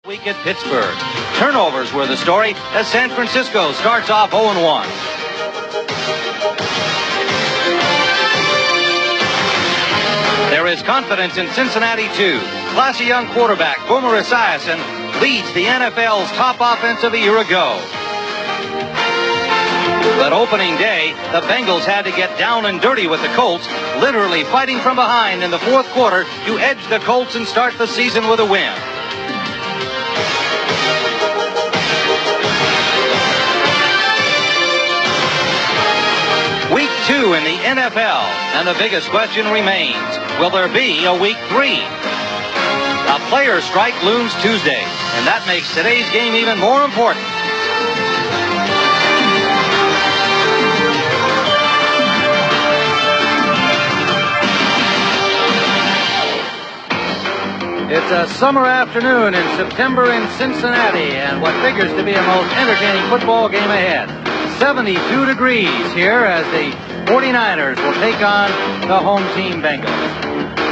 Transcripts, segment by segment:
Week at Pittsburgh. Turnovers were the story as San Francisco starts off 0-1. There is confidence in Cincinnati, too. Classy young quarterback Boomer Esiason leads the NFL's top offense of a year ago. But opening day, the Bengals had to get down and dirty with the Colts, literally fighting from behind in the fourth quarter to edge the Colts and start the season with a win. Week 2 in the NFL, and the biggest question remains, will there be a Week 3? A player strike looms Tuesday, and that makes today's game even more important. It's a summer afternoon in September in Cincinnati, and what figures to be a most entertaining football game ahead. 72 degrees here as the 49ers will take on the home team Bengals.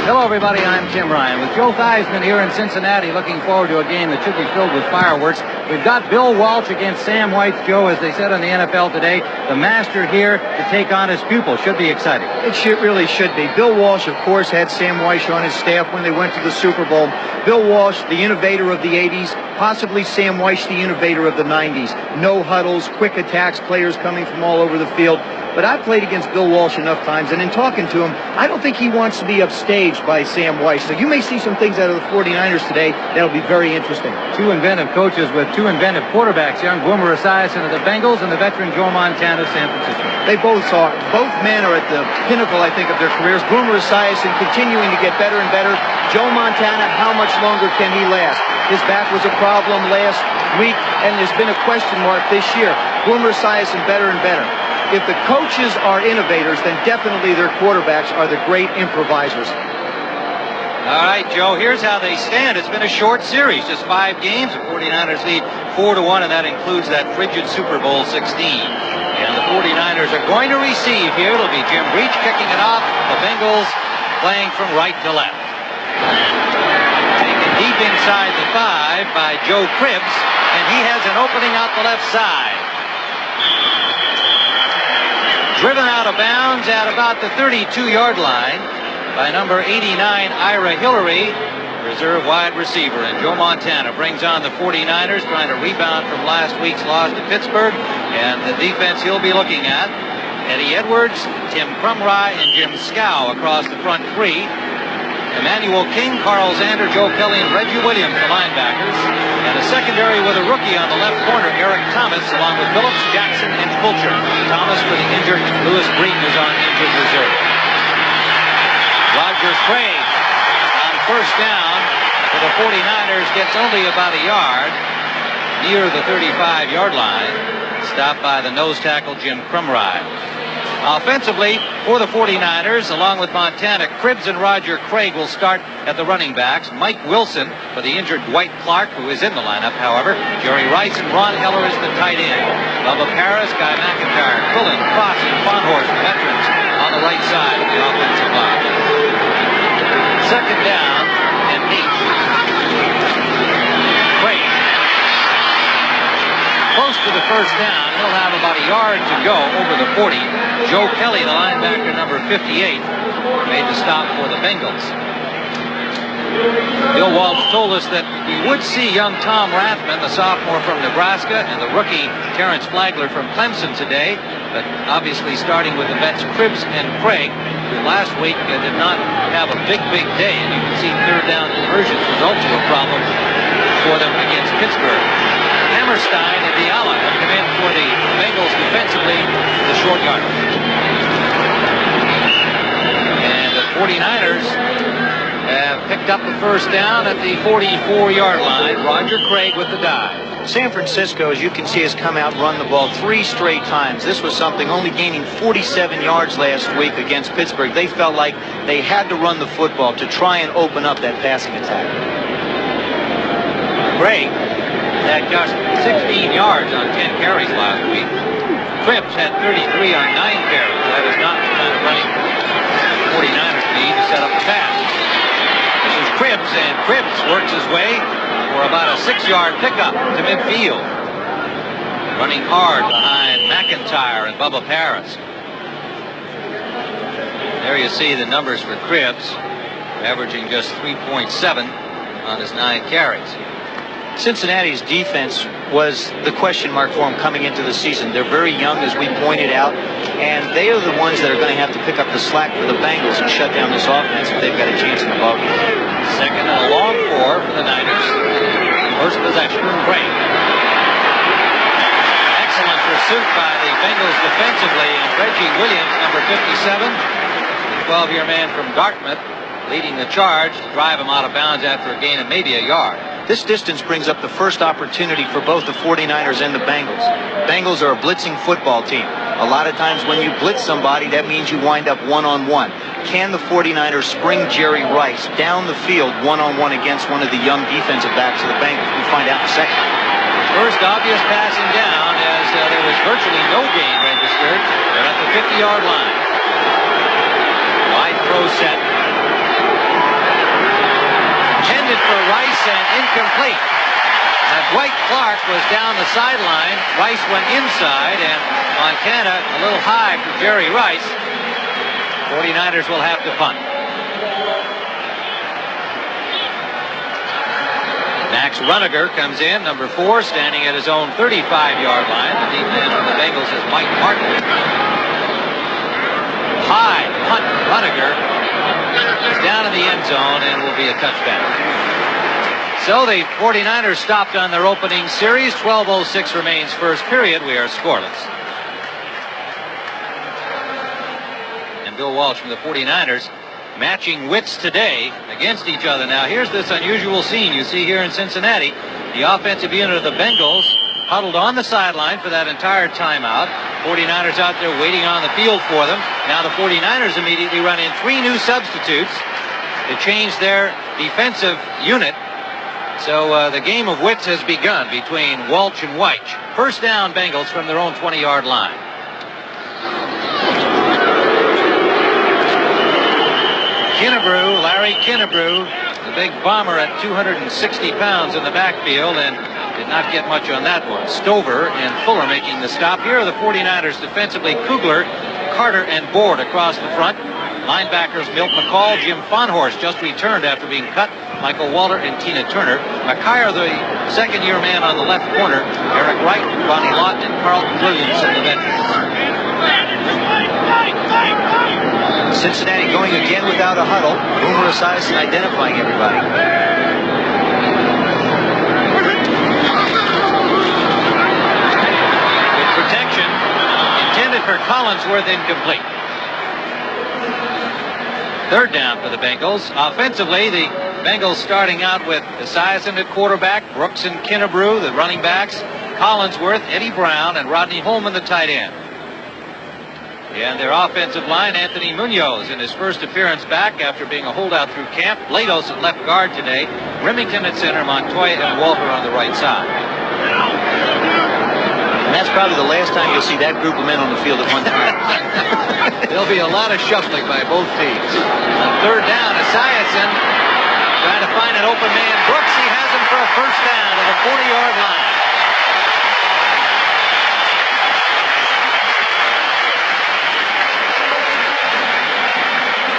Hello, everybody. I'm Tim Ryan with Joe Theismann here in Cincinnati, looking forward to a game that should be filled with fireworks. We've got Bill Walsh against Sam White. Joe, as they said on the NFL today, the master here to take on his pupil. Should be exciting. It really should be. Bill Walsh, of course, had Sam White on his staff when they went to the Super Bowl. Bill Walsh, the innovator of the 80s, possibly Sam White, the innovator of the 90s. No huddles, quick attacks, players coming from all over the field. But I've played against Bill Walsh enough times, and in talking to him, I don't think he wants to be upstaged by Sam White. So you may see some things out of the 49ers today that'll be very interesting. Two inventive coaches with two inventive quarterbacks, young Boomer Esiason of the Bengals and the veteran Joe Montana of San Francisco. They both are. Both men are at the pinnacle, I think, of their careers. Boomer Esiason continuing to get better and better. Joe Montana, how much longer can he last? His back was a problem last week, and there's been a question mark this year. Boomer Esiason better and better. If the coaches are innovators, then definitely their quarterbacks are the great improvisers. All right, Joe, here's how they stand. It's been a short series, just 5 games. The 49ers lead 4-1, and that includes that frigid Super Bowl 16. And the 49ers are going to receive here. It'll be Jim Breach kicking it off. The Bengals playing from right to left. Taken deep inside the 5 by Joe Cribbs, and he has an opening out the left side. Driven out of bounds at about the 32-yard line by number 89, Ira Hillary, reserve wide receiver. And Joe Montana brings on the 49ers, trying to rebound from last week's loss to Pittsburgh. And the defense he'll be looking at, Eddie Edwards, Tim Crumry, and Jim Scow across the front 3. Emmanuel King, Carl Zander, Joe Kelly, and Reggie Williams, the linebackers. And a secondary with a rookie on the left corner, Eric Thomas, along with Phillips, Jackson, and Fulcher. Thomas for the injured. Lewis Green is on injured reserve. Rogers Craig on first down for the 49ers gets only about a yard near the 35-yard line. Stopped by the nose tackle, Jim Crumry. Offensively, for the 49ers, along with Montana, Cribbs and Roger Craig will start at the running backs. Mike Wilson for the injured Dwight Clark, who is in the lineup, however. Jerry Rice and Ron Heller is the tight end. Bubba Paris, Guy McIntyre, Quillen, Cross, and Fonhorst, the veterans, on the right side of the offensive line. Second down and 8. Craig. Close to the first down. He'll have about a yard to go over the 40. Joe Kelly, the linebacker, number 58, made the stop for the Bengals. Bill Walsh told us that we would see young Tom Rathman, the sophomore from Nebraska, and the rookie Terrence Flagler from Clemson today. But obviously starting with the vets Cribbs and Craig, who last week did not have a big day. And you can see third down conversions was also a problem for them against Pittsburgh. Hammerstein and Diala have come in for the Bengals defensively, the short yardage. And the 49ers have picked up the first down at the 44-yard line. Roger Craig with the dive. San Francisco, as you can see, has come out and run the ball 3 straight times. This was something, only gaining 47 yards last week against Pittsburgh. They felt like they had to run the football to try and open up that passing attack. Craig had just 16 yards on 10 carries last week. Cribbs had 33 on 9 carries. That is not the kind of running 49ers need to set up the pass. This is Cribbs, and Cribbs works his way for about a 6-yard pickup to midfield. Running hard behind McIntyre and Bubba Paris. There you see the numbers for Cribbs, averaging just 3.7 on his 9 carries. Cincinnati's defense was the question mark for them coming into the season. They're very young, as we pointed out, and they are the ones that are going to have to pick up the slack for the Bengals and shut down this offense if they've got a chance in the ballgame. Second and a long 4 for the Niners. First possession. Great. Excellent pursuit by the Bengals defensively, and Reggie Williams, number 57, 12-year man from Dartmouth, leading the charge to drive him out of bounds after a gain of maybe a yard. This distance brings up the first opportunity for both the 49ers and the Bengals. Bengals are a blitzing football team. A lot of times when you blitz somebody, that means you wind up one-on-one. Can the 49ers spring Jerry Rice down the field one-on-one against one of the young defensive backs of the Bengals? We'll find out in a second. First obvious passing down, as there was virtually no gain registered. They're at the 50-yard line. Wide throw set. Intended for Rice and incomplete. Dwight Clark was down the sideline. Rice went inside, and Montana a little high for Jerry Rice. 49ers will have to punt. Max Runniger comes in, number 4, standing at his own 35-yard line. The deep man for the Bengals is Mike Martin. High punt. Runniger is down in the end zone and will be a touchdown. So the 49ers stopped on their opening series. 12:06 remains first period. We are scoreless. And Bill Walsh from the 49ers matching wits today against each other. Now here's this unusual scene you see here in Cincinnati. The offensive unit of the Bengals huddled on the sideline for that entire timeout. 49ers out there waiting on the field for them. Now the 49ers immediately run in 3 new substitutes to change their defensive unit. So the game of wits has begun between Walsh and Weich. First down, Bengals from their own 20-yard line. Kinnebrew, Larry Kinnebrew, the big bomber at 260 pounds in the backfield, and did not get much on that one. Stover and Fuller making the stop. Here are the 49ers defensively. Kugler, Carter, and Board across the front. Linebackers Milt McCall, Jim Fonhorst just returned after being cut. Michael Walter and Tina Turner. McKyer, the second-year man on the left corner. Eric Wright, Ronnie Lott, and Carlton Williamson, the veterans. Cincinnati going again without a huddle. Boomer Esiason identifying everybody. Good protection. Intended for Collinsworth, incomplete. Third down for the Bengals. Offensively, the Bengals starting out with Esiason at quarterback, Brooks and Kinnebrew, the running backs, Collinsworth, Eddie Brown, and Rodney Holman, the tight end. And their offensive line, Anthony Munoz in his first appearance back after being a holdout through camp. Blados at left guard today. Remington at center, Montoya and Walter on the right side. And that's probably the last time you'll see that group of men on the field at one time. There'll be a lot of shuffling by both teams. On third down, Esiason trying to find an open man. Brooks, he has him for a first down to the 40-yard line.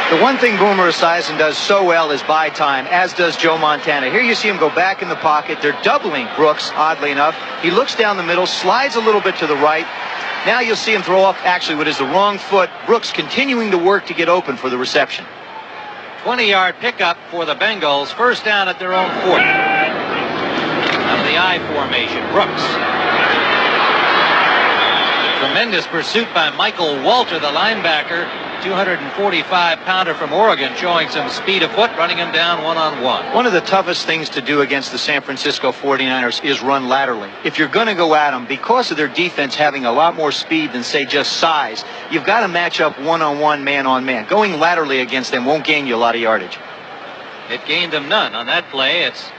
The one thing Boomer Esiason does so well is buy time, as does Joe Montana. Here you see him go back in the pocket. They're doubling Brooks, oddly enough. He looks down the middle, slides a little bit to the right. Now you'll see him throw off, actually, what is the wrong foot. Brooks continuing to work to get open for the reception. 20-yard pickup for the Bengals. First down at their own 40. Out of the I formation, Brooks. Tremendous pursuit by Michael Walter, the linebacker. 245-pounder from Oregon, showing some speed afoot, running him down one-on-one. One of the toughest things to do against the San Francisco 49ers is run laterally. If you're going to go at them, because of their defense having a lot more speed than, say, just size, you've got to match up one-on-one, man-on-man. Going laterally against them won't gain you a lot of yardage. It gained them none on that play. It's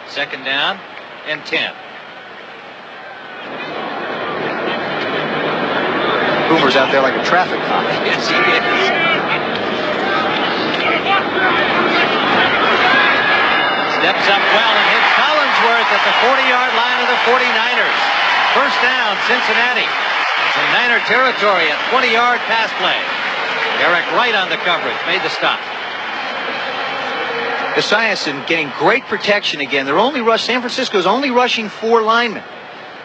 second down and 10. Boomer's out there like a traffic cop. Yes, he is. Steps up well and hits Collinsworth. Ellsworth at the 40-yard line of the 49ers. First down, Cincinnati. In Niner territory at 20-yard pass play. Eric Wright on the coverage, made the stop. Esiason getting great protection again. San Francisco's only rushing 4 linemen.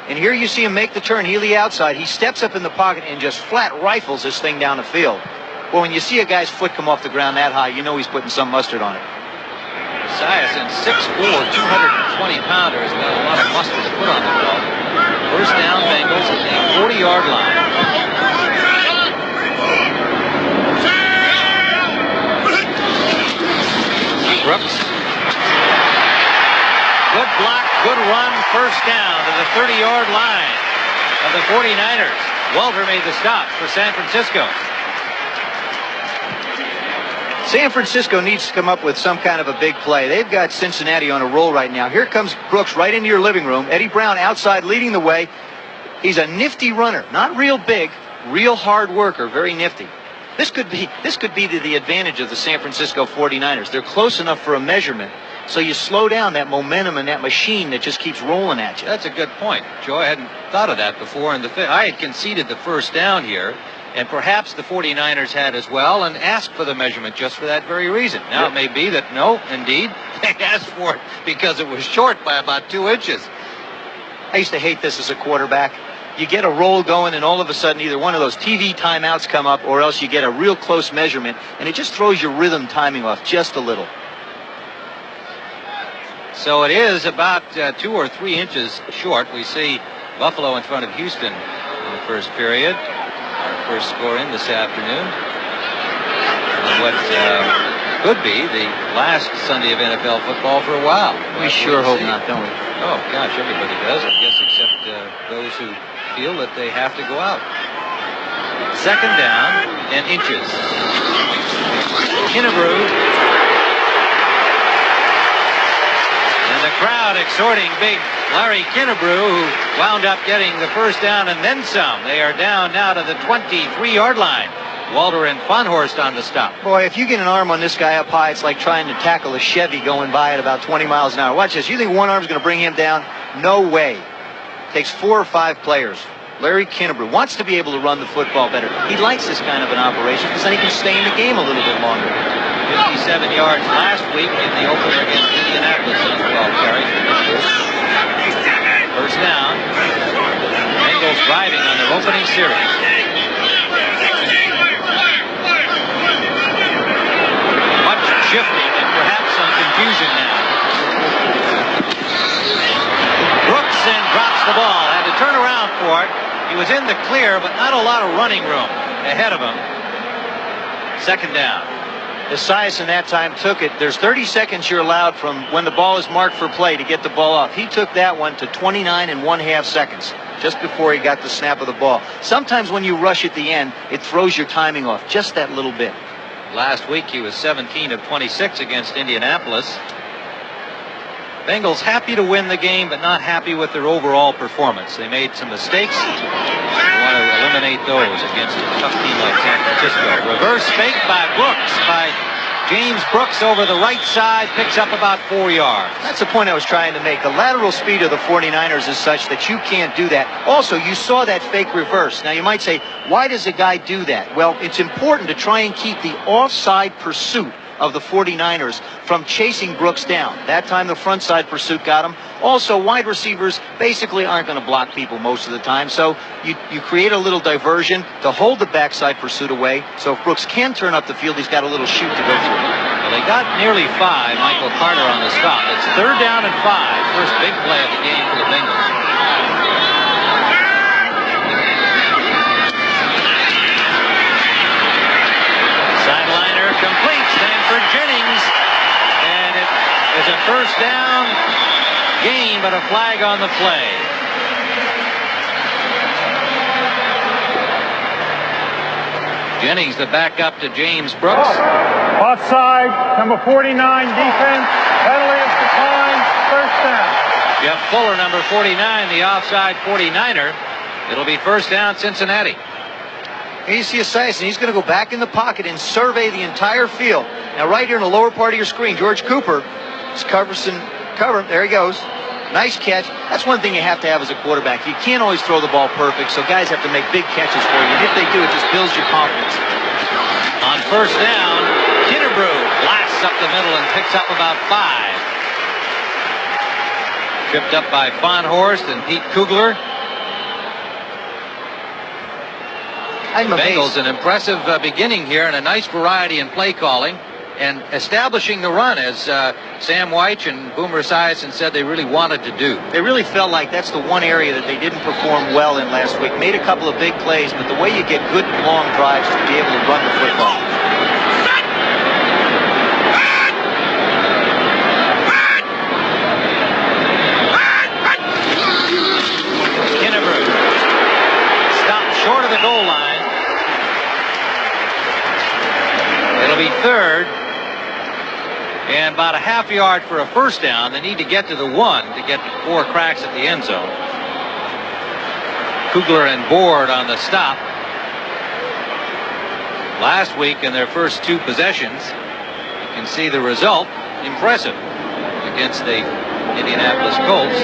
And here you see him make the turn, Healy outside. He steps up in the pocket and just flat rifles this thing down the field. Well, when you see a guy's foot come off the ground that high, you know he's putting some mustard on it. Esiason, 6'4", 220-pounder, has got a lot of mustard to put on the ball. First down, Bengals at the 40-yard line. Brooks. Good block, good run, first down to the 30-yard line of the 49ers. Walter made the stop for San Francisco. San Francisco needs to come up with some kind of a big play. They've got Cincinnati on a roll right now. Here comes Brooks right into your living room. Eddie Brown outside leading the way. He's a nifty runner. Not real big, real hard worker, very nifty. This could be to the advantage of the San Francisco 49ers. They're close enough for a measurement, so you slow down that momentum and that machine that just keeps rolling at you. That's a good point, Joe. I hadn't thought of that before. I had conceded the first down here, and perhaps the 49ers had as well, and asked for the measurement just for that very reason. Now, It may be that, no, indeed, they asked for it because it was short by about 2 inches. I used to hate this as a quarterback. You get a roll going, and all of a sudden either one of those TV timeouts come up, or else you get a real close measurement, and it just throws your rhythm timing off just a little. So it is about 2 or 3 inches short. We see Buffalo in front of Houston in the first period. Our first score in this afternoon. And what could be the last Sunday of NFL football for a while. We sure hope not, don't we? Oh, gosh, everybody does, I guess, except those who feel that they have to go out. Second down and inches. Kinnebrew. And the crowd exhorting big Larry Kinnebrew, who wound up getting the first down and then some. They are down now to the 23-yard line. Walter and Fonhorst on the stop. Boy, if you get an arm on this guy up high, it's like trying to tackle a Chevy going by at about 20 miles an hour. Watch this. You think one arm's going to bring him down? No way. Takes 4 or 5 players. Larry Kinnebrew wants to be able to run the football better. He likes this kind of an operation because then he can stay in the game a little bit longer. 57 yards last week in the opener against Indianapolis on 12 carries. First down. Bengals driving on their opening series. Much shifting and perhaps some confusion now. Brooks then drops the ball. Had to turn around for it. He was in the clear, but not a lot of running room ahead of him. Second down. Esiason that time took it. There's 30 seconds you're allowed from when the ball is marked for play to get the ball off. He took that one to 29.5 seconds, just before he got the snap of the ball. Sometimes when you rush at the end, it throws your timing off just that little bit. Last week he was 17 of 26 against Indianapolis. Bengals happy to win the game, but not happy with their overall performance. They made some mistakes. They want to eliminate those against a tough team like San Francisco. Reverse fake by Brooks, by James Brooks over the right side, picks up about 4 yards. That's the point I was trying to make. The lateral speed of the 49ers is such that you can't do that. Also, you saw that fake reverse. Now, you might say, why does a guy do that? Well, it's important to try and keep the offside pursuit of the 49ers from chasing Brooks down. That time the front side pursuit got him. Also, wide receivers basically aren't going to block people most of the time, so you create a little diversion to hold the backside pursuit away, so if Brooks can turn up the field, he's got a little chute to go through. Well, they got nearly 5. Michael Carter on the stop. It's third down and 5. First big play of the game for the Bengals. Sideliner completes then for Jennings. And it is a first down gain, but a flag on the play. Jennings, the backup to James Brooks. Offside, number 49, defense, penalty is declined, first down. Jeff Fuller, number 49, the offside 49er. It'll be first down, Cincinnati. Here you see Esiason. He's going to go back in the pocket and survey the entire field. Now, right here in the lower part of your screen, George Cooper is cover. There he goes. Nice catch. That's one thing you have to have as a quarterback. You can't always throw the ball perfect, so guys have to make big catches for you. And if they do, it just builds your confidence. On first down, Kinnebrew blasts up the middle and picks up about 5. Tripped up by Fonhorst and Pete Kugler. Bengals an impressive beginning here and a nice variety in play calling and establishing the run, as Sam Wyche and Boomer Esiason said they really wanted to do. They really felt like that's the one area that they didn't perform well in last week. Made a couple of big plays, but the way you get good long drives to be able to run the football. Kinnebrew stopped short of the goal line. It'll be third and about a half yard for a first down. They need to get to the 1 to get 4 cracks at the end zone. Kugler and Board on the stop. Last week in their first 2 possessions, you can see the result. Impressive against the Indianapolis Colts.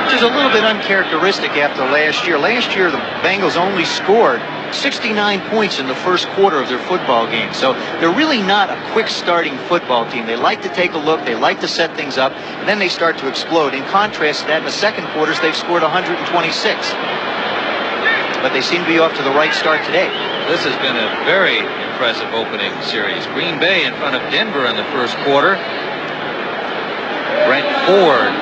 Which is a little bit uncharacteristic after last year. Last year, the Bengals only scored 69 points in the first quarter of their football game. So they're really not a quick starting football team. They like to take a look, they like to set things up, and then they start to explode. In contrast to that, in the second quarters, they've scored 126. But they seem to be off to the right start today. This has been a very impressive opening series. Green Bay in front of Denver in the first quarter. Brent Ford,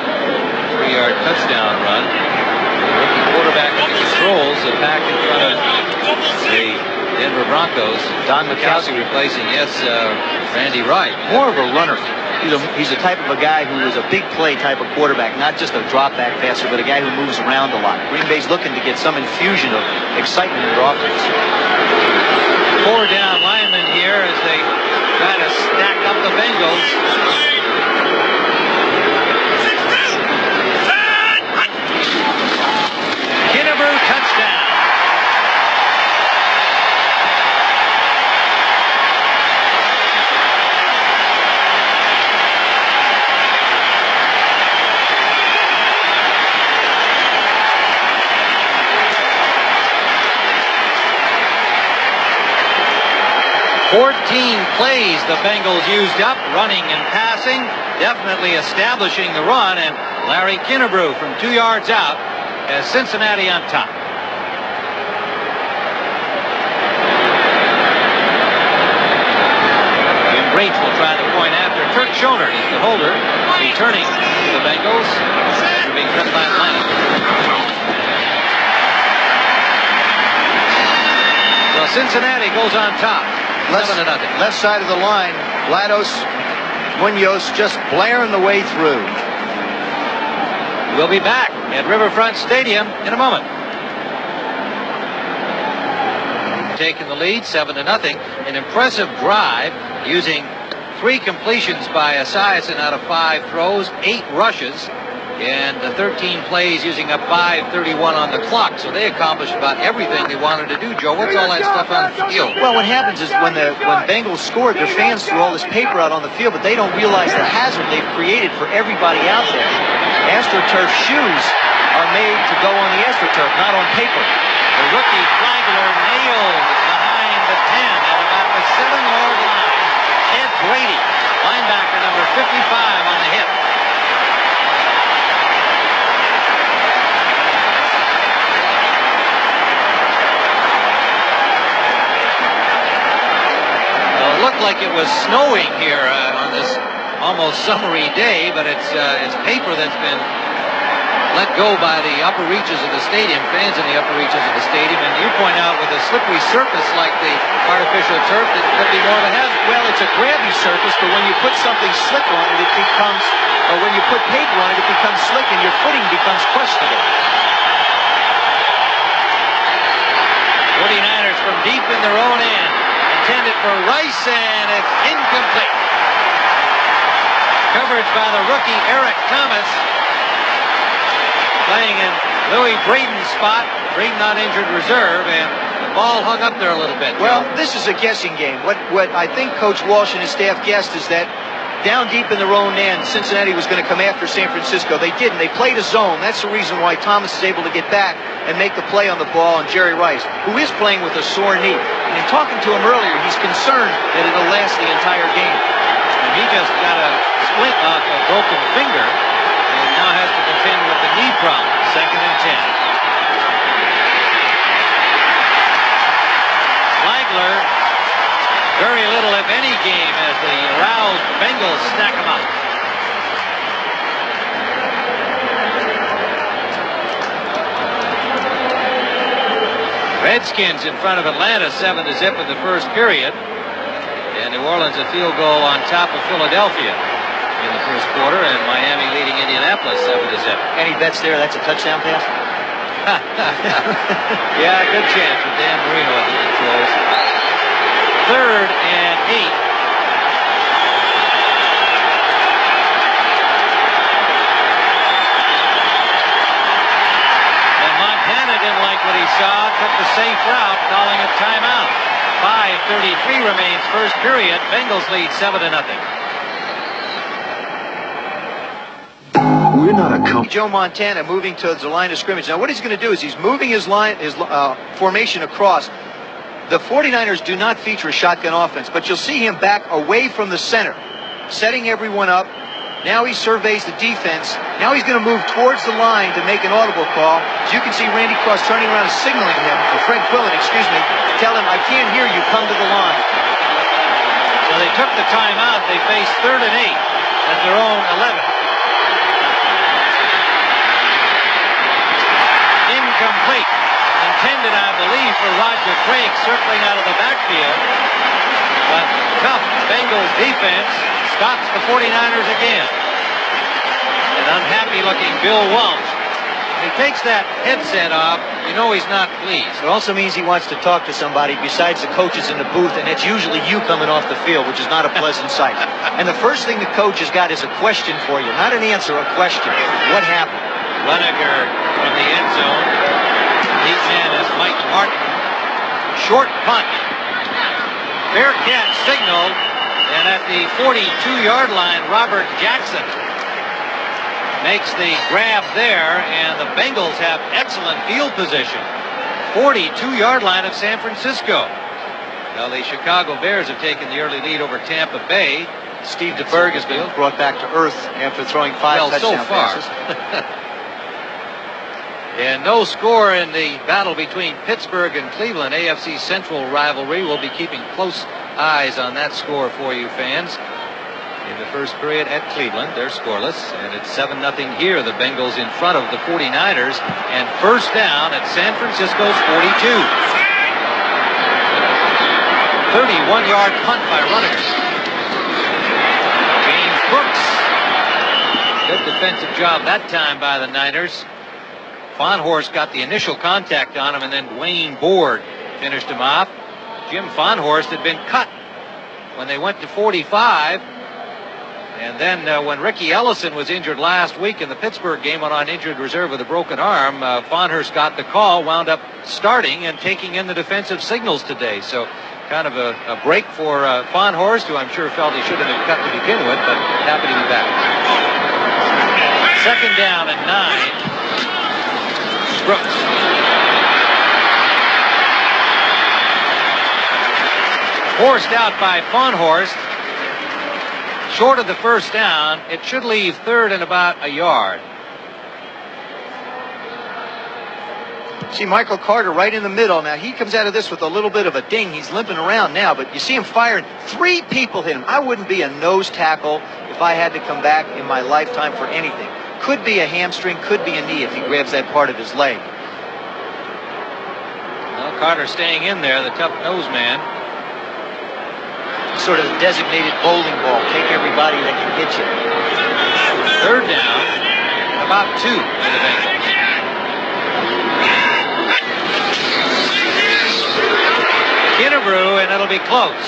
3-yard touchdown run. Rookie quarterback controls the pack in front of the Denver Broncos. Don Mikowski replacing, Randy Wright. More of a runner. He's the type of a guy who is a big play type of quarterback, not just a drop back passer, but a guy who moves around a lot. Green Bay's looking to get some infusion of excitement in their offense. 4 down linemen here as they try to stack up the Bengals. Kinnebrew touchdown. Plays the Bengals used up, running and passing, definitely establishing the run, and Larry Kinnebrew from 2 yards out has Cincinnati on top. Jim Breach will try the point after. Kirk Schonert is the holder, returning to the Bengals after being cut by Atlanta. So Cincinnati goes on top. 7-0. Left side of the line, Lados, Munoz just blaring the way through. We'll be back at Riverfront Stadium in a moment. Taking the lead, 7-0. An impressive drive using 3 completions by Esiason out of 5 throws, 8 rushes, and 13 plays using up 5:31 on the clock. So they accomplished about everything they wanted to do. Joe, what's all that stuff on the field? Well, what happens is when Bengals scored, their fans threw all this paper out on the field, but they don't realize the hazard they've created for everybody out there. AstroTurf shoes are made to go on the AstroTurf, not on paper. The rookie Flagler nailed behind the 10 at about the 7-yard line. Ed Brady, linebacker number 55 on the hit. Looked like it was snowing here on this almost summery day, but it's paper that's been let go by the upper reaches of the stadium, fans in the upper reaches of the stadium, and you point out with a slippery surface like the artificial turf, it could be more of a hazard. Well, it's a grabby surface, but when you put something slick on it, it becomes, or when you put paper on it, it becomes slick and your footing becomes questionable. 49ers from deep in their own end. Intended for Rice, and it's incomplete. Coverage by the rookie Eric Thomas. Playing in Louis Braden's spot. Braden not injured reserve, and the ball hung up there a little bit. Well, this is a guessing game. What I think Coach Walsh and his staff guessed is that down deep in their own end, Cincinnati was going to come after San Francisco. They didn't. They played a zone. That's the reason why Thomas is able to get back and make the play on the ball on Jerry Rice, who is playing with a sore knee. And in talking to him earlier, he's concerned that it'll last the entire game. And he just got a splint off a broken finger and now has to contend with the knee problem. 2nd and 10. Flagler, very little, if any, game as the aroused Bengals stack him up. Redskins in front of Atlanta 7-0 in the first period. And New Orleans a field goal on top of Philadelphia in the first quarter, and Miami leading Indianapolis 7-0. Any bets there? That's a touchdown pass? Yeah, good chance with Dan Marino at the controls. 3rd and 8. And Montana didn't like what he saw, took the safe route, calling a timeout. 5:33 remains first period. Bengals lead 7-0. We're not a company. Joe Montana moving towards the line of scrimmage. Now what he's going to do is he's moving his formation across. The 49ers do not feature a shotgun offense, but you'll see him back away from the center, setting everyone up. Now he surveys the defense. Now he's going to move towards the line to make an audible call. As you can see, Randy Cross turning around and signaling him, or Fred Quillen, excuse me, tell him, I can't hear you, come to the line. So they took the timeout. They face 3rd and 8 at their own 11. Incomplete. Intended, I believe, for Roger Craig circling out of the backfield. But tough Bengals defense stops the 49ers again. An unhappy-looking Bill Walsh. When he takes that headset off, you know he's not pleased. It also means he wants to talk to somebody besides the coaches in the booth, and it's usually you coming off the field, which is not a pleasant sight. And the first thing the coach has got is a question for you. Not an answer, a question. What happened? Runniger from the end zone. Lead man is Mike Martin. Short punt. Bearcat signaled, and at the 42-yard line, Robert Jackson makes the grab there, and the Bengals have excellent field position. 42-yard line of San Francisco. Well, the Chicago Bears have taken the early lead over Tampa Bay. Steve DeBerg has been brought back to earth after throwing 5 touchdown passes. And no score in the battle between Pittsburgh and Cleveland. AFC Central rivalry. We'll be keeping close eyes on that score for you fans. In the first period at Cleveland, they're scoreless, and it's 7-0 here. The Bengals in front of the 49ers, and first down at San Francisco's 42. 31-yard punt by Runniger. James Brooks. Good defensive job that time by the Niners. Fonhorst got the initial contact on him, and then Dwayne Board finished him off. Jim Fonhorst had been cut when they went to 45. And then when Ricky Ellison was injured last week in the Pittsburgh game on injured reserve with a broken arm, Fonhorst got the call, wound up starting and taking in the defensive signals today. So kind of a break for Fonhorst, who I'm sure felt he should have been cut to begin with, but happy to be back. 2nd down and 9. Brooks. Forced out by Fonhorst. Short of the first down. It should leave 3rd and about a yard. See Michael Carter right in the middle. Now he comes out of this with a little bit of a ding. He's limping around now, but you see him firing. 3 people hit him. I wouldn't be a nose tackle if I had to come back in my lifetime for anything. Could be a hamstring, could be a knee if he grabs that part of his leg. Well, Carter staying in there, the tough nose man. Sort of a designated bowling ball. Take everybody that can hit you. 3rd down, about 2 for the Bengals. Kinnebrew, and it'll be close.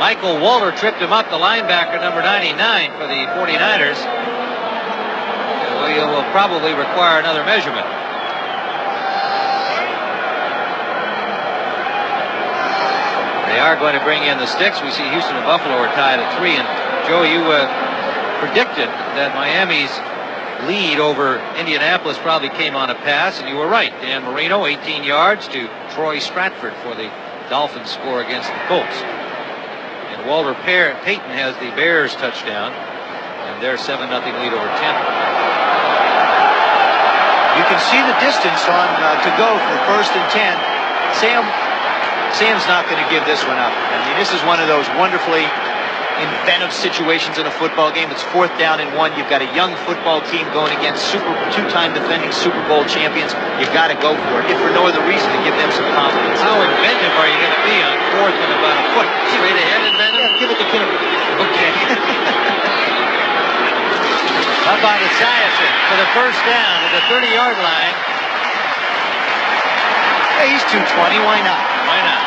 Michael Walter tripped him up, the linebacker, number 99 for the 49ers. He will probably require another measurement. They are going to bring in the sticks. We see Houston and Buffalo are tied at 3. And Joe, you predicted that Miami's lead over Indianapolis probably came on a pass, and you were right. Dan Marino, 18 yards to Troy Stratford for the Dolphins score against the Colts. And Walter Payton has the Bears touchdown, and their 7-0 lead over Tampa. You can see the distance on to go for 1st and 10. Sam's not going to give this one up. I mean, this is one of those wonderfully inventive situations in a football game. It's 4th down and 1. You've got a young football team going against two-time defending Super Bowl champions. You've got to go for it, if for no other reason to give them some confidence. How inventive are you going to be on 4th and about a foot? Straight ahead inventive? Yeah, give it to Kinnebrew. Okay. How about Esiason for the 1st down to the 30-yard line? Hey, he's 220. Why not? Why not?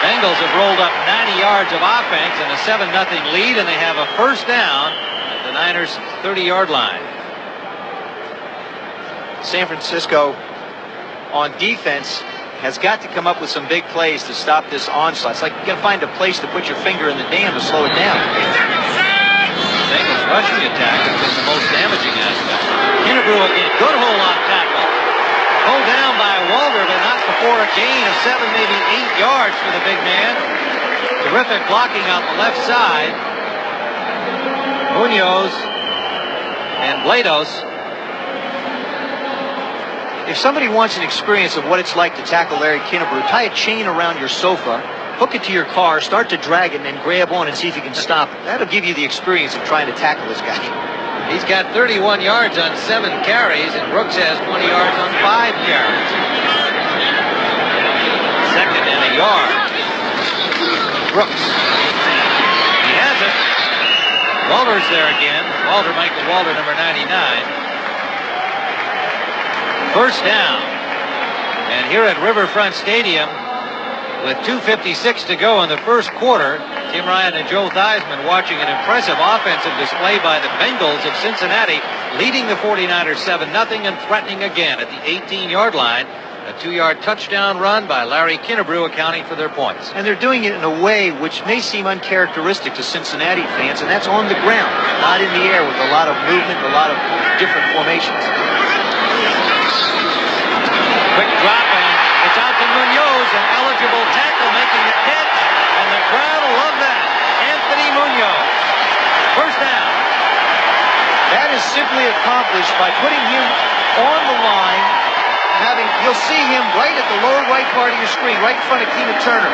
Bengals have rolled up 90 yards of offense and a 7-0 lead, and they have a 1st down at the Niners' 30-yard line. San Francisco on defense has got to come up with some big plays to stop this onslaught. It's like you got to find a place to put your finger in the dam to slow it down. Bengals rushing attack has been the most damaging aspect. Kinnebrew again, good hold on tackle. Pulled down by Walter, but not before a gain of 7, maybe 8 yards for the big man. Terrific blocking on the left side. Munoz and Blados. If somebody wants an experience of what it's like to tackle Larry Kinnebrew, tie a chain around your sofa, hook it to your car, start to drag it, and then grab on and see if you can stop it. That'll give you the experience of trying to tackle this guy. He's got 31 yards on 7 carries, and Brooks has 20 yards on 5 carries. 2nd and a yard. Brooks. He has it. Walter's there again. Michael Walter, number 99. 1st down. And here at Riverfront Stadium, with 2:56 to go in the 1st quarter, Tim Ryan and Joe Theismann watching an impressive offensive display by the Bengals of Cincinnati, leading the 49ers 7-0 and threatening again at the 18-yard line. A 2-yard touchdown run by Larry Kinnebrew accounting for their points. And they're doing it in a way which may seem uncharacteristic to Cincinnati fans, and that's on the ground, not in the air with a lot of movement, a lot of different formations. Quick drop, and it's out to Munoz, an eligible tackle making the catch, and the crowd will love that. Anthony Munoz. 1st down. That is simply accomplished by putting him on the line. You'll see him right at the lower right part of your screen, right in front of Keena Turner.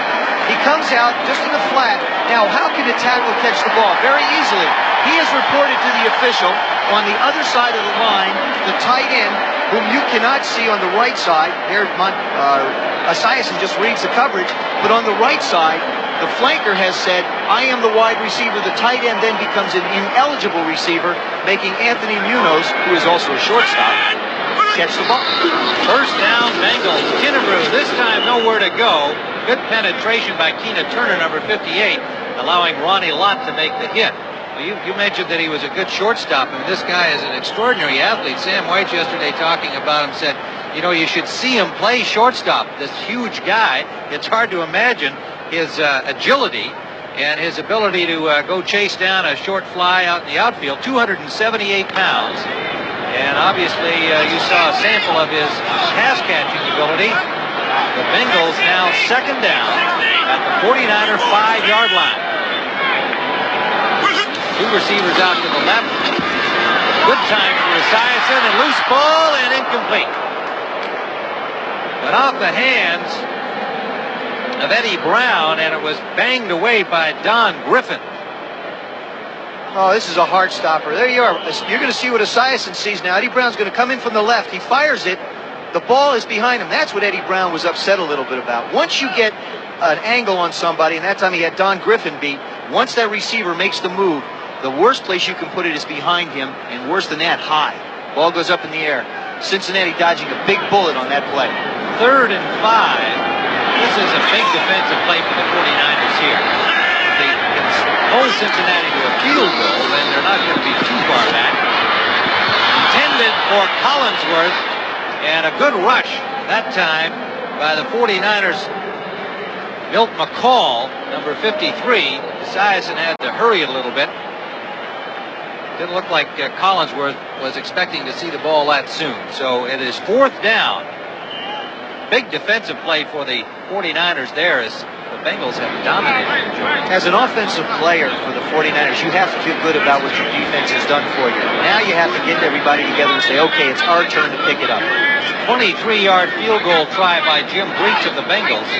He comes out just in the flat. Now, how can a tackle catch the ball? Very easily. He has reported to the official on the other side of the line, the tight end, whom you cannot see on the right side. There, Esiason just reads the coverage. But on the right side, the flanker has said, I am the wide receiver. The tight end then becomes an ineligible receiver, making Anthony Munoz, who is also a shortstop, catch the ball. 1st down, Bengals. Kinnebrew, this time nowhere to go. Good penetration by Keena Turner, number 58, allowing Ronnie Lott to make the hit. Well, you mentioned that he was a good shortstop. I mean, this guy is an extraordinary athlete. Sam White yesterday talking about him said, you know, you should see him play shortstop. This huge guy, it's hard to imagine his agility and his ability to go chase down a short fly out in the outfield. 278 pounds. And obviously, you saw a sample of his pass-catching ability. The Bengals now 2nd down at the 49er 5-yard line. 2 receivers out to the left. Good time for Esiason, and loose ball and incomplete. But off the hands of Eddie Brown, and it was banged away by Don Griffin. Oh, this is a heart stopper. There you are. You're going to see what Esiason sees now. Eddie Brown's going to come in from the left. He fires it. The ball is behind him. That's what Eddie Brown was upset a little bit about. Once you get an angle on somebody, and that time he had Don Griffin beat, once that receiver makes the move, the worst place you can put it is behind him, and worse than that, high. Ball goes up in the air. Cincinnati dodging a big bullet on that play. 3rd and 5. This is a big defensive play for the 49ers here. They can hold Cincinnati to a field goal, then they're not going to be too far back. Intended for Collinsworth, and a good rush that time by the 49ers. Milt McCall, number 53. Esiason had to hurry a little bit. Didn't look like Collinsworth was expecting to see the ball that soon. So it is 4th down. Big defensive play for the 49ers there as the Bengals have dominated. As an offensive player for the 49ers, you have to feel good about what your defense has done for you. Now you have to get everybody together and say, okay, it's our turn to pick it up. 23-yard field goal try by Jim Breach of the Bengals.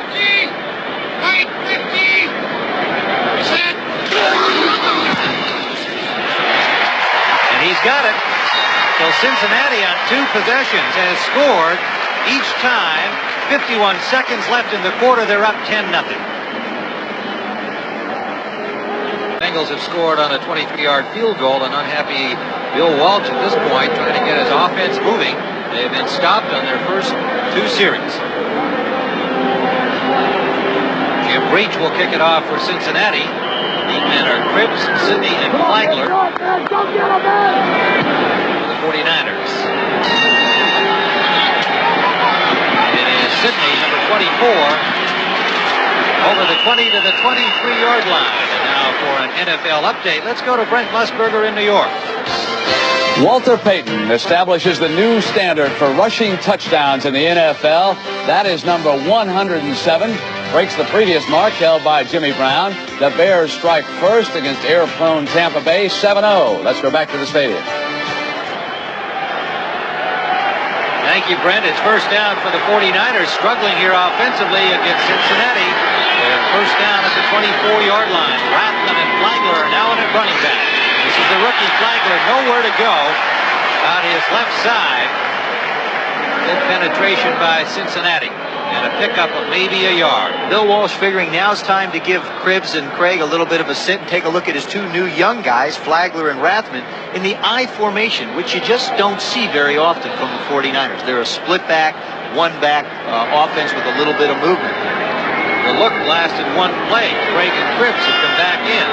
And he's got it. So Cincinnati on 2 possessions has scored each time. 51 seconds left in the quarter. They're up 10-0. Bengals have scored on a 23-yard field goal. An unhappy Bill Walsh at this point trying to get his offense moving. They've been stopped on their first 2 series. Jim Breach will kick it off for Cincinnati. The men are Cribbs, Sidney, and Flagler for the 49ers. It is Sidney, number 24, over the 20 to the 23-yard line. And now for an NFL update, let's go to Brent Musburger in New York. Walter Payton establishes the new standard for rushing touchdowns in the NFL. That is number 107. Breaks the previous mark held by Jimmy Brown. The Bears strike first against air-prone Tampa Bay, 7-0. Let's go back to the stadium. Thank you, Brent. It's first down for the 49ers, struggling here offensively against Cincinnati. They're first down at the 24-yard line. Rathman and Flagler are now in at running back. This is the rookie Flagler, nowhere to go on his left side. Good penetration by Cincinnati. And a pickup of maybe a yard. Bill Walsh figuring now's time to give Cribbs and Craig a little bit of a sit and take a look at his 2 new young guys, Flagler and Rathman, in the I formation, which you just don't see very often from the 49ers. They're a split back, 1-back offense with a little bit of movement. The look lasted 1 play. Craig and Cribbs have come back in.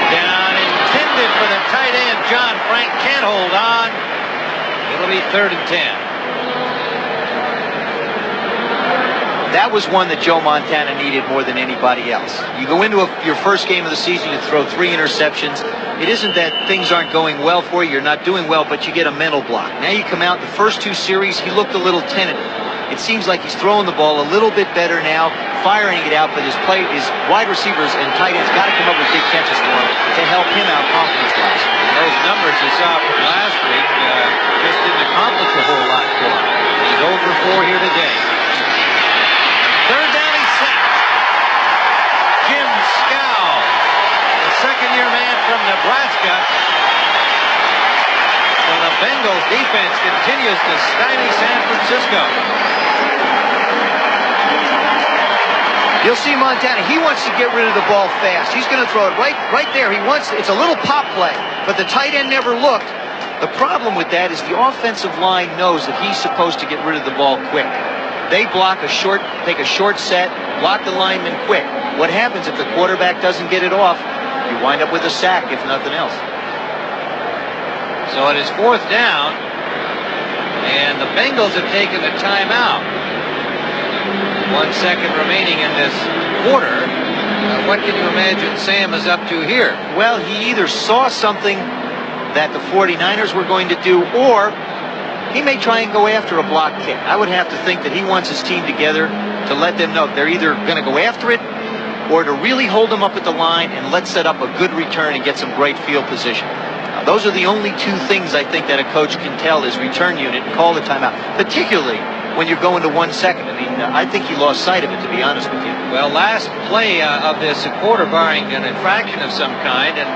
Down intended for the tight end. John Frank can't hold on. It'll be 3rd and 10. That was one that Joe Montana needed more than anybody else. You go into your first game of the season, you throw 3 interceptions. It isn't that things aren't going well for you, you're not doing well, but you get a mental block. Now you come out, the first 2 series, he looked a little tentative. It seems like he's throwing the ball a little bit better now, firing it out, but his wide receivers and tight ends got to come up with big catches for him to help him out confidence-wise. Those numbers you saw from last week just didn't accomplish a whole lot for him. He's 0 for 4 here today. 3rd down, he's sacked. Jim Scow, the second-year man from Nebraska. So the Bengals defense continues to stymie San Francisco. You'll see Montana, he wants to get rid of the ball fast. He's going to throw it right there. It's a little pop play, but the tight end never looked. The problem with that is the offensive line knows that he's supposed to get rid of the ball quick. They take a short set, block the lineman quick. What happens if the quarterback doesn't get it off? You wind up with a sack, if nothing else. So it is 4th down, and the Bengals have taken a timeout. 1 second remaining in this quarter. What can you imagine Sam is up to here? Well, he either saw something that the 49ers were going to do, or he may try and go after a block kick. I would have to think that he wants his team together to let them know they're either going to go after it or to really hold them up at the line and let's set up a good return and get some great field position. Now, those are the only 2 things I think that a coach can tell his return unit and call the timeout, particularly when you're going to 1 second. I mean, I think he lost sight of it, to be honest with you. Well, last play of this quarter, barring an infraction of some kind, and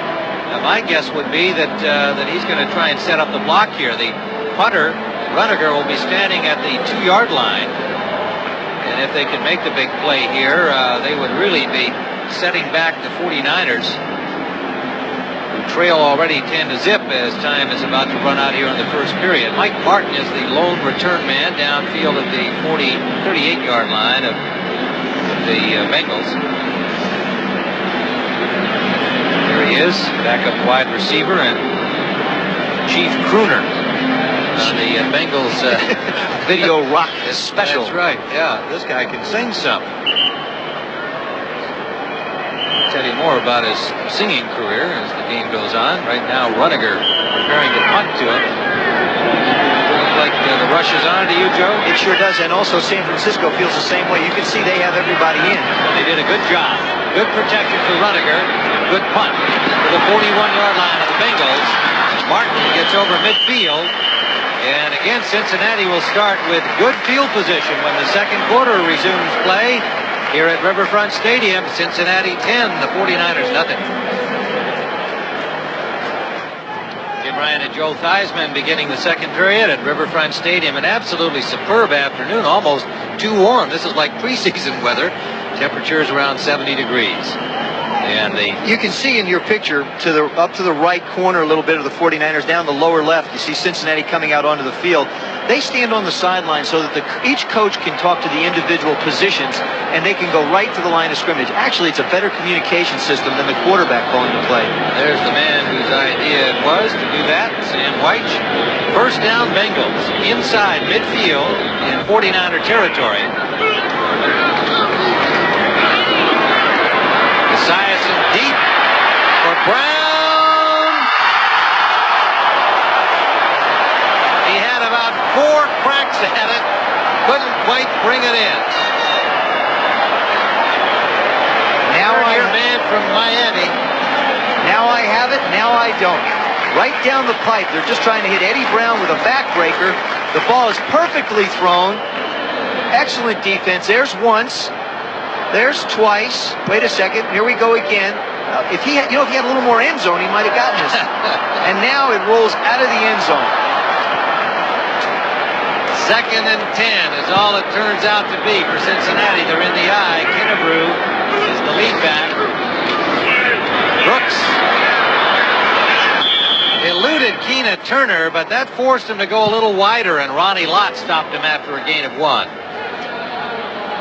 my guess would be that he's going to try and set up the block here. The punter, Rudiger, will be standing at the 2-yard line, and if they can make the big play here, they would really be setting back the 49ers, who trail already 10-0 as time is about to run out here in the first period. Mike Martin is the lone return man downfield at the 38-yard line of the Bengals. Here he is, backup wide receiver, and chief crooner on the Bengals Video rock special. That's right. Yeah, this guy can sing some. Tell you more about his singing career as the game goes on. Right now, Runniger preparing to punt to him. Looks like the rush is on to you, Joe. It sure does, and also San Francisco feels the same way. You can see they have everybody in. They did a good job. Good protection for Runniger. Good punt to the 41-yard line of the Bengals. Martin gets over midfield. And again, Cincinnati will start with good field position when the second quarter resumes play here at Riverfront Stadium. Cincinnati 10, the 49ers nothing. Jim Ryan and Joe Theismann beginning the second period at Riverfront Stadium. An absolutely superb afternoon, almost too warm. This is like preseason weather. Temperatures around 70 degrees. And you can see in your picture up to the right corner a little bit of the 49ers. Down the lower left, you see Cincinnati coming out onto the field. They stand on the sideline so that each coach can talk to the individual positions, and they can go right to the line of scrimmage. Actually, it's a better communication system than the quarterback going to play. There's the man whose idea it was to do that, Sam White. First down, Bengals inside midfield in 49er territory. Esiason deep for Brown. He had about 4 cracks at it. Couldn't quite bring it in. Now your man from Miami. Now I have it, now I don't. Right down the pipe. They're just trying to hit Eddie Brown with a backbreaker. The ball is perfectly thrown. Excellent defense. There's once. There's twice. Wait a second. Here we go again. If he had a little more end zone, he might have gotten this. And now it rolls out of the end zone. 2nd and 10 is all it turns out to be for Cincinnati. They're in the eye. Kennebrew is the lead back. Brooks eluded Keena Turner, but that forced him to go a little wider, and Ronnie Lott stopped him after a gain of 1.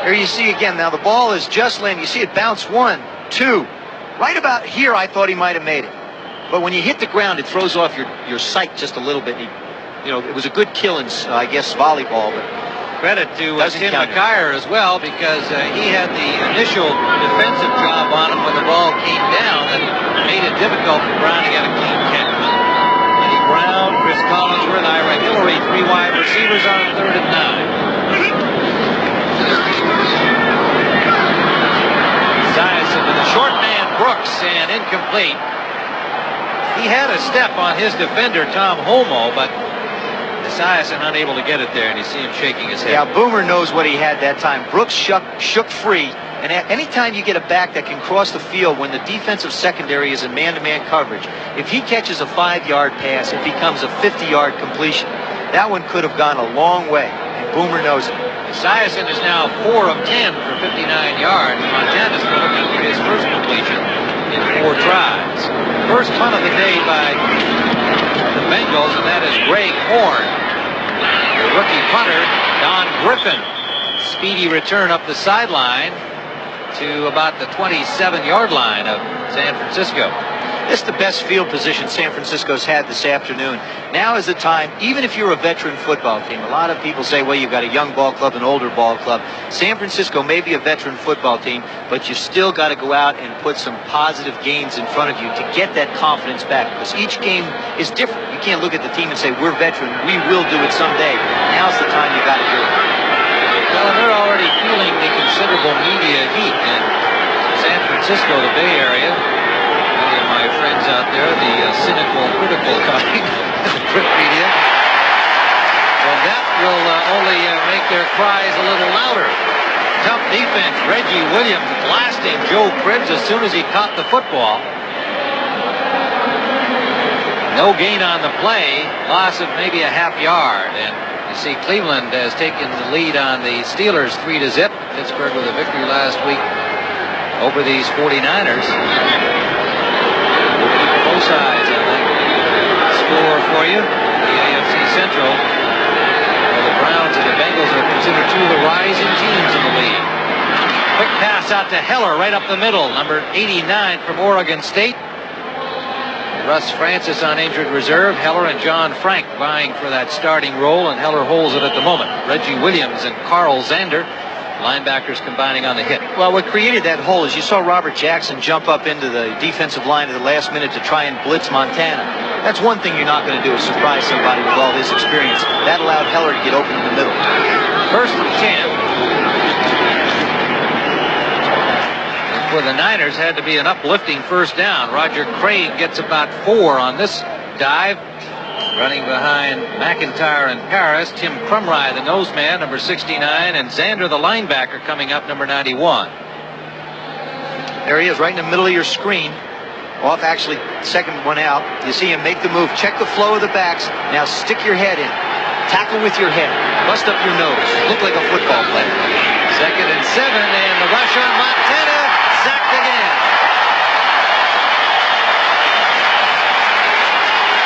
Here you see again, now the ball is just landing. You see it bounce 1, 2. Right about here, I thought he might have made it. But when you hit the ground, it throws off your sight just a little bit. It was a good kill in, I guess, volleyball. But credit to Tim McKyer as well, because he had the initial defensive job on him when the ball came down and made it difficult for Brown to get a clean catch. Eddie Brown, Chris Collinsworth, Ira Hillary, 3 wide receivers on 3rd and 9. Esiason to the short man, Brooks, and incomplete. He had a step on his defender, Tom Holmoe, but Esiason unable to get it there, and you see him shaking his head. Yeah, Boomer knows what he had that time. Brooks shook free, and anytime you get a back that can cross the field when the defensive secondary is in man-to-man coverage, if he catches a 5-yard pass, it becomes a 50-yard completion. That one could have gone a long way, and Boomer knows it. Esiason is now 4 of 10 for 59 yards. Montana's looking for his first completion in 4 tries. First punt of the day by the Bengals, and that is Greg Horn. The rookie punter, Don Griffin. Speedy return up the sideline to about the 27-yard line of San Francisco. This is the best field position San Francisco's had this afternoon. Now is the time, even if you're a veteran football team. A lot of people say, well, you've got a young ball club, an older ball club. San Francisco may be a veteran football team, but you still got to go out and put some positive gains in front of you to get that confidence back, because each game is different. You can't look at the team and say, we're veteran, we will do it someday. Now's the time you got to do it. Well, they're already feeling the considerable media heat in San Francisco, the Bay Area. Many of my friends out there, the cynical, critical kind, the print media. And that will only make their cries a little louder. Tough defense. Reggie Williams blasting Joe Cribbs as soon as he caught the football. No gain on the play. Loss of maybe a half yard. And you see Cleveland has taken the lead on the Steelers 3-0. Pittsburgh with a victory last week over these 49ers. We'll keep close eyes on that score for you. The AFC Central. Well, the Browns and the Bengals are considered 2 of the rising teams in the league. Quick pass out to Heller right up the middle. Number 89 from Oregon State. Russ Francis on injured reserve. Heller and John Frank vying for that starting role, and Heller holds it at the moment. Reggie Williams and Carl Zander, linebackers, combining on the hit. Well, what created that hole is you saw Robert Jackson jump up into the defensive line at the last minute to try and blitz Montana. That's one thing you're not going to do, is surprise somebody with all his experience. That allowed Heller to get open in the middle. First and 10. For the Niners, had to be an uplifting first down. Roger Craig gets about 4 on this dive. Running behind McIntyre and Paris, Tim Crumry, the nose man, number 69, and Zander, the linebacker, coming up, number 91. There he is, right in the middle of your screen. Off, actually, second one out. You see him make the move. Check the flow of the backs. Now stick your head in. Tackle with your head. Bust up your nose. Look like a football player. Second and 7, and the rush on Montana. Sacked again.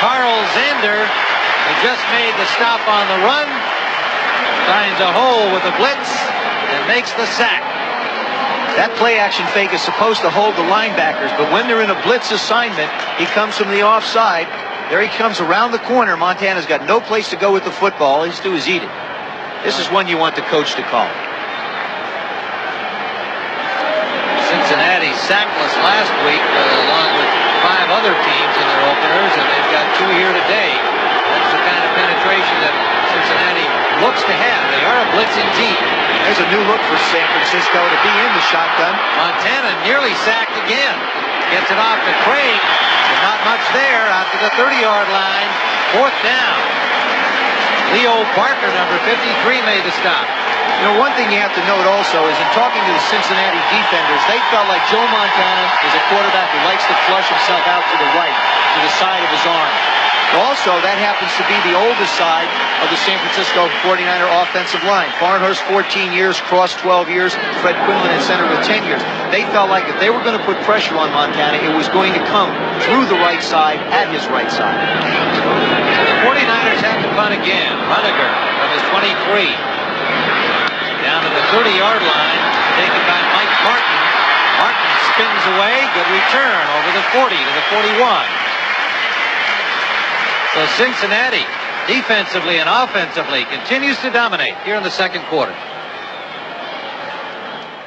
Carl Zander, who just made the stop on the run, finds a hole with a blitz and makes the sack. That play action fake is supposed to hold the linebackers, but when they're in a blitz assignment, he comes from the offside. There he comes around the corner. Montana's got no place to go with the football. All he's do is eat it. This is one you want the coach to call. Cincinnati sackless last week, along with 5 other teams in their openers, and they've got 2 here today. That's the kind of penetration that Cincinnati looks to have. They are a blitzing team. There's a new look for San Francisco to be in the shotgun. Montana nearly sacked again. Gets it off to Craig, but not much there. Out to the 30-yard line. 4th down. Leo Barker, number 53, made the stop. You know, one thing you have to note also is in talking to the Cincinnati defenders, they felt like Joe Montana is a quarterback who likes to flush himself out to the right, to the side of his arm. Also, that happens to be the oldest side of the San Francisco 49er offensive line. Farnhurst, 14 years, Cross, 12 years, Fred Quinlan in center with 10 years. They felt like if they were going to put pressure on Montana, it was going to come through the right side, at his right side. The 49ers have to punt again. Runniger from his 23. Down to the 30-yard line, taken by Mike Martin. Martin spins away. Good return over the 40 to the 41. So Cincinnati, defensively and offensively, continues to dominate here in the second quarter.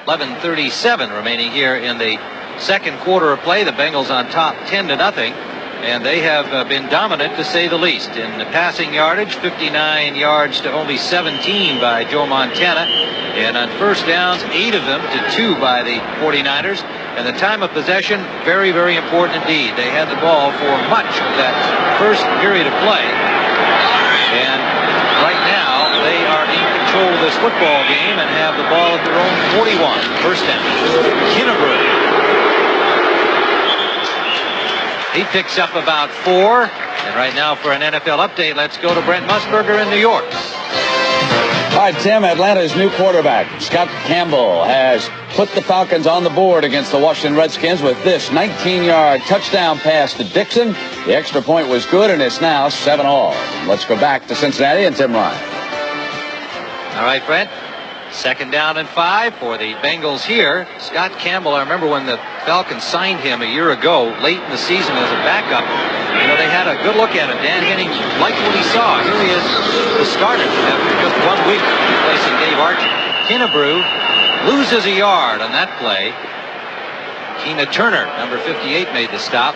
11:37 remaining here in the second quarter of play. The Bengals on top 10-0. And they have been dominant, to say the least. In the passing yardage, 59 yards to only 17 by Joe Montana. And on first downs, 8 of them to 2 by the 49ers. And the time of possession, very, very important indeed. They had the ball for much of that first period of play. And right now, they are in control of this football game and have the ball at their own 41. First down. Kinnebrew. He picks up about 4. And right now for an NFL update, let's go to Brent Musburger in New York. All right, Tim, Atlanta's new quarterback, Scott Campbell, has put the Falcons on the board against the Washington Redskins with this 19-yard touchdown pass to Dixon. The extra point was good, and it's now 7-all. Let's go back to Cincinnati and Tim Ryan. All right, Brent. Second down and 5 for the Bengals here. Scott Campbell, I remember when the Falcons signed him a year ago, late in the season as a backup. You know, they had a good look at him. Dan Henning liked what he saw. Here he is, the starter after just 1 week replacing Dave Archie. Kinnebrew loses a yard on that play. Keena Turner, number 58, made the stop.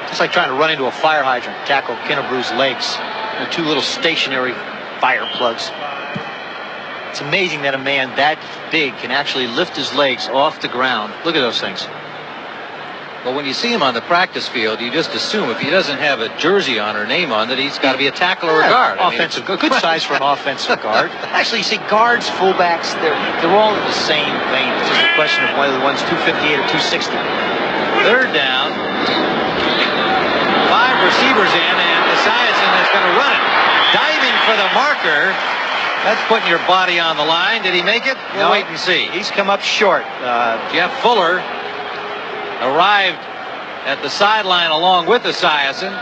It's like trying to run into a fire hydrant, tackle Kinnebrew's legs. They're 2 little stationary fire plugs. It's amazing that a man that big can actually lift his legs off the ground. Look at those things. Well, when you see him on the practice field, you just assume if he doesn't have a jersey on or name on that he's got to be a tackle or a guard. Offensive, good size for an offensive guard. Actually, you see guards, fullbacks, they're all in the same vein. It's just a question of whether one's 258 or 260. Third down. 5 receivers in, and Esiason is going to run it. Diving for the marker. That's putting your body on the line. Did he make it? We'll wait and see. He's come up short. Jeff Fuller arrived at the sideline along with Esiason.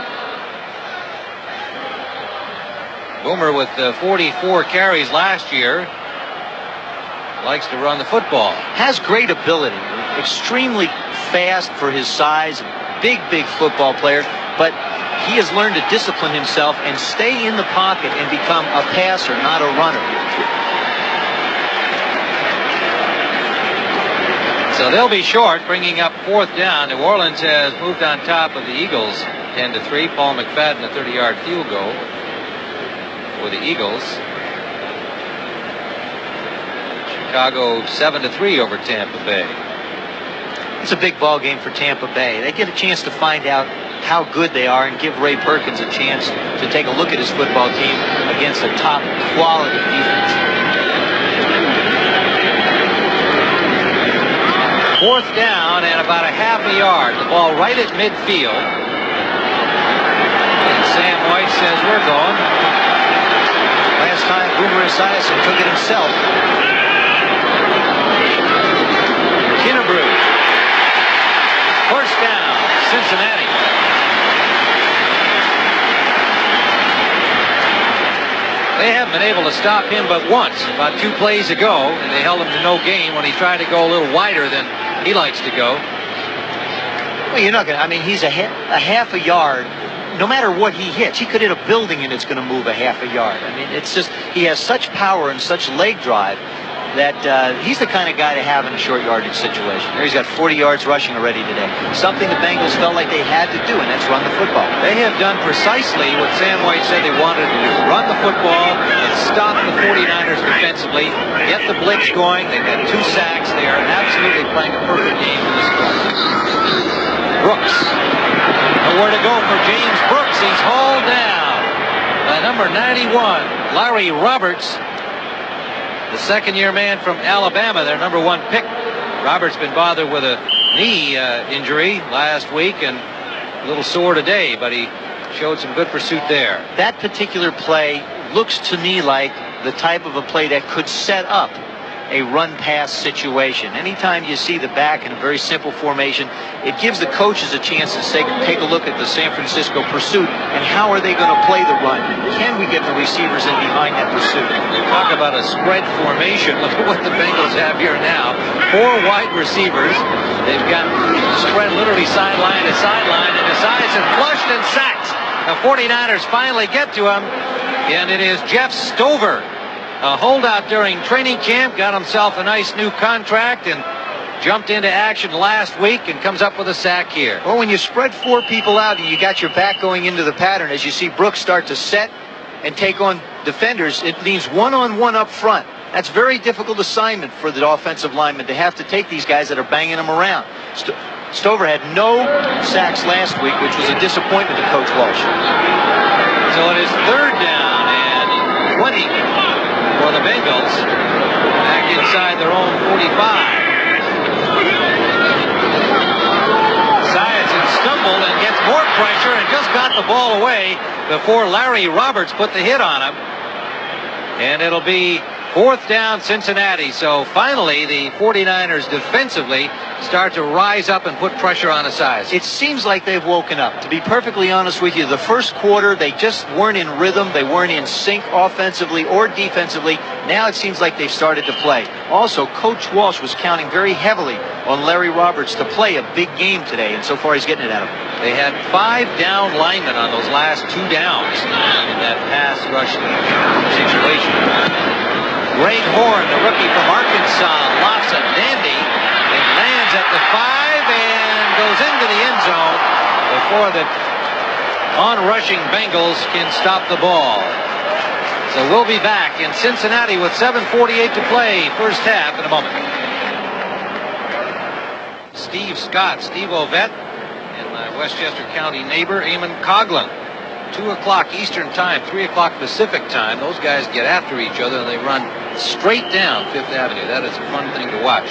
Boomer with 44 carries last year. Likes to run the football. Has great ability. Extremely fast for his size. Big football player. but he has learned to discipline himself and stay in the pocket and become a passer, not a runner. So they'll be short, bringing up 4th down. New Orleans has moved on top of the Eagles 10-3. Paul McFadden, a 30-yard field goal for the Eagles. Chicago 7-3 over Tampa Bay. It's a big ball game for Tampa Bay. They get a chance to find out how good they are and give Ray Perkins a chance to take a look at his football team against a top quality defense. 4th down and about a half a yard. The ball right at midfield. And Sam White says, we're going. Last time, Boomer Esiason took it himself. Kinnebrew. 1st down, Cincinnati. They haven't been able to stop him but once, about 2 plays ago, and they held him to no gain when he tried to go a little wider than he likes to go. Well, you're not going to, I mean, he's a half a yard. No matter what he hits, he could hit a building and it's going to move a half a yard. I mean, it's just, he has such power and such leg drive that he's the kind of guy to have in a short yardage situation. There he's got 40 yards rushing already today. Something the Bengals felt like they had to do, and that's run the football. They have done precisely what Sam White said they wanted to do. Run the football and stop the 49ers defensively. Get the blitz going. They've got 2 sacks. They are absolutely playing a perfect game for this club. Brooks. Nowhere to go for James Brooks. He's hauled down by number 91, Larry Roberts. The 2nd-year man from Alabama, their number 1 pick. Roberts been bothered with a knee injury last week and a little sore today, but he showed some good pursuit there. That particular play looks to me like the type of a play that could set up a run-pass situation. Anytime you see the back in a very simple formation, it gives the coaches a chance to take a look at the San Francisco pursuit and how are they going to play the run. Can we get the receivers in behind that pursuit? Talk about a spread formation. Look at what the Bengals have here now. 4 wide receivers. They've got spread literally sideline to sideline, and Esiason flushed and sacked. The 49ers finally get to him, and it is Jeff Stover. A holdout during training camp, got himself a nice new contract and jumped into action last week and comes up with a sack here. Well, when you spread 4 people out and you got your back going into the pattern, as you see Brooks start to set and take on defenders, it means one-on-one up front. That's very difficult assignment for the offensive lineman to have to take these guys that are banging them around. Stover had no sacks last week, which was a disappointment to Coach Walsh. So it is 3rd down and 20. For the Bengals, back inside their own 45. Esiason stumbled and gets more pressure and just got the ball away before Larry Roberts put the hit on him. And it'll be 4th down Cincinnati. So finally the 49ers defensively start to rise up and put pressure on Esiason. It seems like they've woken up. To be perfectly honest with you, the first quarter they just weren't in rhythm. They weren't in sync offensively or defensively. Now it seems like they've started to play. Also, Coach Walsh was counting very heavily on Larry Roberts to play a big game today, and so far he's getting it out of him. They had 5 down linemen on those last 2 downs in that pass rush situation. Greg Horn, the rookie from Arkansas, lofts a dandy. It lands at the 5 and goes into the end zone before the on-rushing Bengals can stop the ball. So we'll be back in Cincinnati with 7:48 to play, first half, in a moment. Steve Scott, Steve Ovett, and my Westchester County neighbor, Eamon Coughlin. 2 o'clock Eastern time, 3 o'clock Pacific time. Those guys get after each other and they run straight down 5th Avenue. That is a fun thing to watch.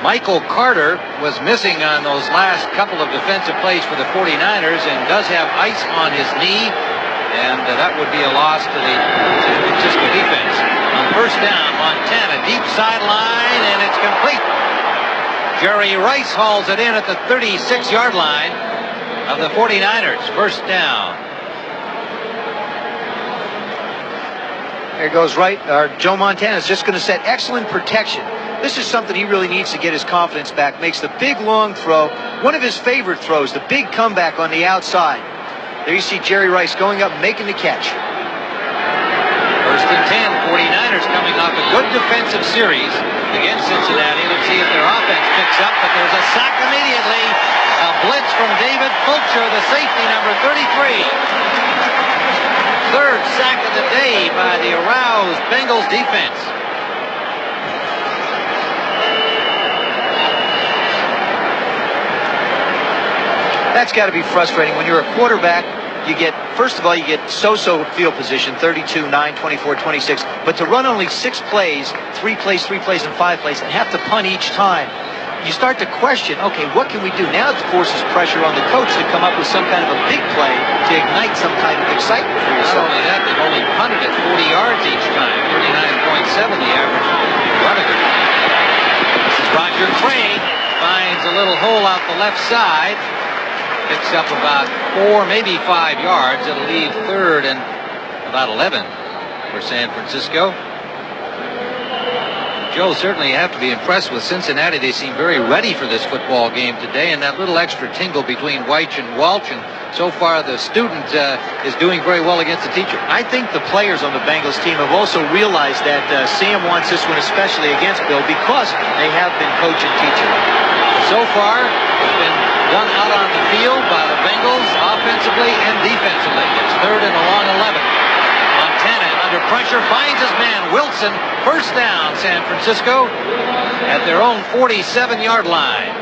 Michael Carter was missing on those last couple of defensive plays for the 49ers and does have ice on his knee, and that would be a loss to the San Francisco defense. On 1st down, Montana, deep sideline, and it's complete. Jerry Rice hauls it in at the 36-yard line of the 49ers. 1st down. There goes Joe Montana is just going to set excellent protection This is something he really needs to get his confidence back. Makes the big long throw, one of his favorite throws, the big comeback on the outside. There you see Jerry Rice going up, making the catch. First and 10, 49ers coming off a good defensive series against Cincinnati. Let's see if their offense picks up, but there's a sack immediately. A blitz from David Fulcher, the safety, number 33. Third sack of the day by the aroused Bengals defense. That's got to be frustrating. When you're a quarterback, you get, first of all, you get so-so field position, 32, 9, 24, 26. But to run only 6 plays, 3 plays, 3 plays, and 5 plays, and have to punt each time, you start to question, okay, what can we do? Now it forces pressure on the coach to come up with some kind of a big play to ignite some type of excitement for Not yourself. only that, they've only punted at 40 yards each time, 39.7 the average run of it. This is Roger Craig, finds a little hole out the left side. Picks up about 4, maybe 5 yards. It'll leave third and about 11 for San Francisco. Joe, certainly you have to be impressed with Cincinnati. They seem very ready for this football game today, and that little extra tingle between Weich and Walsh, and so far the student is doing very well against the teacher. I think the players on the Bengals team have also realized that Sam wants this one especially against Bill because they have been coach and teacher. So far, it's been done out on the field by the Bengals offensively and defensively. It's third and a long 11. Montana under pressure finds his man Wilson. First down, San Francisco at their own 47-yard line.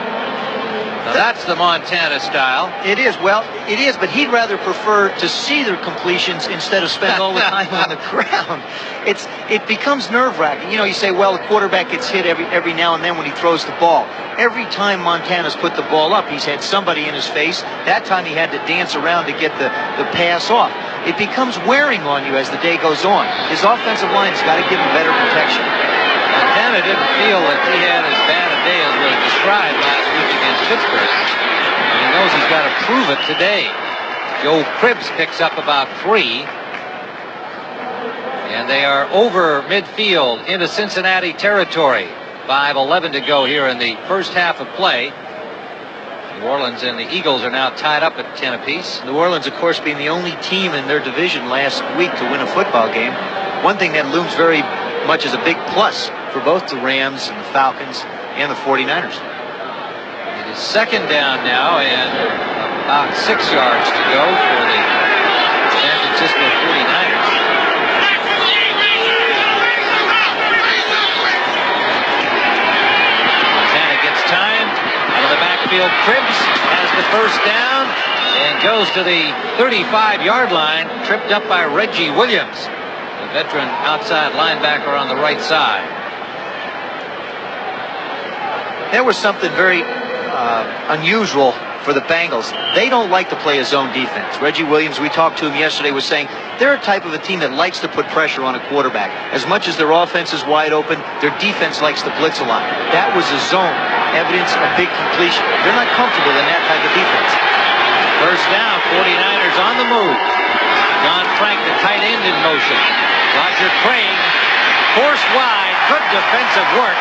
Now that's the Montana style. It is, well, it is, but he'd rather prefer to see their completions instead of spend all the time on the ground. It becomes nerve-wracking. You know, you say, well, the quarterback gets hit every now and then when he throws the ball. Every time Montana's put the ball up, he's had somebody in his face. That time he had to dance around to get the pass off. It becomes wearing on you as the day goes on. His offensive line's got to give him better protection. Montana didn't feel that he had as bad a day as was described last week against Pittsburgh. And he knows he's got to prove it today. Joe Cribbs picks up about 3. And they are over midfield into Cincinnati territory. 5:11 to go here in the first half of play. New Orleans and the Eagles are now tied up at 10 apiece. New Orleans, of course, being the only team in their division last week to win a football game. One thing that looms very much as a big plus for both the Rams and the Falcons and the 49ers. It is second down now and about 6 yards to go for the San Francisco 49ers. Montana gets time out of the backfield. Cribbs has the first down and goes to the 35-yard line, tripped up by Reggie Williams, the veteran outside linebacker on the right side. There was something very unusual for the Bengals. They don't like to play a zone defense. Reggie Williams, we talked to him yesterday, was saying they're a type of a team that likes to put pressure on a quarterback. As much as their offense is wide open, their defense likes to blitz a lot. That was a zone. Evidence of big completion. They're not comfortable in that type of defense. First down, 49ers on the move. John Frank, the tight end, in motion. Roger Craig, forced wide. Good defensive work.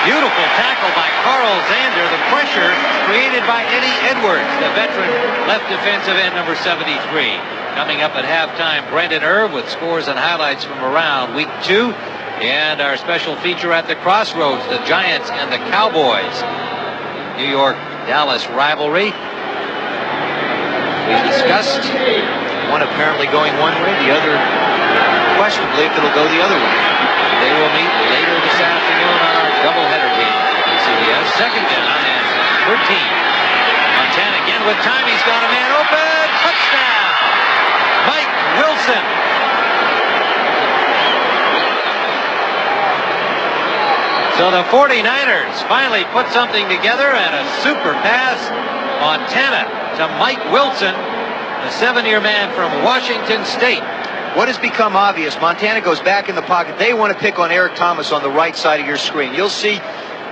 Beautiful tackle by Carl Zander. The pressure created by Eddie Edwards, the veteran left defensive end, number 73. Coming up at halftime, Brendan Irv with scores and highlights from around week 2. And our special feature at the Crossroads, the Giants and the Cowboys. New York-Dallas rivalry. We discussed one apparently going one way, the other questionably if it'll go the other way. They will meet later this afternoon on our doubleheader game on CBS. Second down and 13. Montana again with time. He's got a man open. Touchdown! Mike Wilson. So the 49ers finally put something together and a super pass. Montana to Mike Wilson, the 7-year man from Washington State. What has become obvious, Montana goes back in the pocket. They want to pick on Eric Thomas on the right side of your screen. You'll see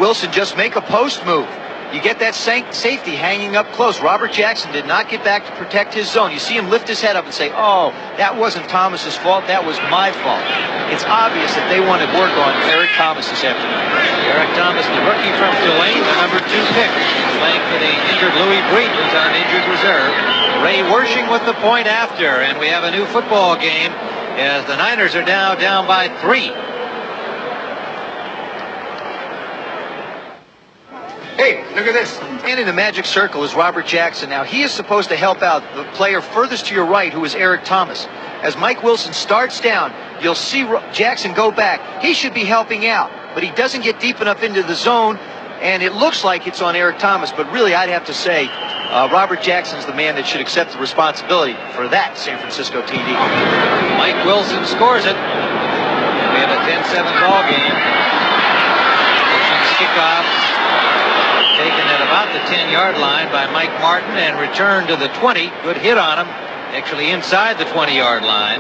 Wilson just make a post move. You get that safety hanging up close. Robert Jackson did not get back to protect his zone. You see him lift his head up and say, oh, that wasn't Thomas's fault, that was my fault. It's obvious that they want to work on Eric Thomas this afternoon. Eric Thomas, the rookie from Tulane, the number 2 pick, playing for the injured Louis Breeden, who's on injured reserve. Ray Wershing with the point after, and we have a new football game as the Niners are now down by 3. Hey, look at this. And in the magic circle is Robert Jackson. Now, he is supposed to help out the player furthest to your right, who is Eric Thomas. As Mike Wilson starts down, you'll see Jackson go back. He should be helping out, but he doesn't get deep enough into the zone, and it looks like it's on Eric Thomas, but really I'd have to say Robert Jackson's the man that should accept the responsibility for that San Francisco TD. Mike Wilson scores it. We have a 10-7 ball game. Wilson's kickoff taken at about the 10-yard line by Mike Martin and returned to the 20. Good hit on him, actually inside the 20-yard line.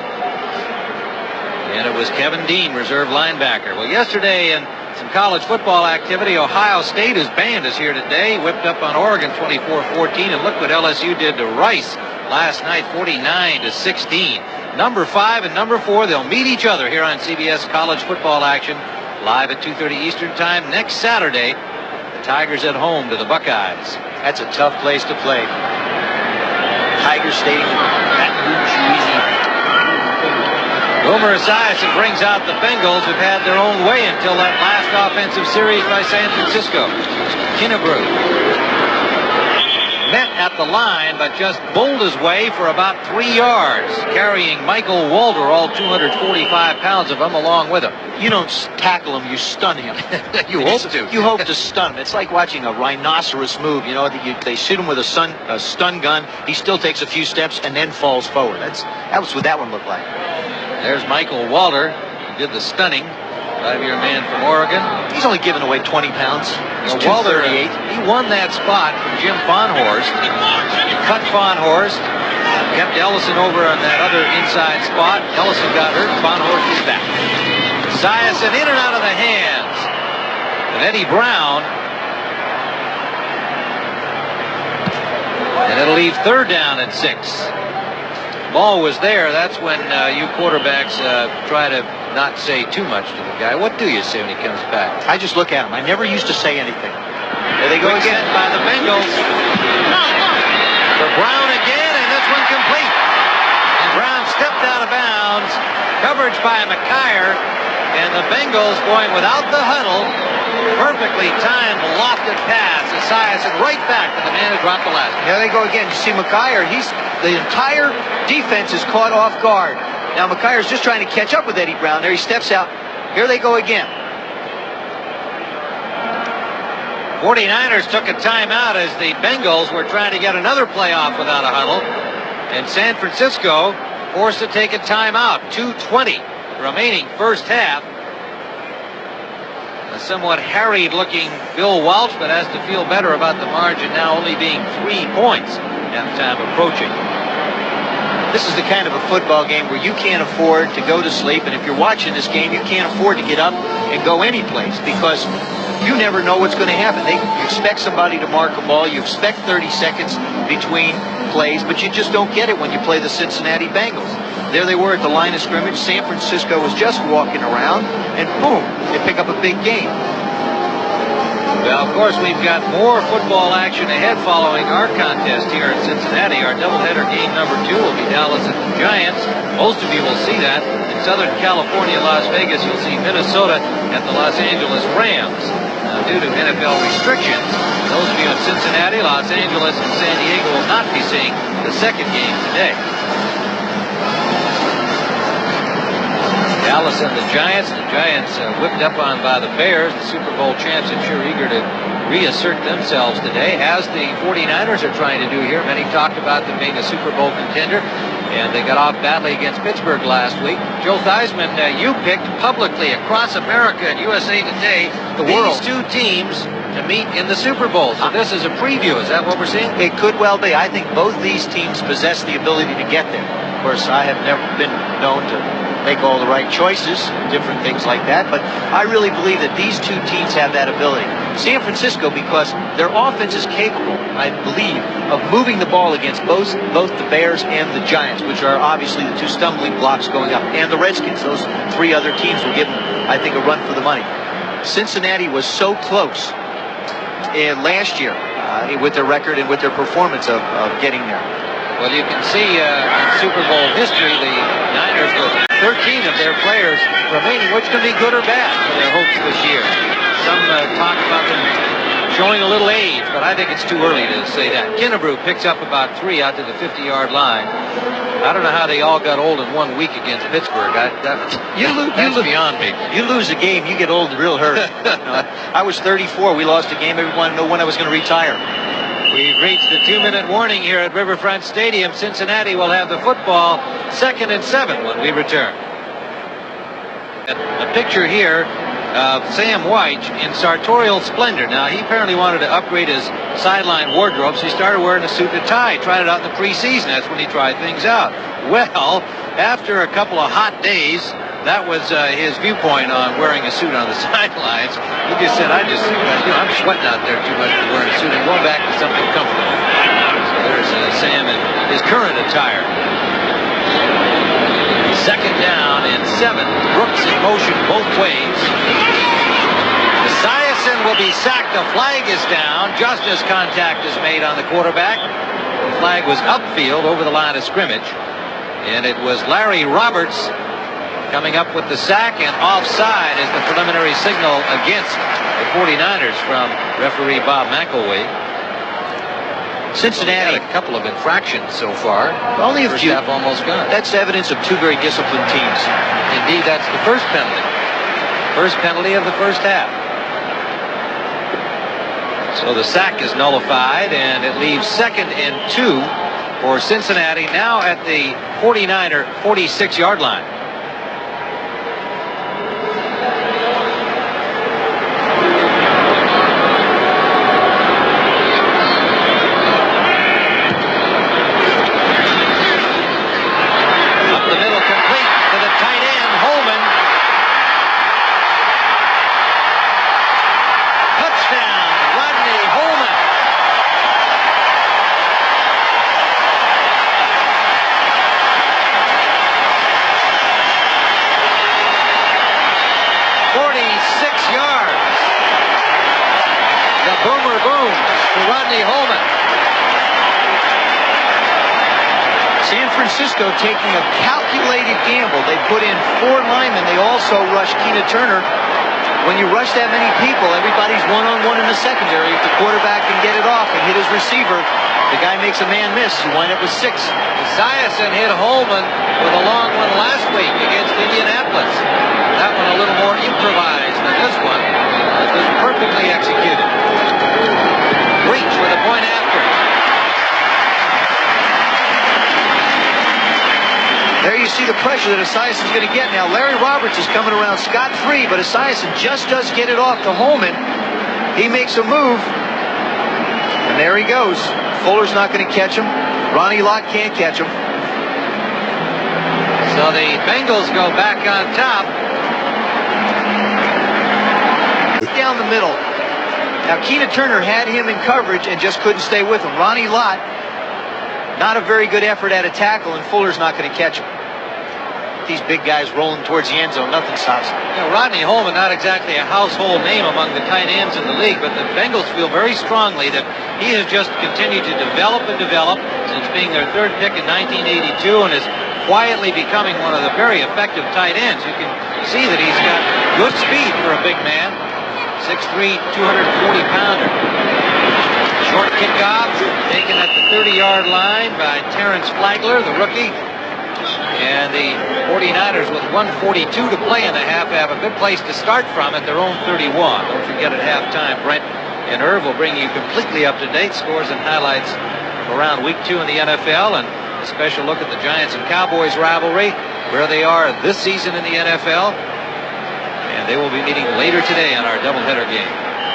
And it was Kevin Dean, reserve linebacker. Well, yesterday in some college football activity, Ohio State, whose band is here today, whipped up on Oregon 24-14, and look what LSU did to Rice last night, 49-16. Number 5 and number 4, they'll meet each other here on CBS College Football Action, live at 2:30 Eastern Time next Saturday. Tigers at home to the Buckeyes. That's a tough place to play. Tigers Stadium, Baton Rouge, Louisiana. Boomer Esiason brings out the Bengals, who've had their own way until that last offensive series by San Francisco. Kinnebrew met at the line, but just bowled his way for about 3 yards, carrying Michael Walter, all 245 pounds of him, along with him. You don't tackle him, you stun him. You hope to. You hope to stun him. It's like watching a rhinoceros move. You know, they shoot him with a stun gun. He still takes a few steps and then falls forward. That was what that one looked like. There's Michael Walter, who did the stunning. 5-year man from Oregon. He's only given away 20 pounds. He's Walter, 238. He won that spot from Jim Fonhorst. Cut Fonhorst. Kept Ellison over on that other inside spot. Ellison got hurt. Fonhorst is back. Esiason in and out of the hands of Eddie Brown. And it'll leave 3rd down at 6. Ball was there. That's when you quarterbacks try to not say too much to the guy. What do you say when he comes back? I just look at him. I never used to say anything. There they go again by the Bengals. For Brown again, and this one complete. And Brown stepped out of bounds. Coverage by McKyer. And the Bengals going without the huddle. Perfectly timed, lofted pass. Esiason right back to the man who dropped the last one. There they go again. You see McKyer, the entire defense is caught off guard. Now McKyer's just trying to catch up with Eddie Brown. There he steps out. Here they go again. 49ers took a timeout as the Bengals were trying to get another playoff without a huddle. And San Francisco forced to take a timeout. 2:20 remaining first half. A somewhat harried-looking Bill Walsh, but has to feel better about the margin now only being 3 points. Halftime approaching. This is the kind of a football game where you can't afford to go to sleep, and if you're watching this game, you can't afford to get up and go anyplace because you never know what's going to happen. You expect somebody to mark a ball, you expect 30 seconds between plays, but you just don't get it when you play the Cincinnati Bengals. There they were at the line of scrimmage. San Francisco was just walking around, and boom, they pick up a big game. Well, of course, we've got more football action ahead following our contest here in Cincinnati. Our doubleheader game number 2 will be Dallas at the Giants. Most of you will see that. In Southern California, Las Vegas, you'll see Minnesota at the Los Angeles Rams. Now, due to NFL restrictions, those of you in Cincinnati, Los Angeles, and San Diego will not be seeing the second game today. Dallas and the Giants. The Giants whipped up on by the Bears. The Super Bowl champs are sure eager to reassert themselves today, as the 49ers are trying to do here. Many talked about them being a Super Bowl contender, and they got off badly against Pittsburgh last week. Joe Theismann, you picked publicly across America and USA Today these 2 teams to meet in the Super Bowl. So this is a preview. Is that what we're seeing? It could well be. I think both these teams possess the ability to get there. Of course, I have never been known to make all the right choices, different things like that, but I really believe that these 2 teams have that ability. San Francisco, because their offense is capable, I believe, of moving the ball against both the Bears and the Giants, which are obviously the two stumbling blocks going up, and the Redskins. Those three other teams will give them, I think, a run for the money. Cincinnati was so close last year with their record and with their performance of getting there. Well, you can see in Super Bowl history, the Niners with 13 of their players remaining, which can be good or bad for their hopes this year. Some talk about them showing a little age, but I think it's too early to say that. Kennebrew picks up about 3 out to the 50-yard line. I don't know how they all got old in 1 week against Pittsburgh. That's beyond me. You lose a game, you get old real hurt. I was 34. We lost a game. Everyone knew when I was going to retire. We've reached the 2-minute warning here at Riverfront Stadium. Cincinnati will have the football, 2nd and 7 when we return. A picture here of Sam White in sartorial splendor. Now, he apparently wanted to upgrade his sideline wardrobe, so he started wearing a suit and a tie. Tried it out in the preseason. That's when he tried things out. Well, after a couple of hot days, that was his viewpoint on wearing a suit on the sidelines. He just said, I'm sweating out there too much to wear a suit. I'm going back to something comfortable. So there's Sam in his current attire. 2nd down and 7. Brooks in motion both ways. Esiason will be sacked. The flag is down just as contact is made on the quarterback. The flag was upfield over the line of scrimmage. And it was Larry Roberts coming up with the sack, and offside is the preliminary signal against the 49ers from referee Bob McElwee. Cincinnati had a couple of infractions so far. Only a few. First half almost gone. That's evidence of two very disciplined teams. Indeed, that's the first penalty. First penalty of the first half. So the sack is nullified, and it leaves 2nd and 2 for Cincinnati, now at the 49er 46-yard line. San Francisco taking a calculated gamble. They put in 4 linemen. They also rushed Keena Turner. When you rush that many people, everybody's one-on-one in the secondary. If the quarterback can get it off and hit his receiver, the guy makes a man miss. You wind up with 6. Esiason hit Holman with a long one last week against Indianapolis. That one a little more improvised than this one. It was perfectly executed. Reach with a point after. There you see the pressure that Esiason's going to get now. Larry Roberts is coming around scot-free, but Esiason just does get it off to Holman. He makes a move, and there he goes. Fuller's not going to catch him. Ronnie Lott can't catch him. So the Bengals go back on top. Down the middle. Now, Keena Turner had him in coverage and just couldn't stay with him. Ronnie Lott, not a very good effort at a tackle, and Fuller's not going to catch him. These big guys rolling towards the end zone, nothing stops him. You know, Rodney Holman, not exactly a household name among the tight ends in the league, but the Bengals feel very strongly that he has just continued to develop and develop since being their 3rd pick in 1982 and is quietly becoming one of the very effective tight ends. You can see that he's got good speed for a big man. 6'3", 240-pounder. Short kickoff taken at the 30-yard line by Terrence Flagler, the rookie. And the 49ers with 1:42 to play in the half have a good place to start from at their own 31. Don't forget at halftime, Brent and Irv will bring you completely up-to-date scores and highlights around week 2 in the NFL, and a special look at the Giants and Cowboys rivalry, where they are this season in the NFL. And they will be meeting later today on our doubleheader game.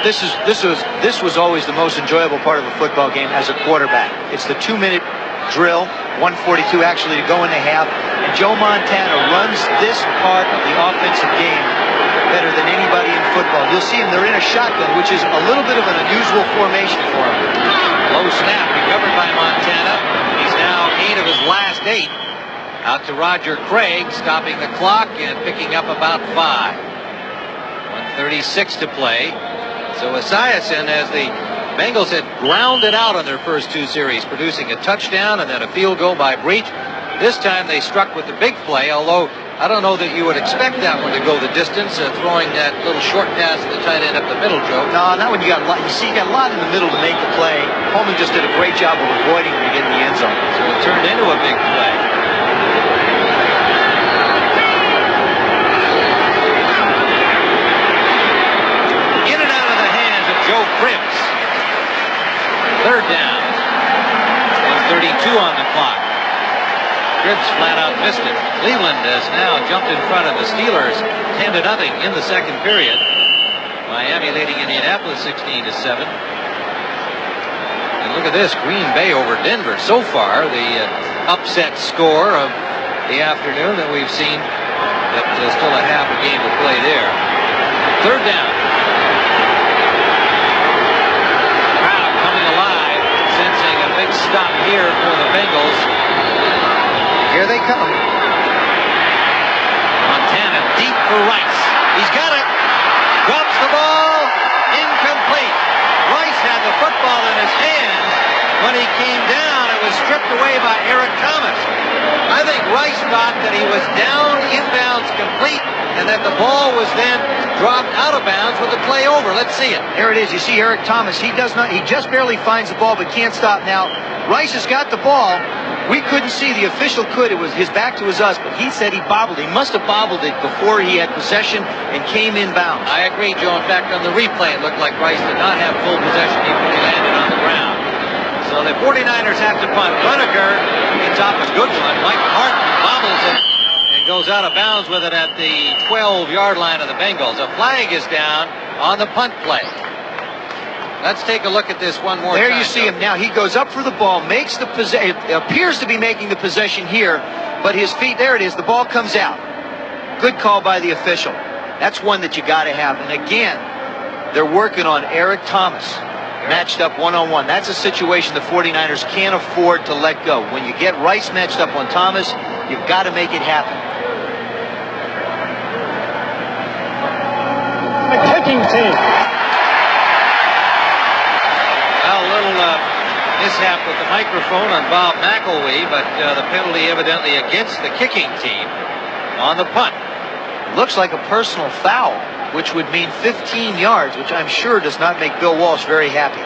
This was always the most enjoyable part of a football game as a quarterback. It's the 2-minute drill, 1:42 actually to go in the half, and Joe Montana runs this part of the offensive game better than anybody in football. You'll see them, they're in a shotgun, which is a little bit of an unusual formation for them. Low snap recovered by Montana. He's now 8 of his last 8. Out to Roger Craig, stopping the clock and picking up about 5. 1:36 to play. So Esiason, as the Bengals had grounded out on their first 2 series, producing a touchdown and then a field goal by Breach. This time they struck with the big play, although I don't know that you would expect that one to go the distance, throwing that little short pass to the tight end up the middle, Joe. No, not when you got a lot. You see, you got a lot in the middle to make the play. Holman just did a great job of avoiding when you get in the end zone. So it turned into a big play. In and out of the hands of Joe Cribbs. 3rd down. 1:32 on the clock. Cribbs flat out missed it. Cleveland has now jumped in front of the Steelers 10-0 in the second period. Miami leading Indianapolis 16-7. And look at this, Green Bay over Denver. So far, the upset score of the afternoon that we've seen, but still a half a game to play there. 3rd down. Crowd coming alive, sensing a big stop here for the Bengals. Here they come. Montana deep for Rice. He's got it. Drops the ball. Incomplete. Rice had the football in his hands. When he came down, it was stripped away by Eric Thomas. I think Rice thought that he was down inbounds complete and that the ball was then dropped out of bounds with the play over. Let's see it. There it is. You see Eric Thomas. He just barely finds the ball but can't stop. Now, Rice has got the ball. We couldn't see. The official could. It was his back to his us, but he said he bobbled. He must have bobbled it before he had possession and came inbounds. I agree, Joe. In fact, on the replay, it looked like Rice did not have full possession even when he landed on the ground. So the 49ers have to punt. Runaker gets off a good one. Mike Martin bobbles it and goes out of bounds with it at the 12-yard line of the Bengals. A flag is down on the punt play. Let's take a look at this one more time. There you see him now. He goes up for the ball, makes the possession. It appears to be making the possession here, but his feet, there it is. The ball comes out. Good call by the official. That's one that you got to have. And again, they're working on Eric Thomas, matched up one-on-one. That's a situation the 49ers can't afford to let go. When you get Rice matched up on Thomas, you've got to make it happen. The kicking team. Well, a little mishap with the microphone on Bob McElwee, but the penalty evidently against the kicking team on the punt. Looks like a personal foul, which would mean 15 yards, which I'm sure does not make Bill Walsh very happy.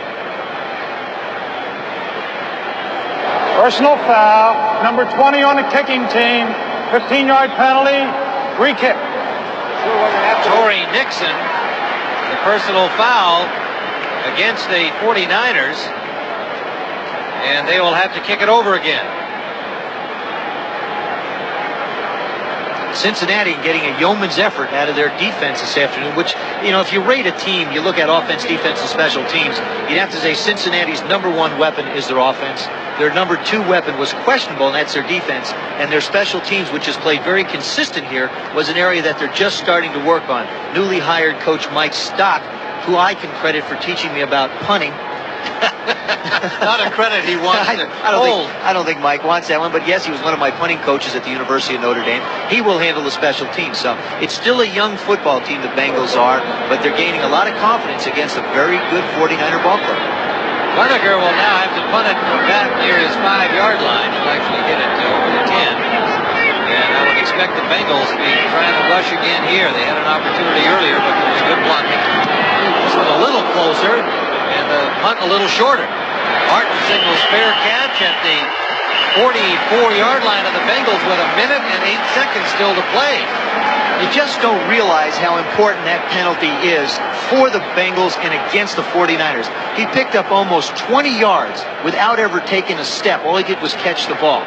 Personal foul. Number 20 on the kicking team. 15-yard penalty. Free kick. Torrey Nixon, the personal foul against the 49ers, and they will have to kick it over again. Cincinnati getting a yeoman's effort out of their defense this afternoon, which, you know, if you rate a team, you look at offense, defense, and special teams, you'd have to say Cincinnati's #1 weapon is their offense. Their #2 weapon was questionable, and that's their defense. And their special teams, which has played very consistent here, was an area that they're just starting to work on. Newly hired coach Mike Stock, who I can credit for teaching me about punting. Not a credit he wants to hold. I don't think Mike wants that one, but yes, he was one of my punting coaches at the University of Notre Dame. He will handle the special teams. So it's still a young football team, the Bengals are, but they're gaining a lot of confidence against a very good 49er ball club. Runaker will now have to punt it from back near his 5-yard line. He'll actually hit it over the 10. And I would expect the Bengals to be trying to rush again here. They had an opportunity earlier, but there was good blocking. This one a little closer, and the punt a little shorter. Martin signals fair catch at the 44-yard line of the Bengals with 1 minute and 8 seconds still to play. You just don't realize how important that penalty is for the Bengals and against the 49ers. He picked up almost 20 yards without ever taking a step. All he did was catch the ball.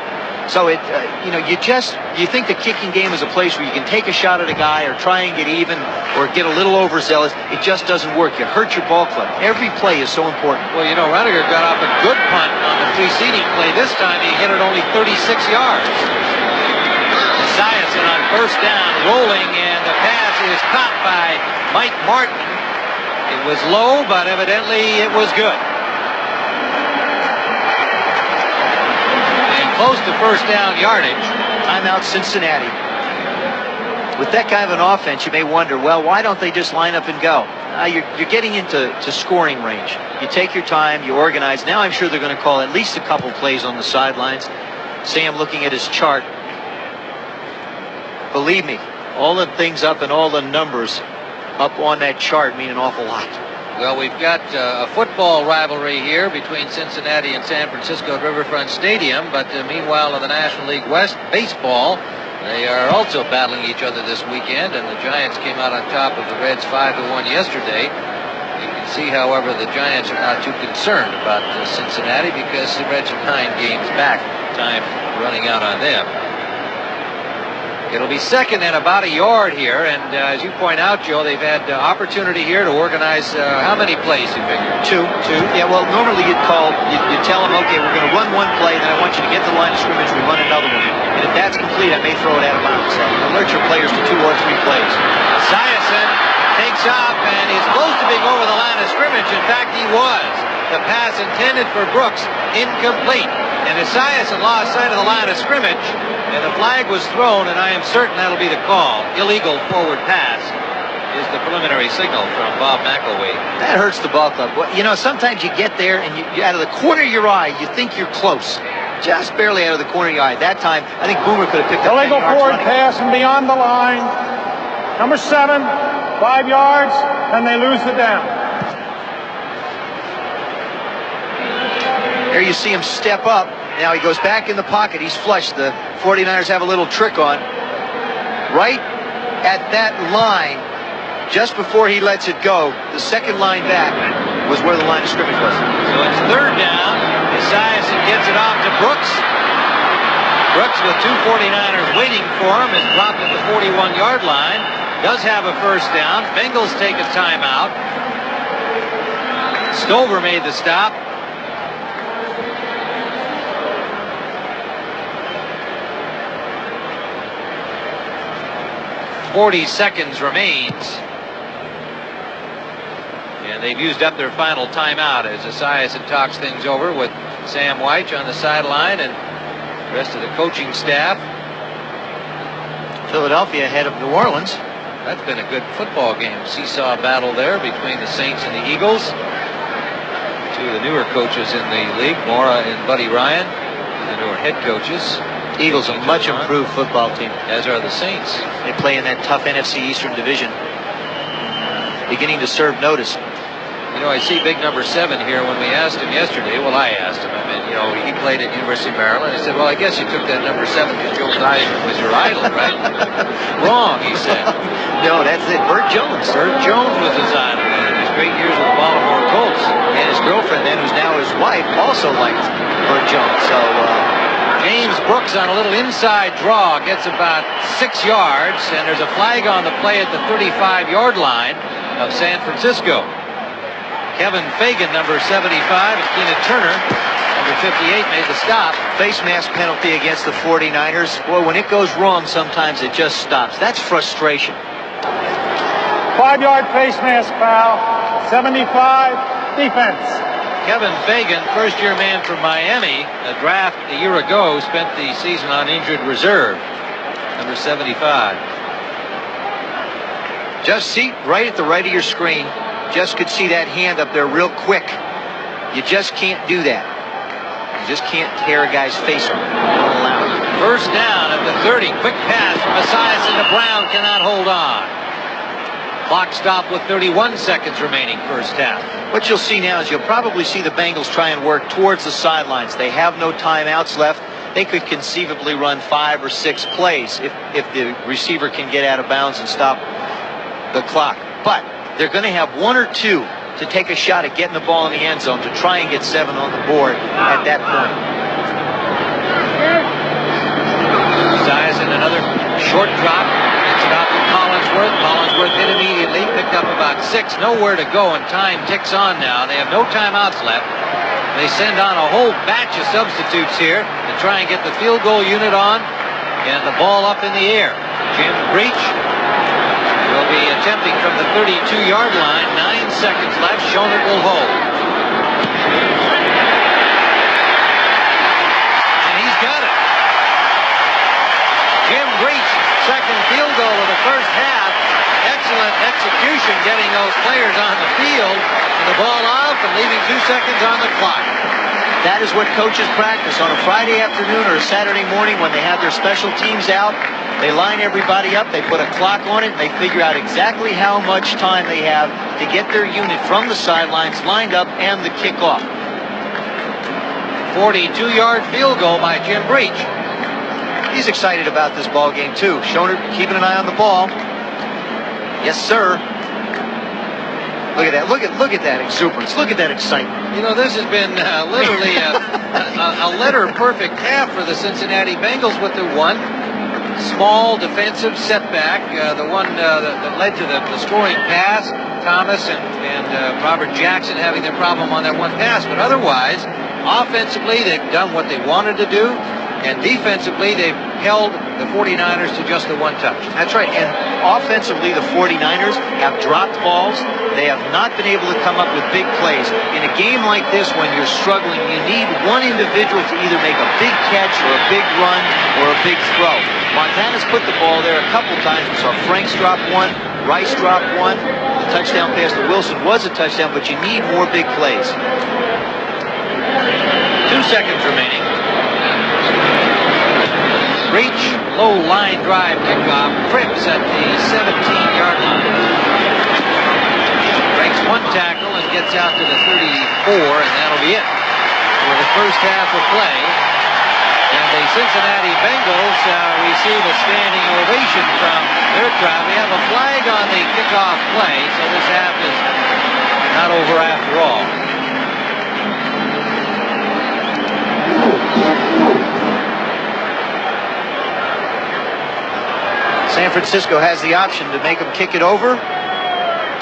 So you think the kicking game is a place where you can take a shot at a guy or try and get even or get a little overzealous. It just doesn't work. You hurt your ball club. Every play is so important. Well, you know, Runaker got off a good punt on the preceding play. This time he hit it only 36 yards. Esiason on first down, rolling, and the pass is caught by Mike Martin. It was low, but evidently it was good. And close to first down yardage. Timeout Cincinnati. With that kind of an offense, you may wonder, well, why don't they just line up and go? You're getting into scoring range. You take your time, you organize. Now I'm sure they're going to call at least a couple plays on the sidelines. Sam looking at his chart. Believe me, all the things up and all the numbers up on that chart mean an awful lot. Well, we've got a football rivalry here between Cincinnati and San Francisco at Riverfront Stadium, but meanwhile in the National League West baseball, they are also battling each other this weekend, and the Giants came out on top of the Reds 5-1 yesterday. You can see, however, the Giants are not too concerned about Cincinnati because the Reds are 9 games back. Time running out on them. It'll be second and about a yard here, and as you point out, Joe, they've had opportunity here to organize how many plays, you figure? Two. Yeah, well, normally you'd tell them, okay, we're going to run one play, then I want you to get to the line of scrimmage, we run another one. And if that's complete, I may throw it out of bounds. Alert your players to 2 or 3 plays. Esiason takes off and is close to being over the line of scrimmage. In fact, he was. The pass intended for Brooks, incomplete. And Esiason lost sight of the line of scrimmage, and the flag was thrown, and I am certain that'll be the call. Illegal forward pass is the preliminary signal from Bob McElwee. That hurts the ball club. Well, you know, sometimes you get there, and you out of the corner of your eye, you think you're close. Just barely out of the corner of your eye. That time, I think Boomer could have picked up 10 illegal yards forward running. pass and beyond the line. Number 7, 5 yards, and they lose the down. There you see him step up. Now he goes back in the pocket. He's flush. The 49ers have a little trick on. Right at that line, just before he lets it go, the second line back was where the line of scrimmage was. So it's third down. Esiason gets it off to Brooks. Brooks, with 2 49ers waiting for him, is dropped at the 41-yard line. Does have a first down. Bengals take a timeout. Stover made the stop. 40 seconds remains. And they've used up their final timeout as Esiason talks things over with Sam Wyche on the sideline and the rest of the coaching staff. Philadelphia ahead of New Orleans. That's been a good football game. Seesaw battle there between the Saints and the Eagles. 2 of the newer coaches in the league, Mora and Buddy Ryan, the newer head coaches. Eagles a much improved football team. As are the Saints. They play in that tough NFC Eastern Division. Beginning to serve notice. You know, I see big number 7 here. When we asked him yesterday, well, I asked him, you know, he played at University of Maryland. I said, well, I guess you took that number 7 because Joe Theismann was your idol, right? Wrong, he said. No, that's it. Burt Jones. Burt Jones was his idol in his great years with the Baltimore Colts. And his girlfriend then, who's now his wife, also liked Burt Jones. So, James Brooks on a little inside draw gets about 6 yards, and there's a flag on the play at the 35-yard line of San Francisco. Kevin Fagan, number 75, and Keenan Turner, number 58, made the stop. Face mask penalty against the 49ers. Well, when it goes wrong, sometimes it just stops. That's frustration. 5-yard face mask foul. 75, defense. Kevin Fagan, first-year man from Miami, a draft a year ago, spent the season on injured reserve. Number 75. Just see right at the right of your screen. Just could see that hand up there real quick. You just can't do that. You just can't tear a guy's face off. Don't allow it. First down at the 30. Quick pass from Esiason to Brown. Cannot hold on. Clock stopped with 31 seconds remaining first half. What you'll see now is you'll probably see the Bengals try and work towards the sidelines. They have no timeouts left. They could conceivably run 5 or 6 plays if the receiver can get out of bounds and stop the clock. But they're going to have 1 or 2 to take a shot at getting the ball in the end zone to try and get 7 on the board at that point. Esiason, another short drop. Gets it out to Collinsworth. Collinsworth hit immediately. Picked up about 6. Nowhere to go, and time ticks on now. They have no timeouts left. They send on a whole batch of substitutes here to try and get the field goal unit on and the ball up in the air. Jim Breach will be attempting from the 32-yard line. 9 seconds left. Schoenert will hold. And he's got it. Jim Breach, second field goal of the first half. Excellent execution getting those players on the field. And the ball off and leaving 2 seconds on the clock. That is what coaches practice on a Friday afternoon or a Saturday morning when they have their special teams out. They line everybody up, they put a clock on it, and they figure out exactly how much time they have to get their unit from the sidelines lined up and the kickoff. 42-yard field goal by Jim Breach. He's excited about this ball game too. Schoenert keeping an eye on the ball. Yes, sir. Look at that. Look at that exuberance. Look at that excitement. You know, this has been literally a letter-perfect half for the Cincinnati Bengals with the one small defensive setback, the one that led to the scoring pass. Thomas and Robert Jackson having their problem on that one pass. But otherwise, offensively, they've done what they wanted to do. And defensively, they've held the 49ers to just the one touch. That's right. And offensively, the 49ers have dropped balls. They have not been able to come up with big plays. In a game like this, when you're struggling, you need one individual to either make a big catch or a big run or a big throw. Montana's put the ball there a couple times. We saw Franks drop one, Rice drop one. The touchdown pass to Wilson was a touchdown, but you need more big plays. 2 seconds remaining. Breach, low line drive kickoff, trips at the 17-yard line. Breaks one tackle and gets out to the 34, and that'll be it for the first half of play. And the Cincinnati Bengals receive a standing ovation from their crowd. We have a flag on the kickoff play, so this half is not over after all. San Francisco has the option to make them kick it over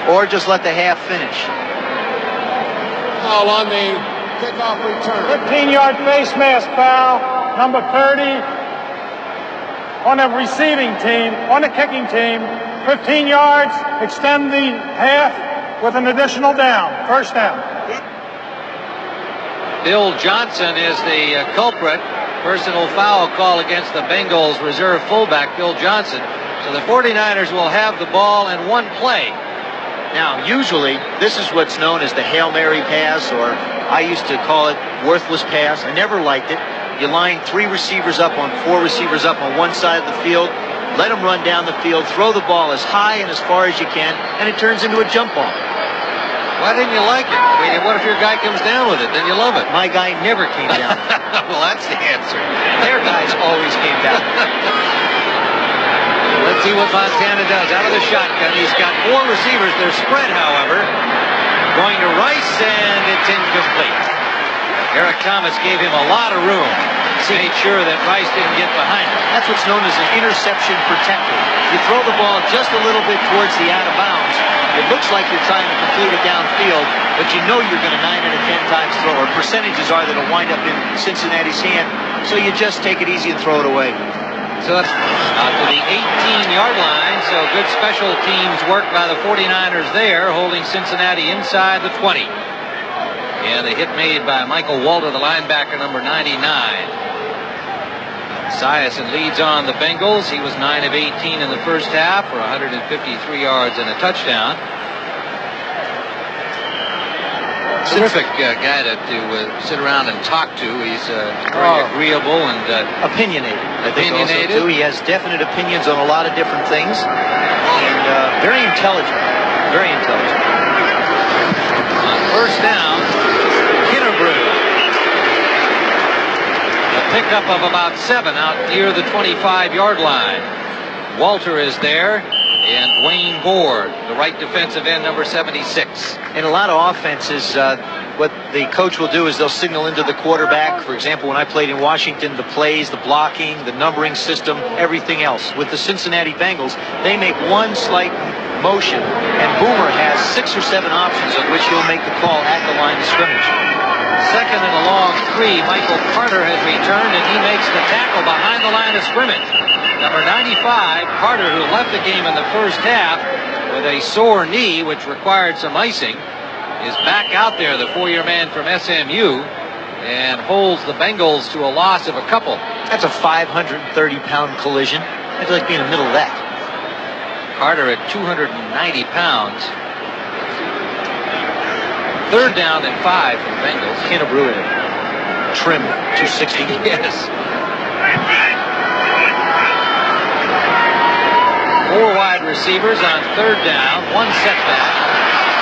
or just let the half finish. Foul on the kickoff return. 15-yard face mask foul, number 30 on the receiving team, on the kicking team. 15 yards, extend the half with an additional down, first down. Bill Johnson is the culprit. Personal foul call against the Bengals reserve fullback, Bill Johnson. So the 49ers will have the ball in one play. Now, usually, this is what's known as the Hail Mary pass, or I used to call it worthless pass. I never liked it. You line 3 receivers up on 4 receivers up on one side of the field, let them run down the field, throw the ball as high and as far as you can, and it turns into a jump ball. Why didn't you like it? I mean, what if your guy comes down with it? Then you love it. My guy never came down. Well, that's the answer. Their guys always came down. Let's see what Montana does out of the shotgun. He's got 4 receivers. They're spread, however. Going to Rice, and it's incomplete. Eric Thomas gave him a lot of room. Made sure that Rice didn't get behind him. That's what's known as an interception protector. You throw the ball just a little bit towards the out of bounds. It looks like you're trying to complete it downfield, but you know you're going to 9 out of 10 times throw, or percentages are that it'll wind up in Cincinnati's hand. So you just take it easy and throw it away. So that's out to the 18-yard line. So good special teams work by the 49ers there, holding Cincinnati inside the 20. And a hit made by Michael Walter, the linebacker, number 99. Esiason leads on the Bengals. He was 9 of 18 in the first half for 153 yards and a touchdown. Terrific guy to sit around and talk to. He's very agreeable and opinionated. I think also, too. He has definite opinions on a lot of different things, and very intelligent. Very intelligent. On first down, Killebrew. A pickup of about 7 out near the 25-yard line. Walter is there, and Wayne Board, the right defensive end, number 76. In a lot of offenses, what the coach will do is they'll signal into the quarterback. For example, when I played in Washington, the plays, the blocking, the numbering system, everything else. With the Cincinnati Bengals, they make one slight motion, and Boomer has 6 or 7 options of which he'll make the call at the line of scrimmage. Second and a long 3. Michael Carter has returned, and he makes the tackle behind the line of scrimmage. Number 95, Carter, who left the game in the first half, with a sore knee, which required some icing, is back out there, the 4-year man from SMU, and holds the Bengals to a loss of a couple. That's a 530-pound collision. I'd like to be in the middle of that. Carter at 290 pounds. 3rd down and 5 for the Bengals. Kennebrew in trim 260. Yes. 4 wide receivers on 3rd down. 1 setback.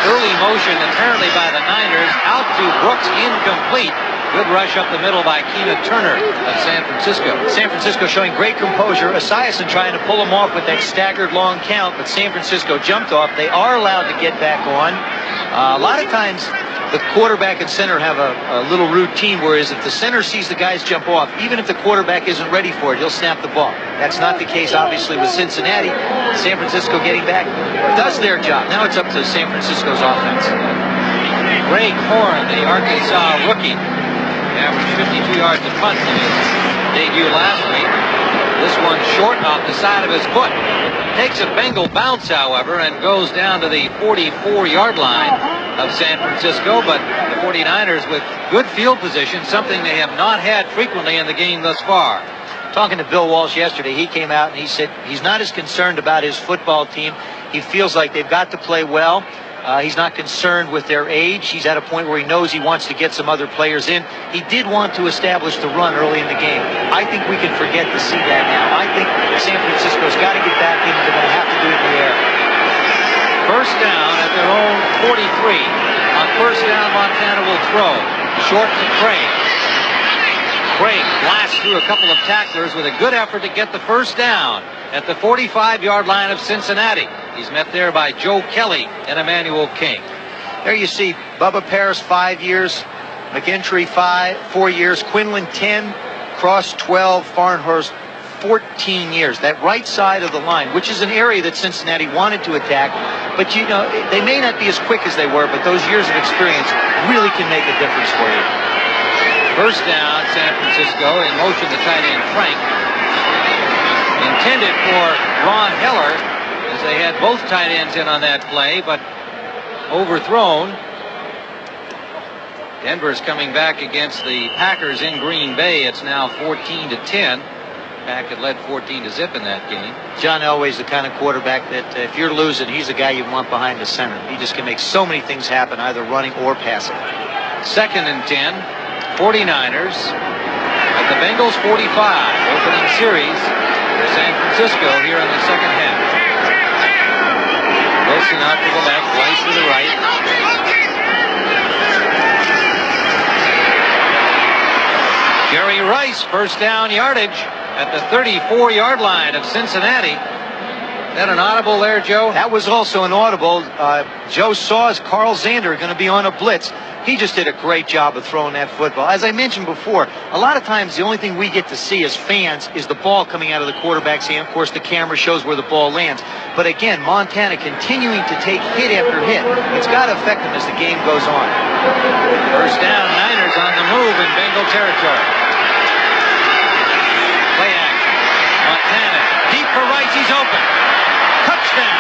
Early motion apparently by the Niners. Out to Brooks, incomplete. Good rush up the middle by Keena Turner of San Francisco. San Francisco showing great composure. Esiason trying to pull him off with that staggered long count, but San Francisco jumped off. They are allowed to get back on. A lot of times the quarterback and center have a little routine, whereas if the center sees the guys jump off, even if the quarterback isn't ready for it, he'll snap the ball. That's not the case, obviously, with Cincinnati. San Francisco getting back does their job. Now it's up to San Francisco's offense. Greg Horn, the Arkansas rookie, averaged 52 yards a punt in his debut last week. This one short off the side of his foot. Takes a Bengal bounce, however, and goes down to the 44-yard line of San Francisco, but the 49ers with good field position, something they have not had frequently in the game thus far. Talking to Bill Walsh yesterday, he came out and he said he's not as concerned about his football team. He feels like they've got to play well. He's not concerned with their age. He's at a point where he knows he wants to get some other players in. He did want to establish the run early in the game. I think we can forget to see that now. I think San Francisco's got to get back in, and they're going to have to do it in the air. 1st down at their own 43. On 1st down, Montana will throw. Short to Craig. Craig blasts through a couple of tacklers with a good effort to get the 1st down at the 45-yard line of Cincinnati. He's met there by Joe Kelly and Emmanuel King. There you see Bubba Paris 5 years, McGintrey 4 years, Quinlan 10, Cross 12, Farnhurst 14 years. That right side of the line, which is an area that Cincinnati wanted to attack, but you know, they may not be as quick as they were, but those years of experience really can make a difference for you. 1st down, San Francisco. In motion, the tight end Frank. Intended for Ron Heller, as they had both tight ends in on that play, but overthrown. Denver's coming back against the Packers in Green Bay. It's now 14-10. Pack had led 14-0 in that game. John Elway's the kind of quarterback that if you're losing, he's the guy you want behind the center. He just can make so many things happen, either running or passing. 2nd and 10. 49ers at the Bengals 45. Opening series for San Francisco here in the 2nd half. Wilson out to the left, Rice to the right. Jerry Rice, 1st down yardage at the 34-yard line of Cincinnati. That an audible there, Joe? That was also an audible. Joe saw as Carl Zander going to be on a blitz. He just did a great job of throwing that football. As I mentioned before, a lot of times the only thing we get to see as fans is the ball coming out of the quarterback's hand. Of course, the camera shows where the ball lands. But again, Montana continuing to take hit after hit. It's got to affect them as the game goes on. 1st down, Niners on the move in Bengal territory. Play action. Montana deep for Rice. He's open. Touchdown.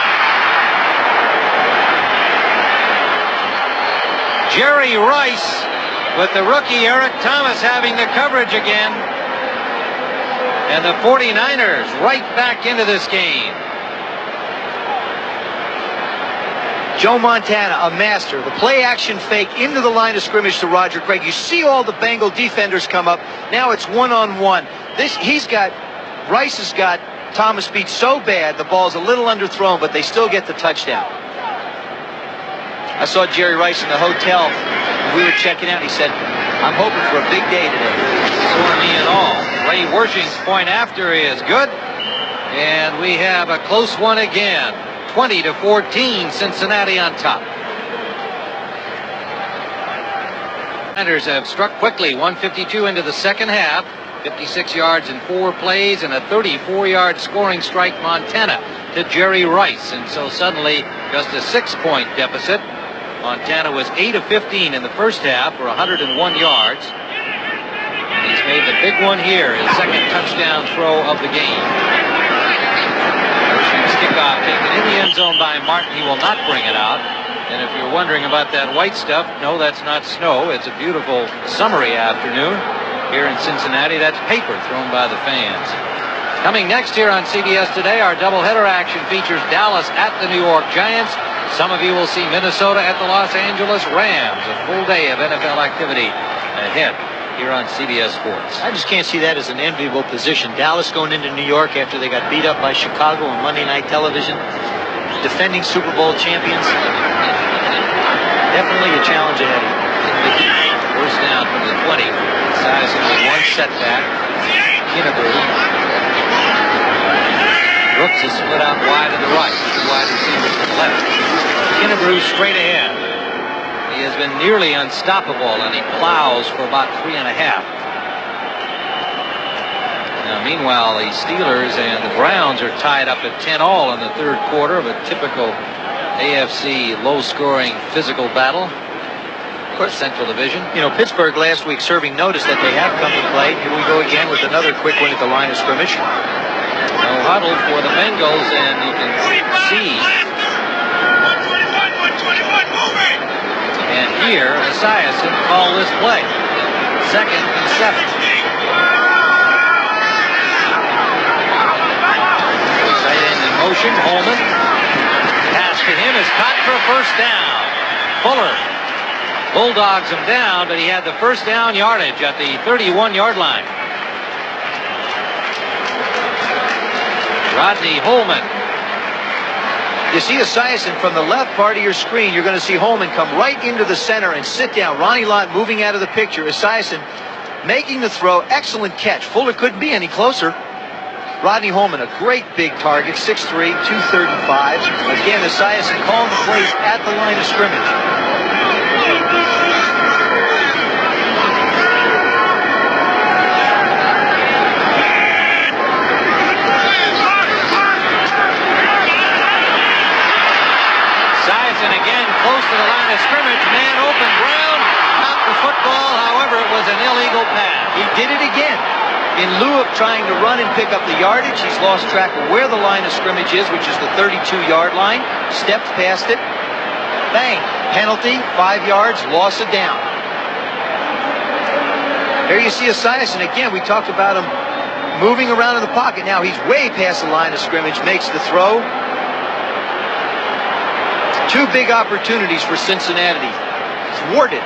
Jerry Rice with the rookie Eric Thomas having the coverage again. And the 49ers right back into this game. Joe Montana, a master. The play action fake into the line of scrimmage to Roger Craig. You see all the Bengal defenders come up. Now it's one-on-one. Rice has got Thomas beat so bad, the ball's a little underthrown, but they still get the touchdown. I saw Jerry Rice in the hotel when we were checking out. He said, I'm hoping for a big day today. Sore knee and all. Ray Wersching's point after is good. And we have a close one again. 20-14, Cincinnati on top. Niners have struck quickly. 1:52 into the 2nd half. 56 yards in 4 plays and a 34-yard scoring strike, Montana, to Jerry Rice. And so suddenly just a 6-point deficit. Montana was 8 of 15 in the 1st half for 101 yards. And he's made the big one here, his 2nd touchdown throw of the game. Wersching's kickoff taken in the end end zone by Martin. He will not bring it out. And if you're wondering about that white stuff, no, that's not snow. It's a beautiful summery afternoon here in Cincinnati. That's paper thrown by the fans. Coming next here on CBS Today, our doubleheader action features Dallas at the New York Giants. Some of you will see Minnesota at the Los Angeles Rams. A full day of NFL activity ahead here on CBS Sports. I just can't see that as an enviable position. Dallas going into New York after they got beat up by Chicago on Monday Night Television. Defending Super Bowl champions. Definitely a challenge ahead of them. First down from the 20. Size with one setback. Kennebrew. Brooks is split out wide to the right. Two wide receivers to the left. Kennebrew straight ahead. He has been nearly unstoppable, and he plows for about 3.5. Now, meanwhile, the Steelers and the Browns are tied up at 10-all in the third quarter of a typical AFC low-scoring physical battle. Of course, Central Division. You know, Pittsburgh last week serving notice that they have come to play. Here we go again with another quick one at the line of scrimmage. No huddle for the Bengals, and you can see. And here, Esiason called this play. 2nd and 7. Tight end in motion. Holman. Pass to him is caught for a first down. Fuller bulldogs him down, but he had the first down yardage at the 31-yard line. Rodney Holman. You see Esiason from the left part of your screen. You're going to see Holman come right into the center and sit down. Ronnie Lott moving out of the picture. Esiason making the throw. Excellent catch. Fuller couldn't be any closer. Rodney Holman, a great big target, 6'3", 235. Again, Esiason calling the plays at the line of scrimmage. Esiason again close to the line of scrimmage. Man open. Brown got the football. However, it was an illegal pass. He did it again. In lieu of trying to run and pick up the yardage, he's lost track of where the line of scrimmage is, which is the 32-yard line. Stepped past it. Bang. Penalty, 5 yards, loss of down. Here you see Esiason again. We talked about him moving around in the pocket. Now he's way past the line of scrimmage, makes the throw. 2 big opportunities for Cincinnati. Thwarted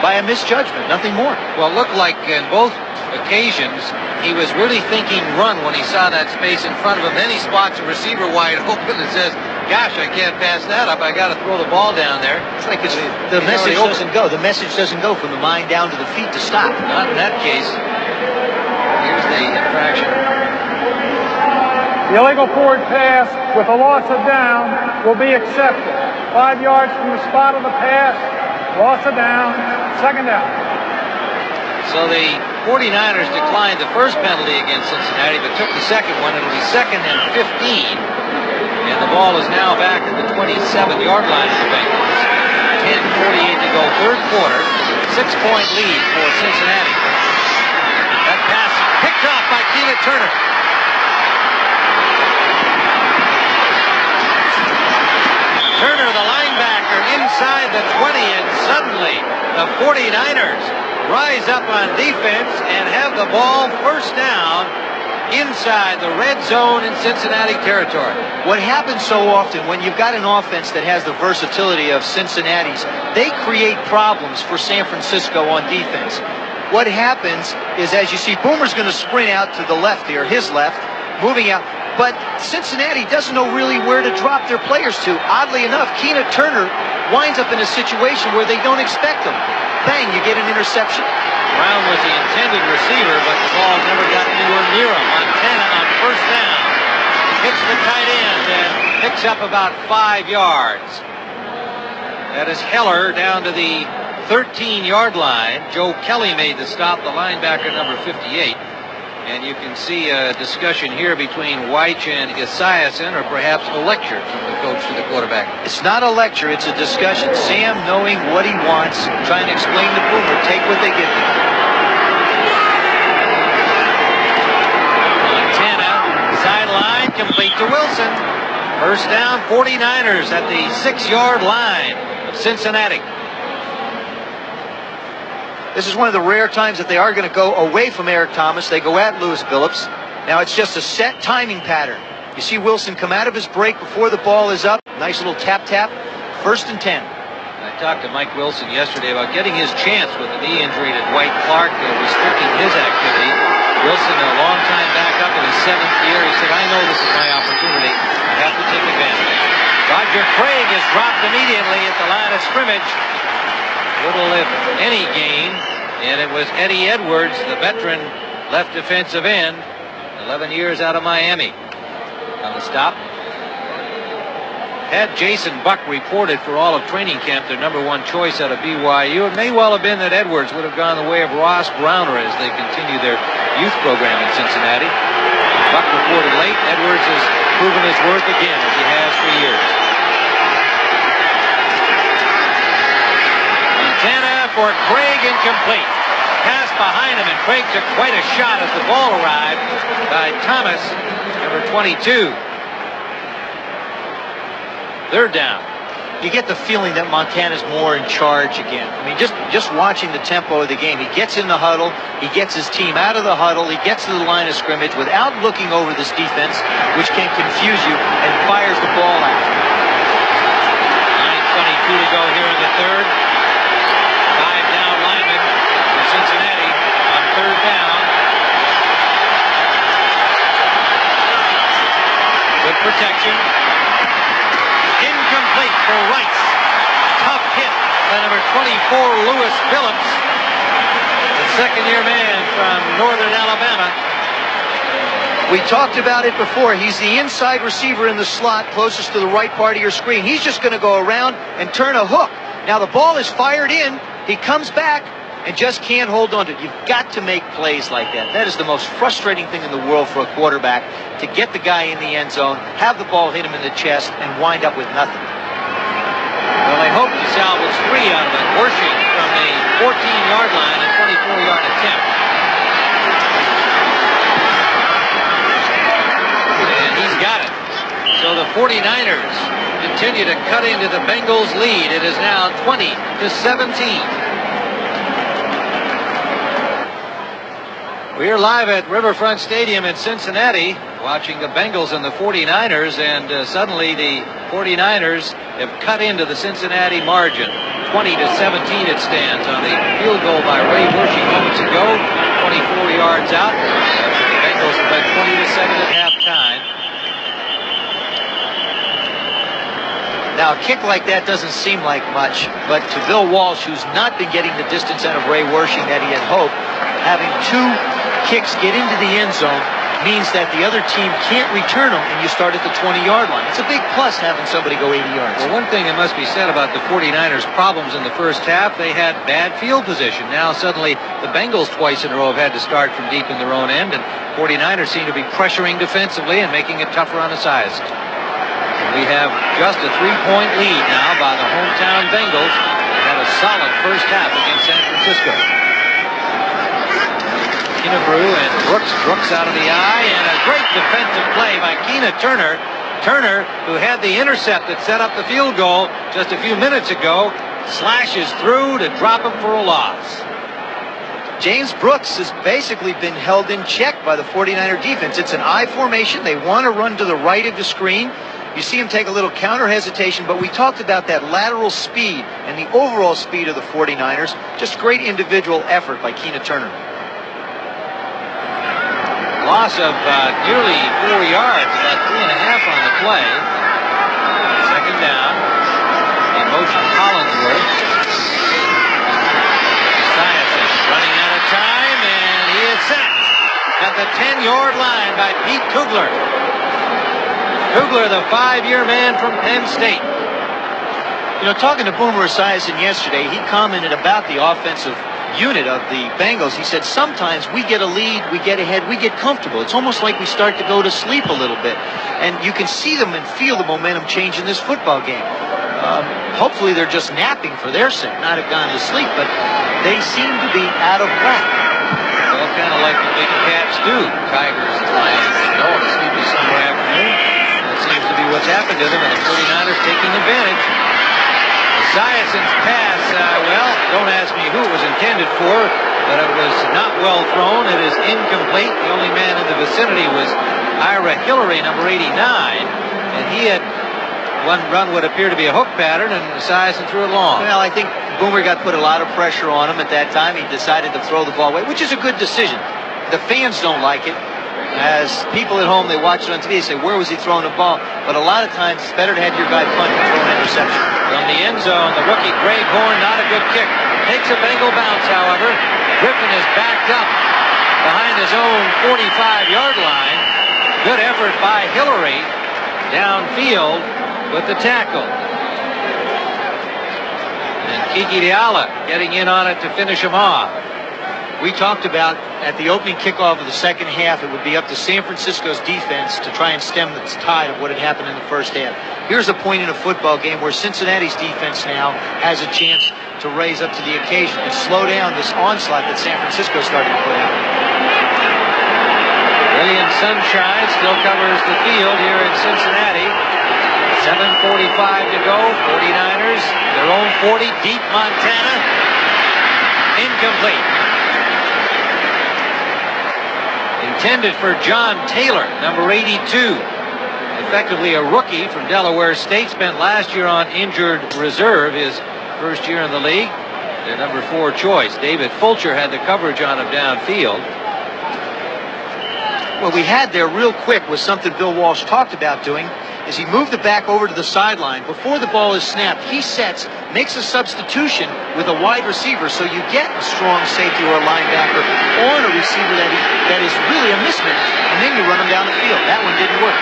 by a misjudgment, nothing more. Well, it looked like in both occasions he was really thinking run when he saw that space in front of him. Then he spots a receiver wide open and says, gosh, I can't pass that up. I got to throw the ball down there. It's like the message doesn't go. The message doesn't go from the mind down to the feet to stop. Not in that case. Here's the infraction. The illegal forward pass with a loss of down will be accepted. 5 yards from the spot of the pass, loss of down, 2nd down. So the 49ers declined the first penalty against Cincinnati, but took the second one. It'll be 2nd and 15. And the ball is now back at the 27-yard line of the Bengals. 10:48 to go, third quarter. 6-point lead for Cincinnati. That pass picked off by Keena Turner. Turner, the linebacker, inside the 20, and suddenly the 49ers rise up on defense and have the ball first down inside the red zone in Cincinnati territory. What happens so often when you've got an offense that has the versatility of Cincinnati's, they create problems for San Francisco on defense. What happens is, as you see, Boomer's going to sprint out to the left here, his left, moving out. But Cincinnati doesn't know really where to drop their players to. Oddly enough, Keena Turner winds up in a situation where they don't expect him. Bang, you get an interception. Brown was the intended receiver, but the ball never got anywhere near him. Montana on first down. Hits the tight end and picks up about 5 yards. That is Heller down to the 13-yard line. Joe Kelly made the stop, the linebacker number 58. And you can see a discussion here between Weich and Esiason, or perhaps a lecture from the coach to the quarterback. It's not a lecture, it's a discussion. Sam knowing what he wants, trying to explain to Boomer, take what they give him. Montana, sideline, complete to Wilson. First down, 49ers at the 6-yard line of Cincinnati. This is one of the rare times that they are going to go away from Eric Thomas. They go at Lewis Phillips. Now it's just a set timing pattern. You see Wilson come out of his break before the ball is up. Nice little tap. First and 10. I talked to Mike Wilson yesterday about getting his chance with the knee injury to Dwight Clark, restricting his activity. Wilson, a long-time backup in his 7th year, he said, I know this is my opportunity. I have to take advantage. Roger Craig is dropped immediately at the line of scrimmage. Little if any gain, and it was Eddie Edwards, the veteran left defensive end, 11 years out of Miami. On the stop. Had Jason Buck reported for all of training camp their #1 choice out of BYU, it may well have been that Edwards would have gone the way of Ross Browner as they continue their youth program in Cincinnati. Buck reported late. Edwards has proven his worth again, as he has for years. Montana for Craig, incomplete. Pass behind him, and Craig took quite a shot as the ball arrived by Thomas, number 22. Third down. You get the feeling that Montana's more in charge again. I mean, just watching the tempo of the game. He gets in the huddle. He gets his team out of the huddle. He gets to the line of scrimmage without looking over this defense, which can confuse you, and fires the ball out. 9:22 to go here in the third. 5 down linemen for Cincinnati on third down. Good protection. Incomplete for Rice. Tough hit by number 24, Lewis Phillips, the second-year man from Northern Alabama. We talked about it before. He's the inside receiver in the slot closest to the right part of your screen. He's just going to go around and turn a hook. Now the ball is fired in. He comes back and just can't hold on to it. You've got to make plays like that. That is the most frustrating thing in the world for a quarterback, to get the guy in the end zone, have the ball hit him in the chest, and wind up with nothing. Well, they hope to salvage 3 out of it. Worshing from the 14-yard line, a 24-yard attempt. And he's got it. So the 49ers continue to cut into the Bengals' lead. It is now 20-17. We are live at Riverfront Stadium in Cincinnati, watching the Bengals and the 49ers, and suddenly the 49ers have cut into the Cincinnati margin. 20-17 it stands on the field goal by Ray Worshing moments ago, 24 yards out. The Bengals have led 20-7 at halftime. Now, a kick like that doesn't seem like much, but to Bill Walsh, who's not been getting the distance out of Ray Worshing that he had hoped, having 2 kicks get into the end zone means that the other team can't return them, and you start at the 20-yard line. It's a big plus having somebody go 80 yards. Well, one thing that must be said about the 49ers' problems in the first half, they had bad field position. Now suddenly the Bengals twice in a row have had to start from deep in their own end, and 49ers seem to be pressuring defensively and making it tougher on the sides. We have just a 3-point lead now by the hometown Bengals. They had a solid first half against San Francisco. Keenabrew and Brooks out of the eye, and a great defensive play by Keena Turner. Turner, who had the intercept that set up the field goal just a few minutes ago, slashes through to drop him for a loss. James Brooks has basically been held in check by the 49er defense. It's an I formation. They want to run to the right of the screen. You see him take a little counter hesitation, but we talked about that lateral speed and the overall speed of the 49ers. Just great individual effort by Keena Turner. Loss of nearly 4 yards, about 3.5 on the play. Second down. In motion, Collinsworth. Esiason running out of time, and he is sacked at the 10-yard line by Pete Kugler. Kugler, the 5-year man from Penn State. You know, talking to Boomer Esiason yesterday, he commented about the offensive unit of the Bengals. He said, sometimes we get a lead, we get ahead, we get comfortable. It's almost like we start to go to sleep a little bit. And you can see them and feel the momentum change in this football game. Hopefully they're just napping for their sake, not have gone to sleep, but they seem to be out of whack. Well, kind of like the big cats do. Tigers and Lions go to sleepy summer afternoon. That seems to be what's happened to them, and the 49ers taking advantage. Esiason's pass, well, don't ask me who it was intended for, but it was not well thrown. It is incomplete. The only man in the vicinity was Ira Hillary, number 89, and he had one run would appear to be a hook pattern, and Esiason threw it long. Well, I think Boomer got put a lot of pressure on him at that time. He decided to throw the ball away, which is a good decision. The fans don't like it. As people at home, they watch it on TV, they say, where was he throwing the ball? But a lot of times, it's better to have your guy punt and throw an interception. From the end zone, the rookie Greg Horn, not a good kick. Takes a Bengal bounce, however. Griffin is backed up behind his own 45-yard line. Good effort by Hillary downfield with the tackle. And Kiki Diala getting in on it to finish him off. We talked about at the opening kickoff of the second half, it would be up to San Francisco's defense to try and stem the tide of what had happened in the first half. Here's a point in a football game where Cincinnati's defense now has a chance to raise up to the occasion and slow down this onslaught that San Francisco started to put out. Brilliant sunshine still covers the field here in Cincinnati. 7:45 to go. 49ers, their own 40, deep Montana. Incomplete. Intended for John Taylor, number 82. Effectively a rookie from Delaware State. Spent last year on injured reserve, his first year in the league. Their number 4 choice. David Fulcher had the coverage on him downfield. What we had there real quick was something Bill Walsh talked about doing, is he moved it back over to the sideline. Before the ball is snapped, he sets, makes a substitution with a wide receiver, so you get a strong safety or a linebacker on a receiver that is really a mismatch, and then you run them down the field. That one didn't work.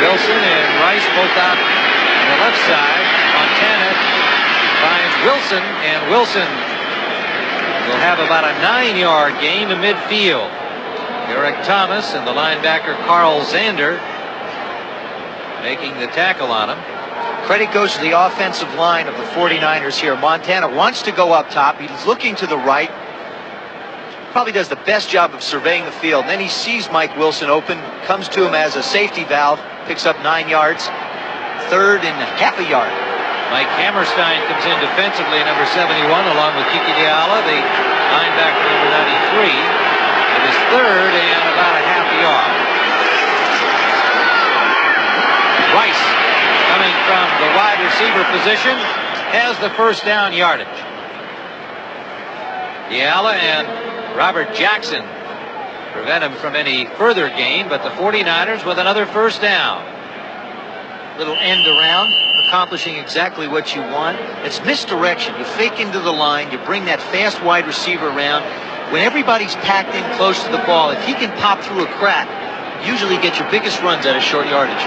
Wilson and Rice both out on the left side. Montana finds Wilson, and Wilson will have about a 9-yard gain to midfield. Eric Thomas and the linebacker Carl Zander making the tackle on him. Credit goes to the offensive line of the 49ers here. Montana wants to go up top. He's looking to the right. Probably does the best job of surveying the field. Then he sees Mike Wilson open, comes to him as a safety valve, picks up 9 yards, 3rd and half a yard. Mike Hammerstein comes in defensively, number 71, along with Kiki Diala, the linebacker number 93. It is 3rd and about a half a yard. Rice, coming from the wide receiver position, has the first down yardage. Diala and Robert Jackson prevent him from any further gain, but the 49ers with another first down. Little end around, accomplishing exactly what you want. It's misdirection. You fake into the line, you bring that fast wide receiver around. When everybody's packed in close to the ball, if he can pop through a crack, usually get your biggest runs out of short yardage.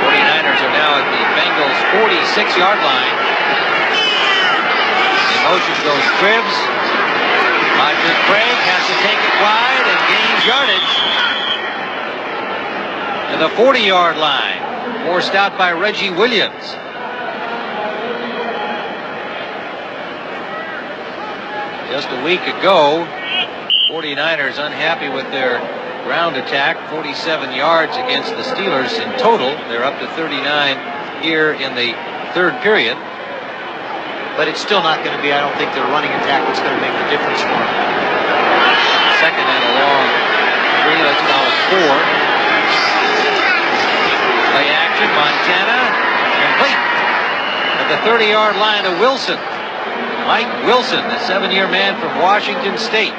49ers are now at the Bengals' 46-yard line. In motion goes Cribbs. Roger Craig has to take it wide and gains yardage to the 40-yard line. Forced out by Reggie Williams. Just a week ago, 49ers unhappy with their ground attack, 47 yards against the Steelers in total. They're up to 39 here in the 3rd period. But it's still not going to be, I don't think, their running attack that's going to make the difference for them. 2nd and a long 3, let's call it 4. Play action, Montana, complete at the 30-yard line to Wilson. Mike Wilson, the 7-year man from Washington State,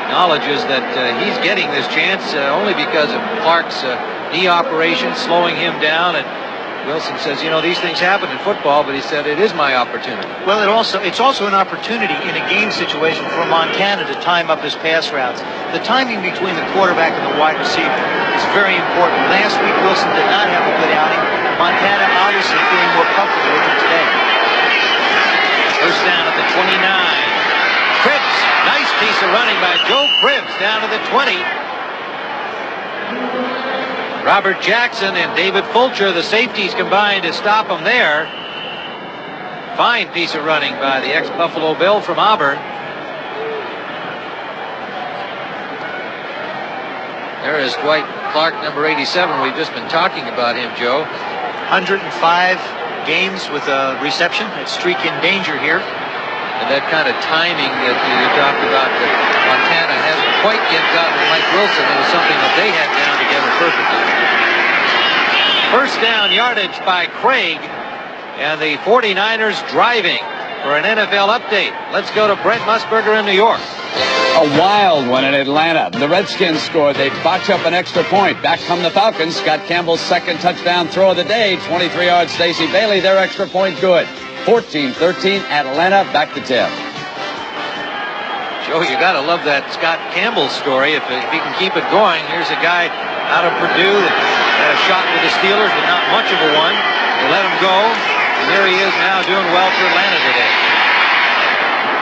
acknowledges that he's getting this chance only because of Clark's knee operation slowing him down. And Wilson says, you know, these things happen in football, but he said it is my opportunity. Well, it's also an opportunity in a game situation for Montana to time up his pass routes. The timing between the quarterback and the wide receiver is very important. Last week, Wilson did not have a good outing. Montana obviously feeling more comfortable with him today. First down at the 29. Cribbs, nice piece of running by Joe Cribbs down to the 20. Robert Jackson and David Fulcher, the safeties, combined to stop him there. Fine piece of running by the ex-Buffalo Bill from Auburn. There is Dwight Clark, number 87. We've just been talking about him, Joe. 105 games with a reception. That streak in danger here. And that kind of timing that you talked about that Montana hasn't quite yet gotten to Mike Wilson, it was something that they had down together perfectly. First down yardage by Craig, and the 49ers driving for an NFL update. Let's go to Brent Musburger in New York. A wild one in Atlanta. The Redskins scored. They botch up an extra point. Back come the Falcons. Scott Campbell's second touchdown throw of the day. 23-yard Stacey Bailey. Their extra point good. 14-13, Atlanta back to 10. Joe, you got to love that Scott Campbell story. If he can keep it going, here's a guy out of Purdue that had a shot with the Steelers, but not much of a one. They let him go, and here he is now doing well for Atlanta today.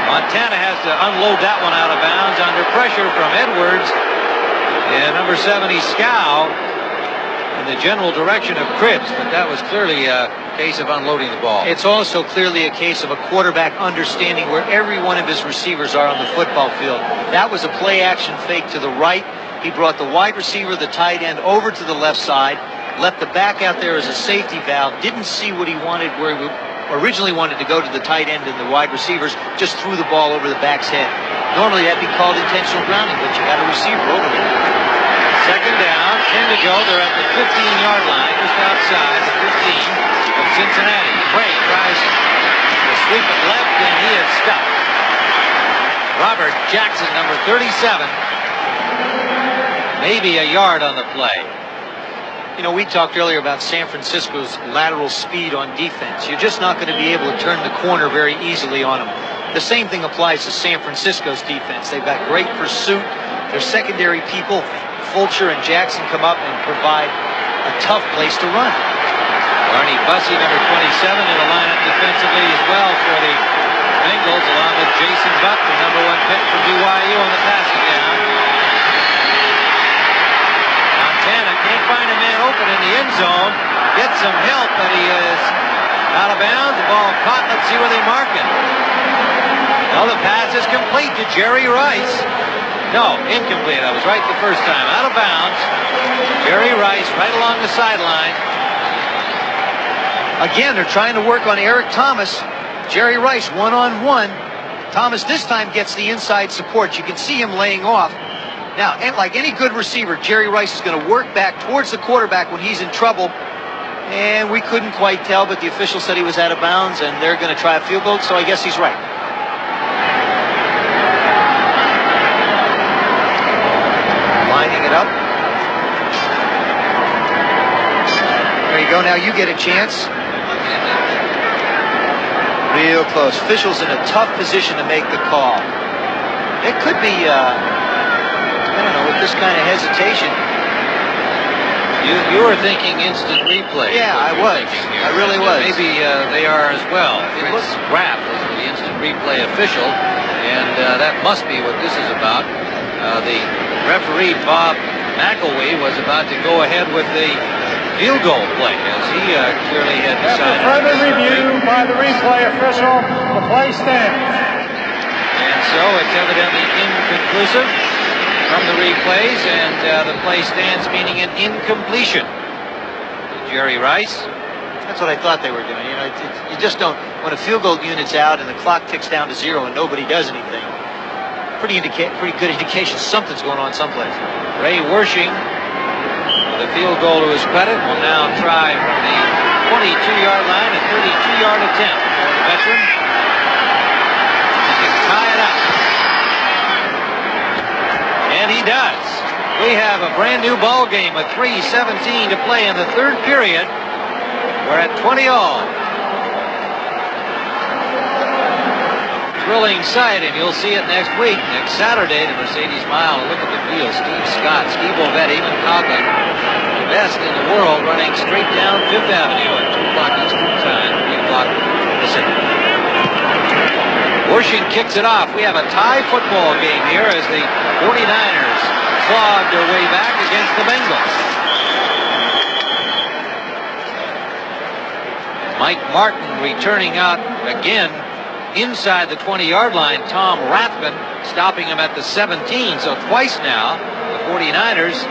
Montana has to unload that one out of bounds under pressure from Edwards. And number 70, Scow, in the general direction of Cribs, but that was clearly a case of unloading the ball. It's also clearly a case of a quarterback understanding where every one of his receivers are on the football field. That was a play-action fake to the right. He brought the wide receiver, the tight end, over to the left side, left the back out there as a safety valve, didn't see what he wanted, where he originally wanted to go to the tight end and the wide receivers, just threw the ball over the back's head. Normally that'd be called intentional grounding, but you got a receiver over there. Second down, 10 to go. They're at the 15-yard line, just outside the 15 of Cincinnati. Craig tries to sweep it left, and he is stopped. Robert Jackson, number 37, maybe a yard on the play. You know, we talked earlier about San Francisco's lateral speed on defense. You're just not going to be able to turn the corner very easily on them. The same thing applies to San Francisco's defense. They've got great pursuit. Their secondary people, Fulcher and Jackson, come up and provide a tough place to run. Barney Bussey, number 27, in the lineup defensively as well for the Bengals, along with Jason Buck, the number 1 pick from BYU on the passing down. Montana can't find a man open in the end zone. Gets some help, but he is out of bounds. The ball caught. Let's see where they mark it. Well, the pass is complete to Jerry Rice. No, incomplete. I was right the first time. Out of bounds. Jerry Rice right along the sideline. Again, they're trying to work on Eric Thomas. Jerry Rice one-on-one. Thomas this time gets the inside support. You can see him laying off. Now, like any good receiver, Jerry Rice is going to work back towards the quarterback when he's in trouble. And we couldn't quite tell, but the official said he was out of bounds, and they're going to try a field goal, so I guess he's right. Lining it up. There you go. Now you get a chance. Real close. Officials in a tough position to make the call. It could be, I don't know, with this kind of hesitation. You were thinking instant replay. Yeah, I was. I really was. Maybe they are as well. Prince Graff is the instant replay official, and that must be what this is about. The referee, Bob McElwee, was about to go ahead with the field goal play, as he clearly had decided. After further review by the replay official, the play stands. And so it's evidently inconclusive from the replays, and the play stands, meaning an incompletion. Jerry Rice. That's what I thought they were doing. You know, you just don't, when a field goal unit's out and the clock ticks down to 0 and nobody does anything, pretty good indication something's going on someplace. Ray Wershing, the field goal to his credit, will now try from the 22-yard line, a 32-yard attempt for the veteran. He can tie it up. And he does. We have a brand new ball game with 3:17 to play in the third period. We're at 20-all. Thrilling sight, and you'll see it next week, next Saturday, the Mercedes Mile. Look at the field. Steve Scott, Steve Ovett, Eamon Coughlin, the best in the world, running straight down Fifth Avenue at 2 o'clock Eastern Time, 3 o'clock Pacific. Wershing kicks it off. We have a tie football game here as the 49ers clawed their way back against the Bengals. Mike Martin returning out again inside the 20-yard line. Tom Rathman stopping him at the 17. So twice now, the 49ers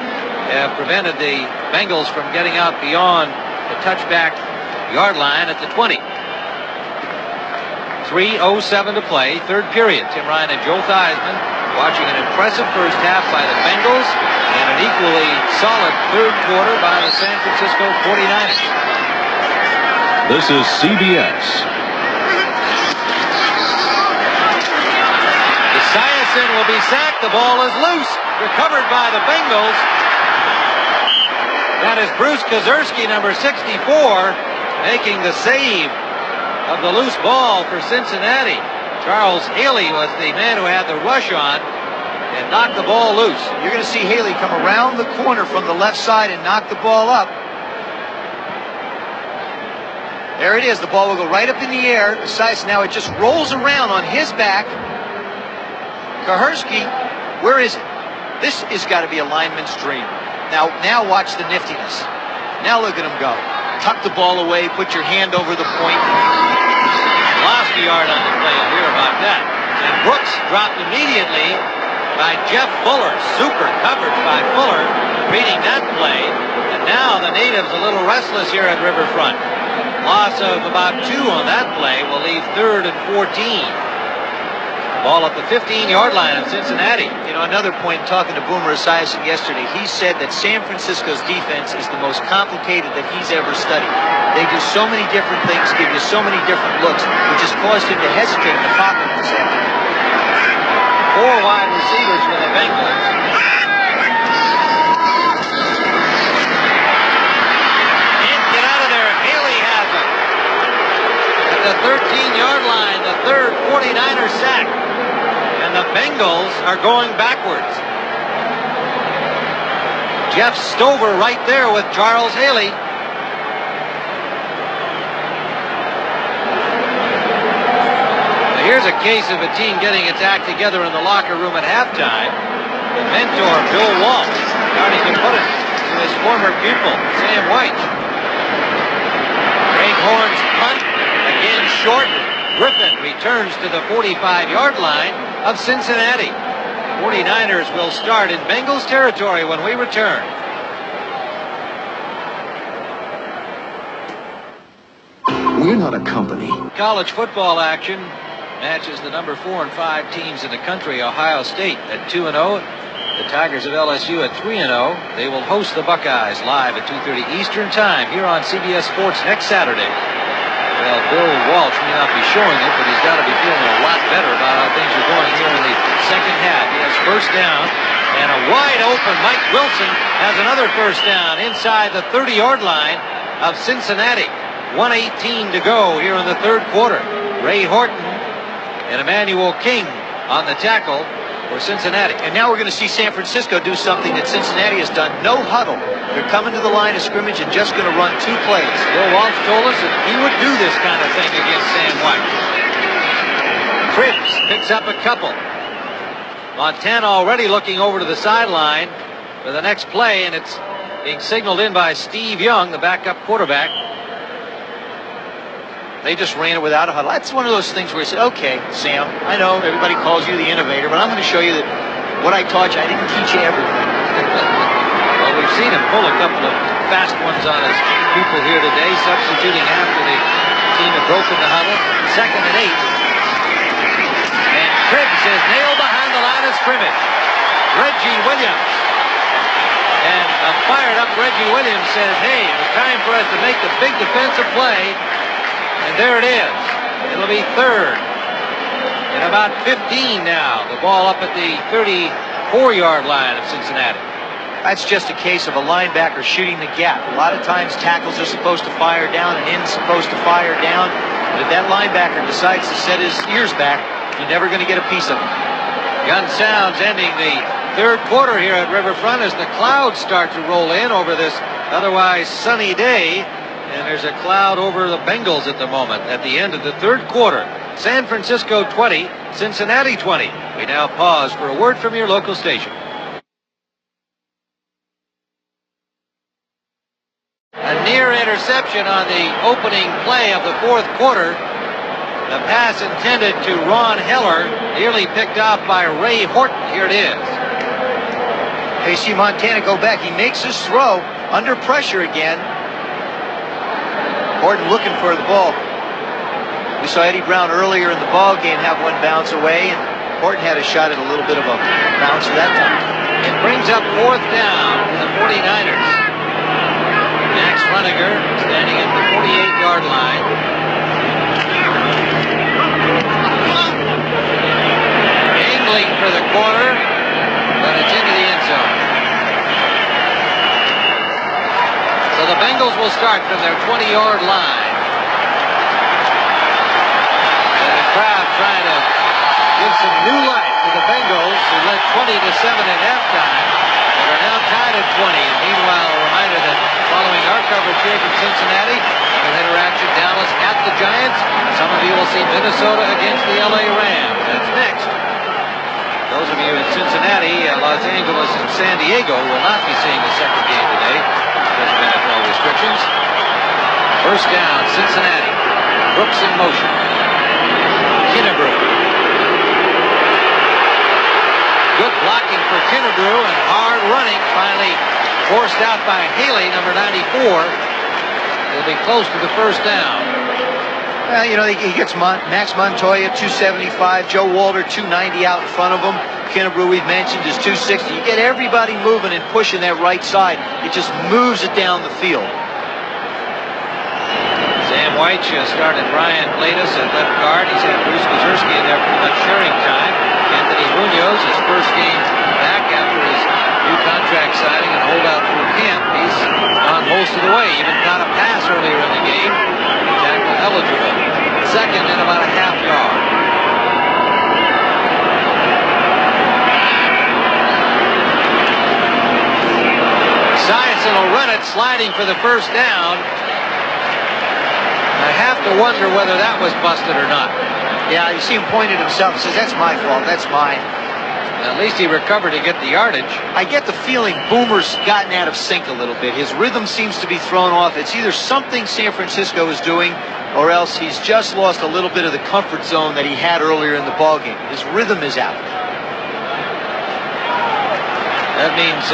have prevented the Bengals from getting out beyond the touchback yard line at the 20. 3:07 to play, third period. Tim Ryan and Joe Theismann watching an impressive first half by the Bengals and an equally solid third quarter by the San Francisco 49ers. This is CBS. Esiason will be sacked. The ball is loose. Recovered by the Bengals. That is Bruce Kozerski, number 64, making the save of the loose ball for Cincinnati. Charles Haley was the man who had the rush on and knocked the ball loose. You're going to see Haley come around the corner from the left side and knock the ball up. There it is. The ball will go right up in the air. Besides, now it just rolls around on his back. Kozerski, where is it? This has got to be a lineman's dream. Now watch the niftiness. Now look at him go. Tuck the ball away, put your hand over the point. Lost a yard on the play. You'll hear about that. And Brooks dropped immediately by Jeff Fuller. Super coverage by Fuller, reading that play. And now the natives a little restless here at Riverfront. Loss of about 2 on that play will leave 3rd and 14. Ball at the 15-yard line of Cincinnati. You know, another point, talking to Boomer Esiason yesterday, he said that San Francisco's defense is the most complicated that he's ever studied. They do so many different things, give you so many different looks, which has caused him to hesitate in the pocket this afternoon. 4 wide receivers for the Bengals. Can't get out of there. Haley has it. At the 13-yard line, the 3rd 49er sack. And the Bengals are going backwards. Jeff Stover right there with Charles Haley. Now here's a case of a team getting its act together in the locker room at halftime. The mentor, Bill Walsh, starting to put it to his former pupil, Sam White. Greg Horn's punt, again short. Griffin returns to the 45-yard line of Cincinnati. 49ers will start in Bengals territory when we return. We're not a company. College football action matches the number 4 and 5 teams in the country. Ohio State at 2-0. The Tigers of LSU at 3-0. They will host the Buckeyes live at 2:30 Eastern Time here on CBS Sports next Saturday. Well, Bill Walsh may not be showing it, but he's got to be feeling a lot better about how things are going here in the second half. He has first down, and a wide open Mike Wilson has another first down inside the 30-yard line of Cincinnati. 1:18 to go here in the third quarter. Ray Horton and Emmanuel King on the tackle for Cincinnati. And now we're going to see San Francisco do something that Cincinnati has done. No huddle. They're coming to the line of scrimmage and just going to run 2 plays. Bill Walsh told us that he would do this kind of thing against Sam White. Cribbs picks up a couple. Montana already looking over to the sideline for the next play, and it's being signaled in by Steve Young, the backup quarterback. They just ran it without a huddle. That's one of those things where you say, okay, Sam, I know everybody calls you the innovator, but I'm going to show you that what I taught you, I didn't teach you everything. Well, we've seen him pull a couple of fast ones on his people here today, substituting after the team had broken the huddle. 2nd and 8. And Cribbs is nailed behind the line of scrimmage. Reggie Williams. And a fired-up Reggie Williams says, hey, it was time for us to make the big defensive play. And there it is. It'll be 3rd and about 15 now. The ball up at the 34-yard line of Cincinnati. That's just a case of a linebacker shooting the gap. A lot of times tackles are supposed to fire down and ends supposed to fire down. But if that linebacker decides to set his ears back, you're never going to get a piece of him. Gun sounds ending the third quarter here at Riverfront as the clouds start to roll in over this otherwise sunny day. And there's a cloud over the Bengals at the moment at the end of the third quarter. San Francisco 20, Cincinnati 20. We now pause for a word from your local station. A near interception on the opening play of the fourth quarter. The pass intended to Ron Heller, nearly picked off by Ray Horton. Here it is. You see Montana go back. He makes his throw under pressure again. Horton looking for the ball. We saw Eddie Brown earlier in the ball game have one bounce away, and Horton had a shot at a little bit of a bouncer that time. It brings up 4th down for the 49ers. Max Runiger standing at the 48-yard line. Angling for the corner, but it's into the end zone. So the Bengals will start from their 20-yard line. And the crowd trying to give some new life to the Bengals, who led 20-7 at halftime, but are now tied at 20. And meanwhile, a reminder that following our coverage here from Cincinnati, header action, Dallas at the Giants. Some of you will see Minnesota against the LA Rams. That's next. Those of you in Cincinnati, Los Angeles, and San Diego will not be seeing the second game today because of NFL restrictions. First down, Cincinnati. Brooks in motion. Kennebrew. Good blocking for Kennebrew, and hard running, finally forced out by Haley, number 94. He'll be close to the first down. Well, you know, he gets Max Montoya, 275. Joe Walter, 290 out in front of him. Kennebrew, we've mentioned, is 260. You get everybody moving and pushing that right side. It just moves it down the field. Sam White started Brian Latus at left guard. He's had Bruce Mazursky in there pretty much sharing time. Anthony Munoz, his first game back after his new contract signing and holdout through camp. He's gone most of the way. Even got a pass earlier in the game. Tackle eligible. Second and about a half yard. Esiason will run it, sliding for the first down. I have to wonder whether that was busted or not. Yeah, you see him point at himself and says, that's my fault, that's mine. At least he recovered to get the yardage. I get the feeling Boomer's gotten out of sync a little bit. His rhythm seems to be thrown off. It's either something San Francisco is doing, or else he's just lost a little bit of the comfort zone that he had earlier in the ballgame. His rhythm is out. That means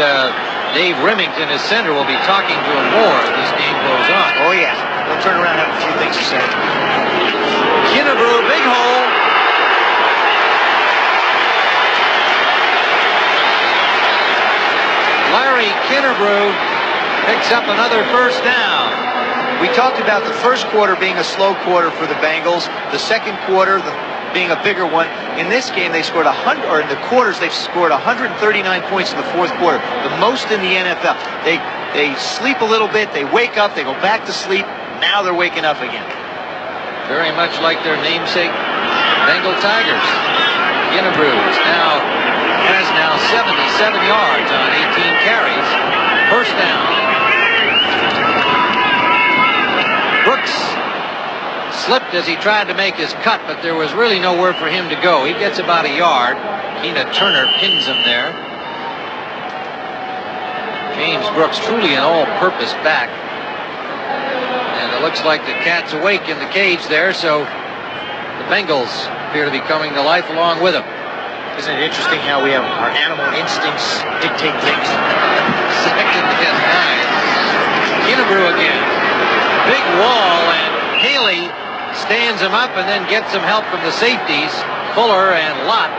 Dave Remington, his center, will be talking to him more as this game goes on. Oh, yeah. He'll turn around and have a few things to say. Kennebrew, big hole. Larry Kennebrew picks up another first down. We talked about the first quarter being a slow quarter for the Bengals. The second quarter being a bigger one. In this game, they scored 100, or in the quarters, they've scored 139 points in the fourth quarter, the most in the NFL. They sleep a little bit, they wake up, they go back to sleep. Now they're waking up again. Very much like their namesake Bengal Tigers. Kennebrew has now 77 yards on 18 carries. First down. Brooks slipped as he tried to make his cut, but there was really nowhere for him to go. He gets about a yard. Keena Turner pins him there. James Brooks, truly an all-purpose back. And it looks like the cat's awake in the cage there, so the Bengals appear to be coming to life along with him. Isn't it interesting how we have our animal instincts dictate things? Second and 9. Kennebrew again. Big wall, and Haley stands him up and then gets some help from the safeties, Fuller and Lott.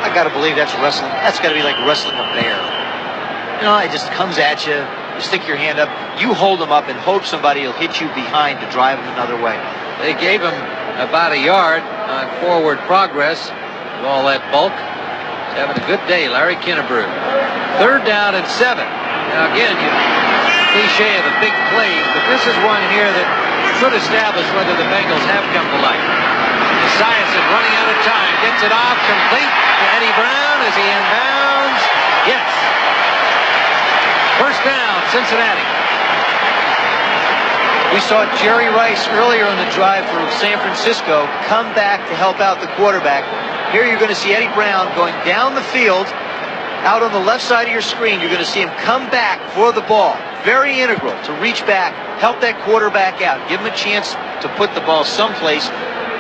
I gotta believe that's wrestling. That's gotta be like wrestling a bear. You know, it just comes at you. You stick your hand up. You hold them up and hope somebody will hit you behind to drive them another way. They gave him about a yard on forward progress with all that bulk. He's having a good day, Larry Kennebrew. Third down and 7. Now again, cliche of the big plays, but this is one here that should establish whether the Bengals have come to life. Esiason running out of time, gets it off, complete to Eddie Brown as he inbounds. Yes. First down, Cincinnati. We saw Jerry Rice earlier in the drive for San Francisco come back to help out the quarterback. Here you're going to see Eddie Brown going down the field. Out on the left side of your screen, you're going to see him come back for the ball. Very integral to reach back, help that quarterback out, give him a chance to put the ball someplace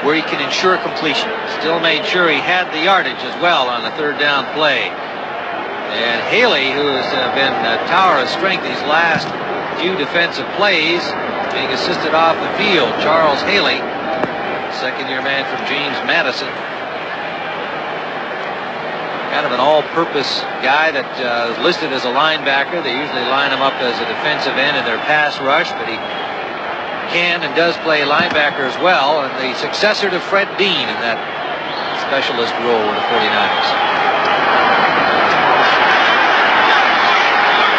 where he can ensure completion. Still made sure he had the yardage as well on the third down play. And Haley, who has been a tower of strength these last few defensive plays, being assisted off the field. Charles Haley, second-year man from James Madison. Kind of an all-purpose guy that is listed as a linebacker. They usually line him up as a defensive end in their pass rush, but he can and does play linebacker as well, and the successor to Fred Dean in that specialist role with the 49ers.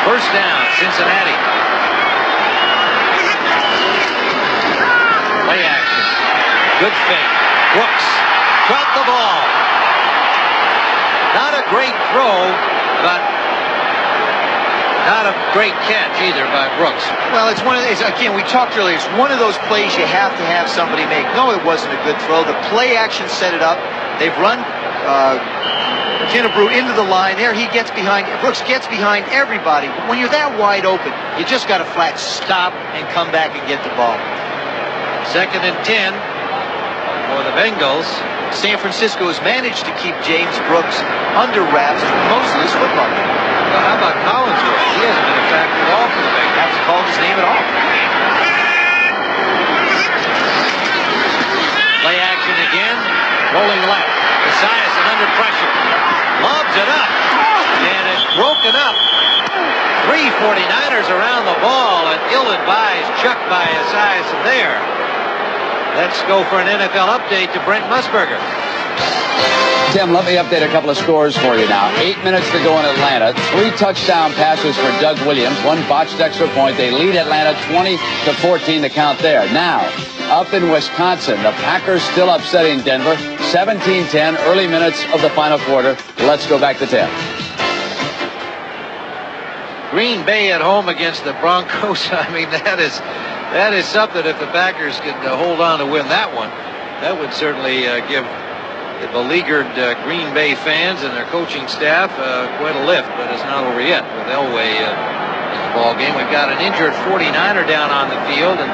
First down, Cincinnati. Play action. Good fake. Brooks dropped the ball. Not a great throw, but not a great catch either by Brooks. Well, it's one of these, again, we talked earlier, it's one of those plays you have to have somebody make. No, it wasn't a good throw. The play action set it up. They've run Kennebrew into the line. There he gets behind. Brooks gets behind everybody. But when you're that wide open, you just got to flat stop and come back and get the ball. 2nd and 10 for the Bengals. San Francisco has managed to keep James Brooks under wraps for most of this football game. Well, how about Collinsworth? He hasn't been a factor at all for the Bengals. Haven't called his name at all. Play action again. Rolling left. Esiason under pressure. Lobs it up. And it's broken up. 3 49ers around the ball. An ill-advised chuck by Esiason there. Let's go for an NFL update to Brent Musburger. Tim, let me update a couple of scores for you now. 8 minutes to go in Atlanta. 3 touchdown passes for Doug Williams. 1 botched extra point. They lead Atlanta 20-14 to count there. Now, up in Wisconsin, the Packers still upsetting Denver. 17-10, early minutes of the final quarter. Let's go back to Tim. Green Bay at home against the Broncos. I mean, that is something. If the Packers could hold on to win that one, that would certainly give the beleaguered Green Bay fans and their coaching staff quite a lift. But it's not over yet with Elway in the ball game. We've got an injured 49er down on the field, and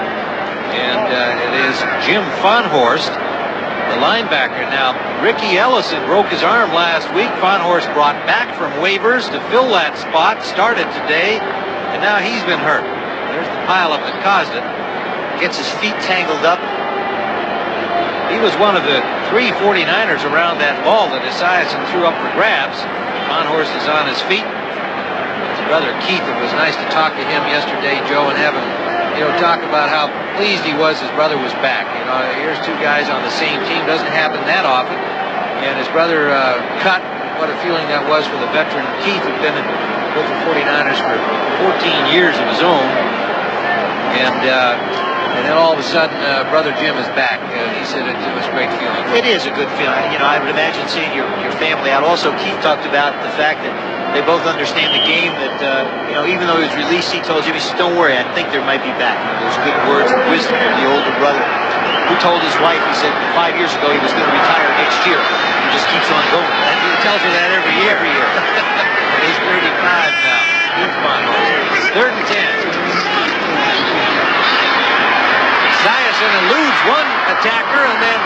it is Jim Fonhorst, the linebacker. Now, Ricky Ellison broke his arm last week. Fonhorst brought back from waivers to fill that spot, started today, and now he's been hurt. There's the pileup that caused it. Gets his feet tangled up. He was one of the 3 49ers around that ball that Esiason threw up for grabs. Fonhorst is on his feet. His brother Keith, it was nice to talk to him yesterday, Joe, and have him, talk about how pleased he was his brother was back. Here's 2 guys on the same team. Doesn't happen that often. And his brother cut. What a feeling that was for the veteran Keith, who'd been with the 49ers for 14 years of his own. And then all of a sudden, Brother Jim is back. He said it was a great feeling. It is a good feeling. I would imagine seeing your family out. Also, Keith talked about the fact that they both understand the game, that, even though he was released, he told Jim, he said, don't worry, I think there might be back. Those good words of wisdom from the older brother, who told his wife, he said 5 years ago he was going to retire next year. He just keeps on going. And he tells her that every year. He's 35 now. He's fun. 3rd and 10. Esiason eludes one attacker, and then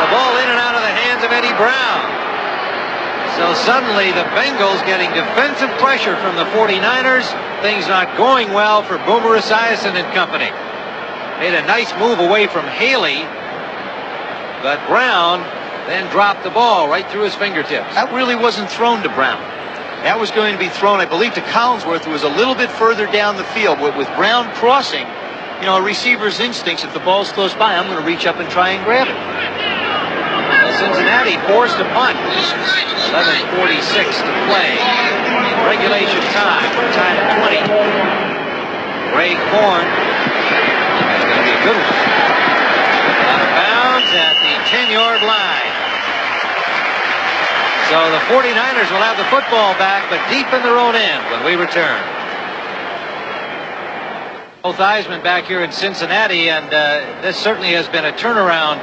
the ball in and out of the hands of Eddie Brown. So suddenly the Bengals getting defensive pressure from the 49ers. Things not going well for Boomer Esiason and company. Made a nice move away from Haley, but Brown then dropped the ball right through his fingertips. That really wasn't thrown to Brown. That was going to be thrown, I believe, to Collinsworth, who was a little bit further down the field. With Brown crossing, a receiver's instincts, if the ball's close by, I'm going to reach up and try and grab it. Well, Cincinnati forced a punt. 11:46 to play in regulation time. Tied at 20. Greg Horn. That's going to be a good one. Out of bounds at the 10-yard line. So the 49ers will have the football back, but deep in their own end when we return. Both Eisman back here in Cincinnati, and this certainly has been a turnaround,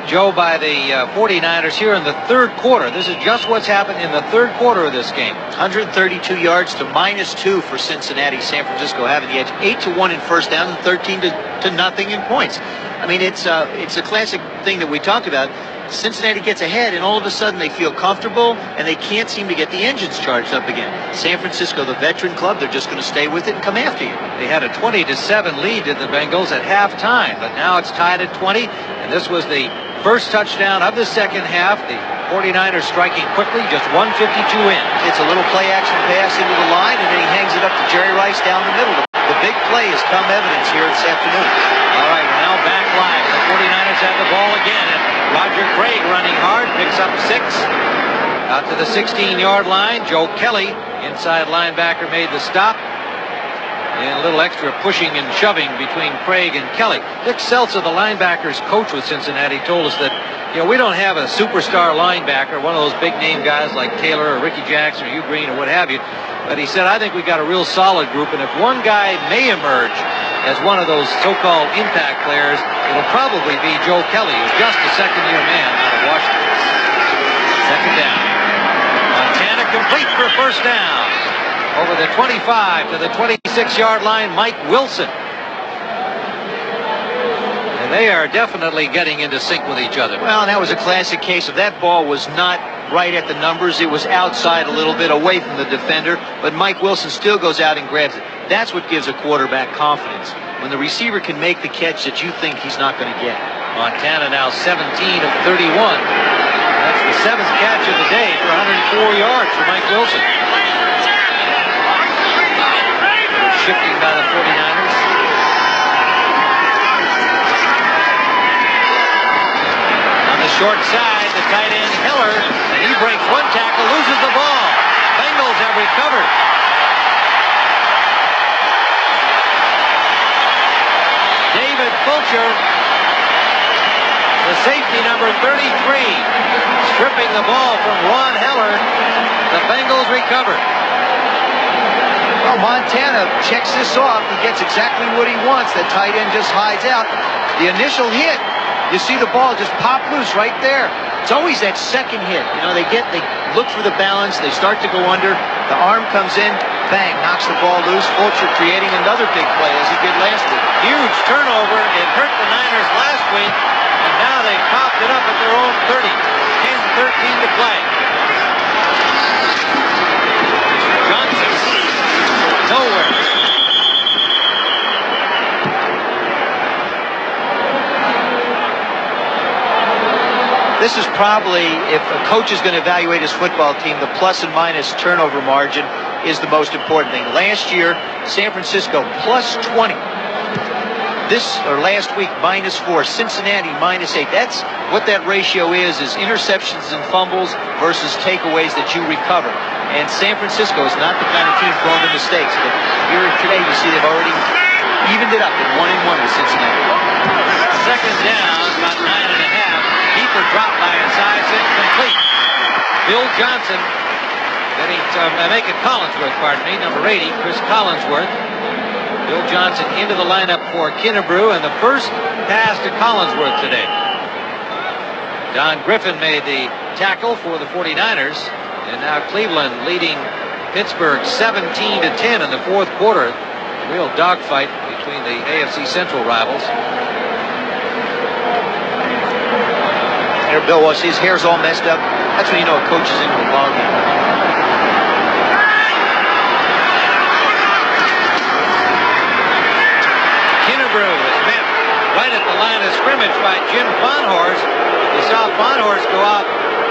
Joe, by the 49ers here in the 3rd quarter. This is just what's happened in the 3rd quarter of this game. 132 yards to -2 for Cincinnati. San Francisco having the edge. 8-1 in first down and 13-0 in points. I mean, it's a classic thing that we talked about. Cincinnati gets ahead, and all of a sudden they feel comfortable, and they can't seem to get the engines charged up again. San Francisco, the veteran club, they're just going to stay with it and come after you. They had a 20-7 lead to the Bengals at halftime, but now it's tied at 20, and this was the first touchdown of the second half. The 49ers striking quickly, just 1:52 in. It's a little play-action pass into the line, and then he hangs it up to Jerry Rice down the middle. The big play has come evidence here this afternoon. All right, we're now back live. The 49ers have the ball again, and Roger Craig running hard, picks up 6. Out to the 16-yard line. Joe Kelly, inside linebacker, made the stop. And a little extra pushing and shoving between Craig and Kelly. Dick Seltzer, the linebackers coach with Cincinnati, told us that, you know, we don't have a superstar linebacker, one of those big-name guys like Taylor or Ricky Jackson or Hugh Green or what have you. But he said, I think we got a real solid group, and if one guy may emerge as one of those so-called impact players, it'll probably be Joe Kelly, who's just a second-year man out of Washington. Second down. Montana complete for first down. Over the 25 to the 26-yard line, Mike Wilson. And they are definitely getting into sync with each other. Well, that was a classic case of that ball was not right at the numbers. It was outside a little bit, away from the defender, but Mike Wilson still goes out and grabs it. That's what gives a quarterback confidence, when the receiver can make the catch that you think he's not going to get. Montana now 17 of 31. That's the 7th catch of the day for 104 yards for Mike Wilson. Shifting by the 49ers. On the short side, the tight end Hiller, and he breaks one tackle, loses the ball. Bengals have recovered. David Fulcher, the safety number 33, stripping the ball from Ron Heller. The Bengals recovered. Well, Montana checks this off. He gets exactly what he wants. That tight end just hides out. The initial hit, you see the ball just pop loose right there. It's always that second hit. You know, they look for the balance. They start to go under. The arm comes in, bang, knocks the ball loose. Fulcher creating another big play as he did last week. Huge turnover. It hurt the Niners last week, and now they popped it up at their own 30. 10-13 to play. Johnson. Nowhere. This is probably, if a coach is going to evaluate his football team, the plus and minus turnover margin is the most important thing. Last year, San Francisco plus 20. Last week, -4. Cincinnati, -8. That's what that ratio is interceptions and fumbles versus takeaways that you recover. And San Francisco is not the kind of team prone to mistakes. But here today, you see they've already evened it up at 1-1 with Cincinnati. Second down, about 9.5. Keeper dropped by Esiason, complete. Bill Johnson getting to make it Collinsworth, pardon me, number 80, Chris Collinsworth. Bill Johnson into the lineup for Kennebrew, and the first pass to Collinsworth today. Don Griffin made the tackle for the 49ers, and now Cleveland leading Pittsburgh 17-10 in the fourth quarter. Real dogfight between the AFC Central rivals. There, Bill Walsh, his hair's all messed up. That's when you know a coach is into a ball game. Kennebrew is met right at the line of scrimmage by Jim Fonhorst. You saw Fonhorst go out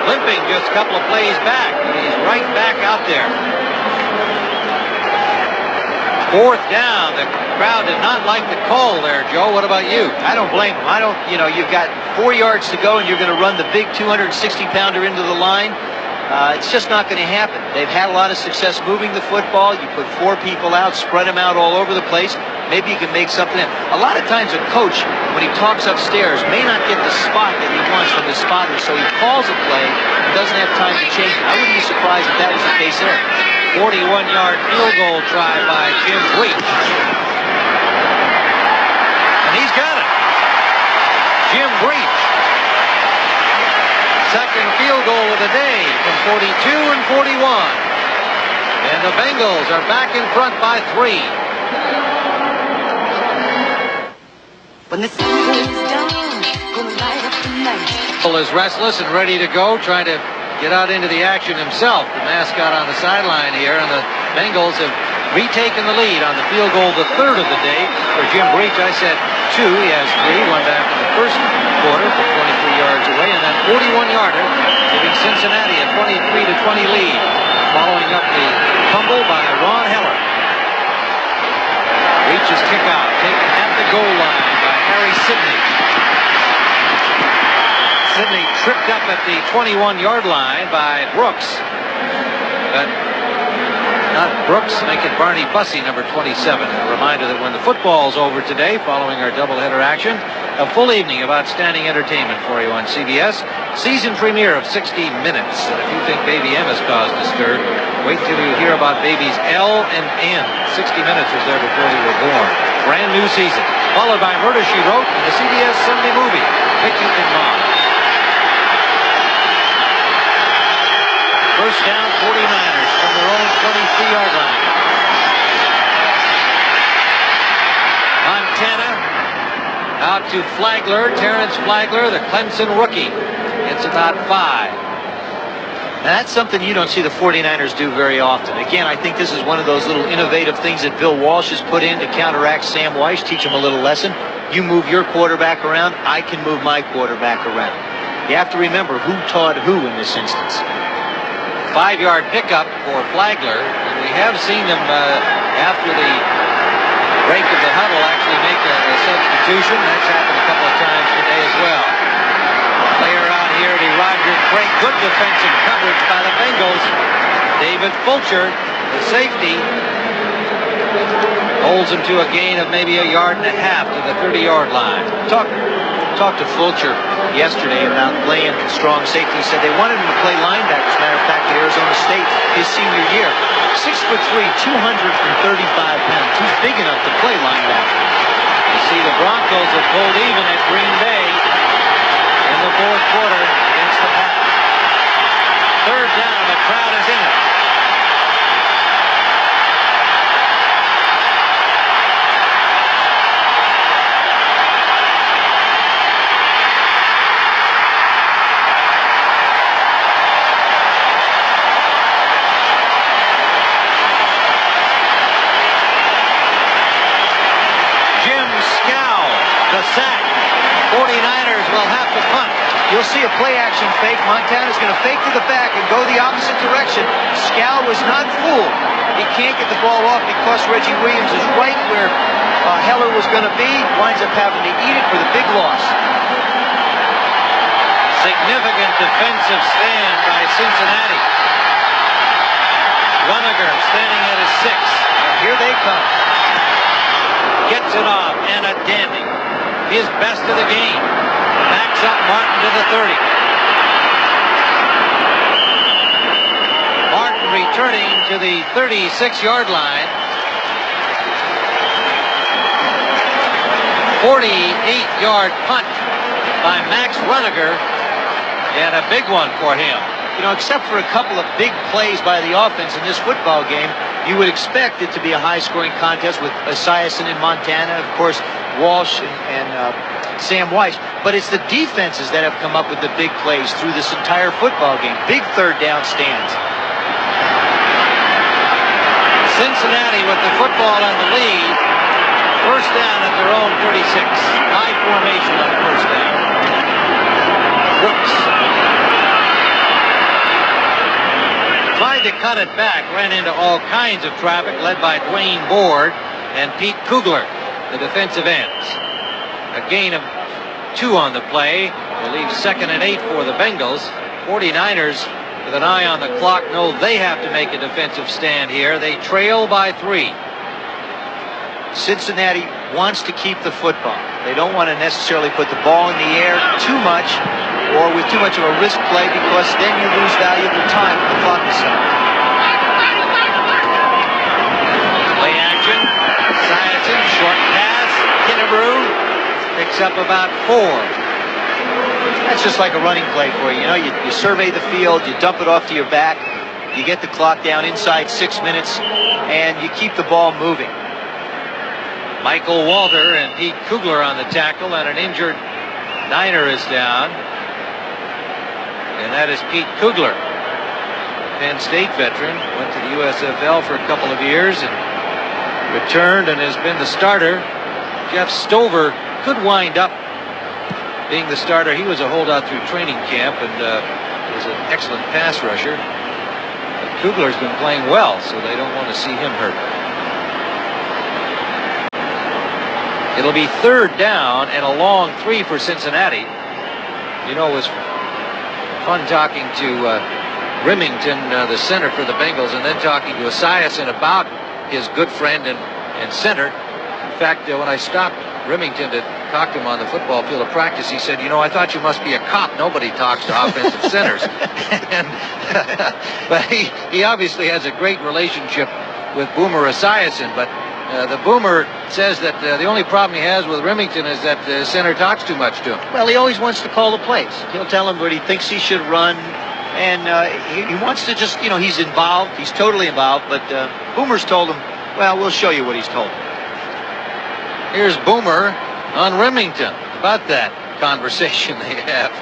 limping just a couple of plays back, and he's right back out there. Fourth down. The crowd did not like the call there, Joe. What about you? I don't blame him. You've got 4 yards to go, and you're going to run the big 260-pounder into the line. It's just not going to happen. They've had a lot of success moving the football. You put 4 people out, spread them out all over the place. Maybe you can make something happen. A lot of times a coach, when he talks upstairs, may not get the spot that he wants from the spotter, so he calls a play and doesn't have time to change it. I wouldn't be surprised if that was the case there. 41-yard field goal try by Jim Breach. And he's got it. Jim Breach. Second field goal of the day from 42 and 41. And the Bengals are back in front by 3. When the sun goes down Is restless and ready to go, trying to get out into the action himself. The mascot on the sideline here, and the Bengals have retaken the lead on the field goal, the third of the day for Jim Breach. I said 2. He has 3. One back in the first quarter from 23 yards away, and then 41-yarder, giving Cincinnati a 23-20 lead. Following up the fumble by Ron Heller. Breach's kick out, taken at the goal line by Harry Sidney. Sidney tripped up at the 21-yard line by Brooks. But not Brooks, make it Barney Bussey, number 27. A reminder that when the football's over today, following our doubleheader action, a full evening of outstanding entertainment for you on CBS. Season premiere of 60 Minutes. And if you think Baby M has caused a stir, wait till you hear about babies L and N. 60 Minutes was there before they were born. Brand new season. Followed by Murder, She Wrote and the CBS Sunday movie, Mickey and Mom. First down, 49ers from their own 23-yard line. Montana out to Flagler, Terrence Flagler, the Clemson rookie. It's about 5. Now that's something you don't see the 49ers do very often. Again, I think this is one of those little innovative things that Bill Walsh has put in to counteract Sam Weiss, teach him a little lesson. You move your quarterback around, I can move my quarterback around. You have to remember who taught who in this instance. 5-yard pickup for Flagler, and we have seen them after the break of the huddle actually make a substitution. That's happened a couple of times today as well. Player out here to Roger Craig. Good defensive coverage by the Bengals. David Fulcher, the safety, holds him to a gain of maybe 1.5 yards to the 30-yard line. Talked to Fulcher yesterday about playing strong safety. He said they wanted him to play linebacker. As a matter of fact, at Arizona State his senior year. 6'3", 235 pounds. He's big enough to play linebacker. You see the Broncos have pulled even at Green Bay in the fourth quarter against the Packers. Third down, the crowd is in it. Sack. 49ers will have to punt. You'll see a play-action fake. Montana's going to fake to the back and go the opposite direction. Scal was not fooled. He can't get the ball off because Reggie Williams is right where Heller was going to be. Winds up having to eat it for the big loss. Significant defensive stand by Cincinnati. Runniger standing at his 6. And here they come. Gets it off, and a dandy. His best of the game. Backs up Martin to the 30. Martin returning to the 36-yard line. 48-yard punt by Max Runniger, and a big one for him. You know, except for a couple of big plays by the offense in this football game, you would expect it to be a high-scoring contest with Esiason and Montana, of course, Walsh and Sam Weiss. But it's the defenses that have come up with the big plays through this entire football game. Big third down stands. Cincinnati with the football on the lead. First down at their own 36. High formation on first down. Brooks tried to cut it back, ran into all kinds of traffic, led by Dwayne Board and Pete Kugler, the defensive ends. A gain of 2 on the play. Will leave 2nd and 8 for the Bengals. 49ers, with an eye on the clock, know they have to make a defensive stand here. They trail by 3. Cincinnati wants to keep the football. They don't want to necessarily put the ball in the air too much or with too much of a risk play, because then you lose valuable time when the clock is up. Play action. Esiason, short pass. Kennebrew picks up about 4. That's just like a running play for you. You know, you survey the field, you dump it off to your back, you get the clock down inside 6 minutes, and you keep the ball moving. Michael Walter and Pete Kugler on the tackle, and an injured Niner is down. And that is Pete Kugler, Penn State veteran. Went to the USFL for a couple of years and returned and has been the starter. Jeff Stover could wind up being the starter. He was a holdout through training camp and is an excellent pass rusher. But Kugler's been playing well, so they don't want to see him hurt. It'll be 3rd down and a long 3 for Cincinnati. You know, it was fun talking to Remington, the center for the Bengals, and then talking to Esiason about his good friend and center. In fact, when I stopped Remington to talk to him on the football field of practice, he said, "You know, I thought you must be a cop. Nobody talks to offensive centers." But he obviously has a great relationship with Boomer Esiason, but the Boomer says that the only problem he has with Remington is that the center talks too much to him. Well, he always wants to call the plays. He'll tell him what he thinks he should run, and he wants to just, you know, he's involved. He's totally involved, but Boomer's told him, well, we'll show you what he's told him. Here's Boomer on Remington about that conversation they have.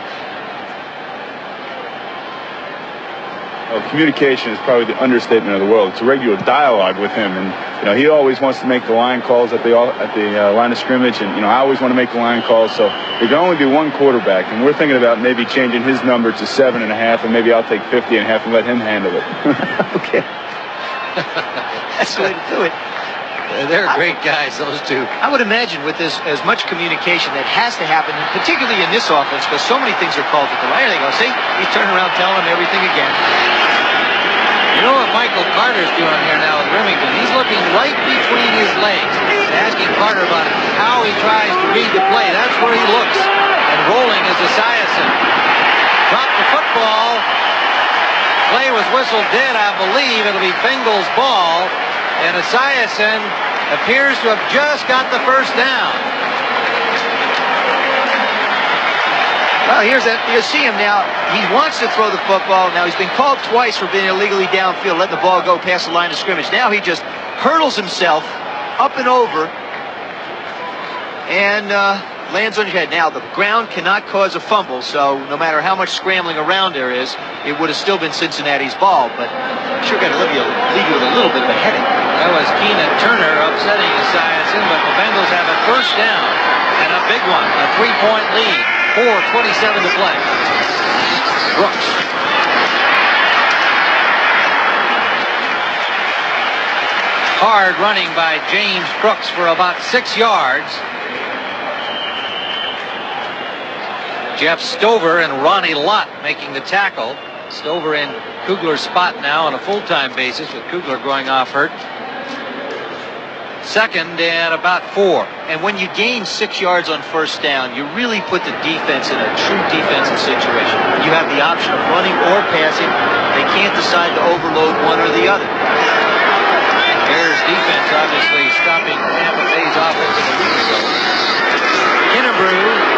Well, communication is probably the understatement of the world. It's a regular dialogue with him, and you know he always wants to make the line calls at the line of scrimmage, and you know I always want to make the line calls. So there can only be one quarterback, and we're thinking about maybe changing his number to 7.5, and maybe I'll take 50.5 and let him handle it. Okay, that's the way to do it. They're great guys, those two. I would imagine with this, as much communication that has to happen, particularly in this offense, because so many things are called at the line. There they go. See, he's turning around telling them everything again. You know what Michael Carter's doing here now with Remington? He's looking right between his legs, asking Carter about how he tries to read the play. That's where he looks. And rolling is Esiason. Dropped the football. Play was whistled dead, I believe. It'll be Bengals ball. And Esiason appears to have just got the first down. Well, here's that. You see him now. He wants to throw the football. Now, he's been called twice for being illegally downfield, letting the ball go past the line of scrimmage. Now he just hurdles himself up and over and lands on his head. Now, the ground cannot cause a fumble, so no matter how much scrambling around there is, it would have still been Cincinnati's ball, but sure got to leave you with a little bit of a headache. That was Keenan Turner upsetting Esiason, but the Bengals have a first down and a big one, a 3-point lead, 4:27 to play. Brooks. Hard running by James Brooks for about 6 yards. Jeff Stover and Ronnie Lott making the tackle. Stover in Kugler's spot now on a full-time basis with Kugler going off hurt. 2nd and about 4. And when you gain 6 yards on first down, you really put the defense in a true defensive situation. You have the option of running or passing. They can't decide to overload one or the other. Bears defense obviously stopping Tampa Bay's offense a week ago. Kennebrew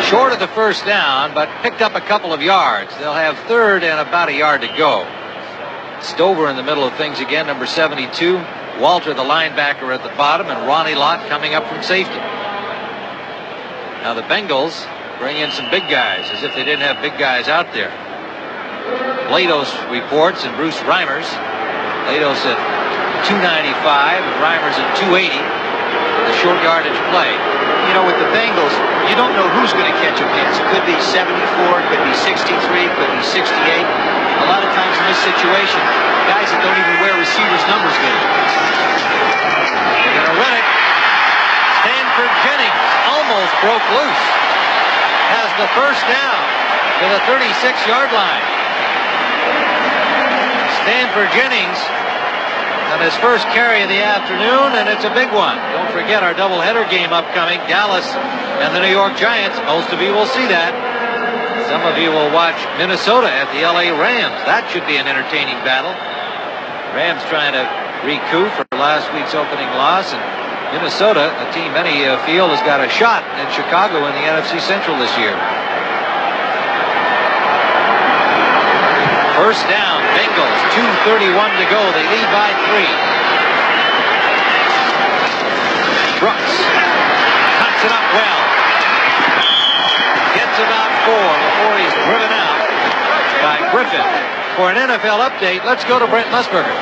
short of the first down, but picked up a couple of yards. They'll have 3rd and about a yard to go. Stover in the middle of things again, number 72. Walter, the linebacker, at the bottom, and Ronnie Lott coming up from safety. Now the Bengals bring in some big guys, as if they didn't have big guys out there. Lados reports and Bruce Reimers. Lados at 295 and Reimers at 280. The short yardage play. You know, with the Bengals, you don't know who's going to catch a pass. It could be 74, it could be 63, it could be 68. A lot of times in this situation, guys that don't even wear receivers' numbers get it. They're going to run it. Stanford Jennings almost broke loose. Has the first down to the 36-yard line. Stanford Jennings on his first carry of the afternoon, and it's a big one. Don't forget our doubleheader game upcoming, Dallas and the New York Giants. Most of you will see that. Some of you will watch Minnesota at the LA Rams. That should be an entertaining battle. Rams trying to recoup for last week's opening loss, and Minnesota, a team many feel has got a shot at Chicago in the NFC Central this year. First down, Bengals, 2:31 to go. They lead by 3. Brooks cuts it up well. Griffin. For an NFL update, let's go to Brent Musburger.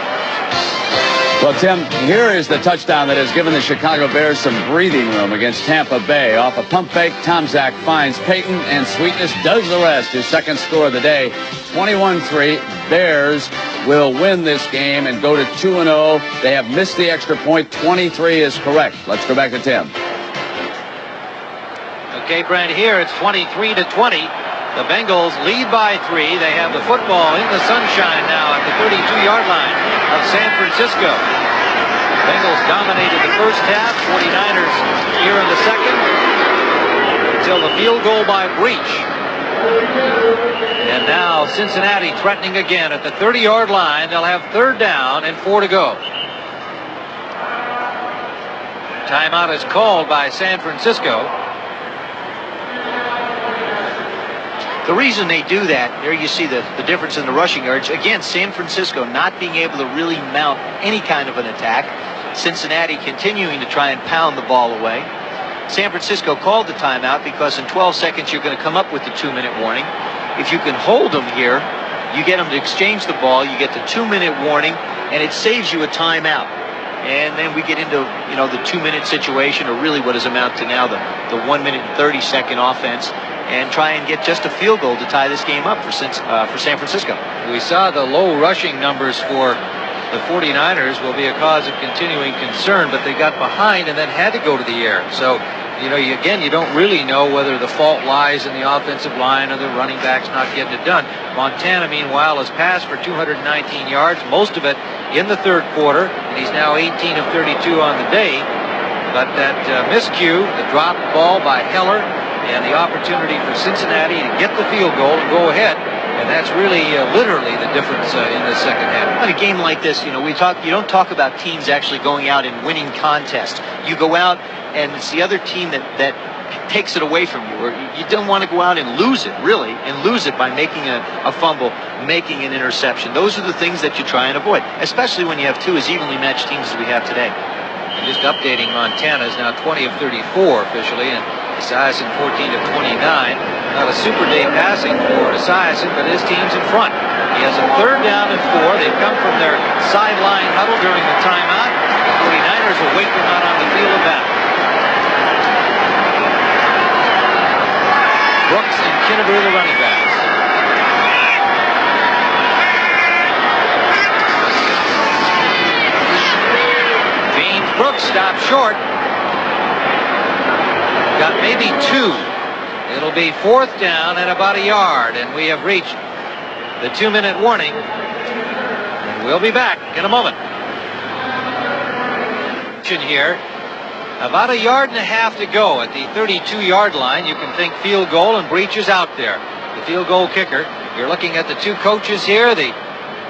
Well, Tim, here is the touchdown that has given the Chicago Bears some breathing room against Tampa Bay. Off a pump fake, Tomczak finds Payton, and Sweetness does the rest. His second score of the day, 21-3. Bears will win this game and go to 2-0. They have missed the extra point. 23 is correct. Let's go back to Tim. Okay, Brent, here it's 23-20. The Bengals lead by 3. They have the football in the sunshine now at the 32-yard line of San Francisco. Bengals dominated the first half. 49ers here in the second until the field goal by Breach. And now Cincinnati threatening again at the 30-yard line. They'll have third down and 4 to go. Timeout is called by San Francisco. The reason they do that, there you see the difference in the rushing yards. Again, San Francisco not being able to really mount any kind of an attack. Cincinnati continuing to try and pound the ball away. San Francisco called the timeout because in 12 seconds you're going to come up with the 2-minute warning. If you can hold them here, you get them to exchange the ball, you get the 2-minute warning, and it saves you a timeout. And then we get into, the 2-minute situation, or really what does amount to now, the 1 minute and 30-second offense, and try and get just a field goal to tie this game up for San Francisco. We saw the low rushing numbers for the 49ers will be a cause of continuing concern, but they got behind and then had to go to the air. So, you don't really know whether the fault lies in the offensive line or the running backs not getting it done. Montana, meanwhile, has passed for 219 yards, most of it in the third quarter, and he's now 18 of 32 on the day. But that miscue, the dropped ball by Heller, and the opportunity for Cincinnati to get the field goal and go ahead. And that's really literally the difference in the second half. In a game like this, you don't talk about teams actually going out and winning contests. You go out and it's the other team that takes it away from you, or you don't want to go out and lose it, really, and lose it by making a fumble, making an interception. Those are the things that you try and avoid, especially when you have two as evenly matched teams as we have today. Just updating, Montana is now 20 of 34 officially, and Esiason 14 of 29. Not a super day passing for Esiason, but his team's in front. He has a third down and 4. They've come from their sideline huddle during the timeout. The 49ers will wait them out on the field of battle. Brooks and Kennebrew, the running backs. Brooks stopped short. Got maybe 2. It'll be fourth down and about a yard, and we have reached the 2-minute warning. And we'll be back in a moment. Here, about a yard and a half to go at the 32-yard line. You can think field goal, and Breach is out there, the field goal kicker. You're looking at the two coaches here, the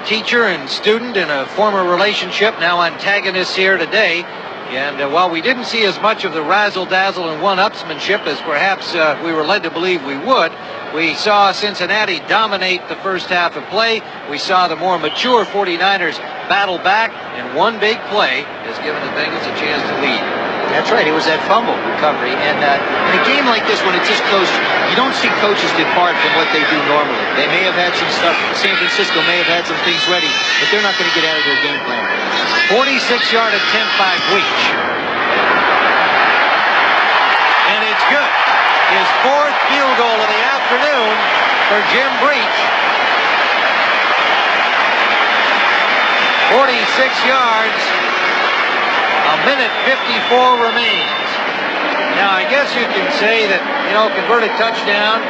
teacher and student in a former relationship, now antagonists here today. And while we didn't see as much of the razzle-dazzle and one-upsmanship as perhaps we were led to believe we would, we saw Cincinnati dominate the first half of play. We saw the more mature 49ers battle back, and one big play has given the Bengals a chance to lead. That's right. It was that fumble recovery. And in a game like this, when it's this close, you don't see coaches depart from what they do normally. They may have had some stuff. San Francisco may have had some things ready, but they're not going to get out of their game plan. 46-yard attempt by Breach. And it's good. His fourth field goal of the afternoon for Jim Breach. 46 yards. A minute 54 remains. Now, I guess you can say that, converted touchdown,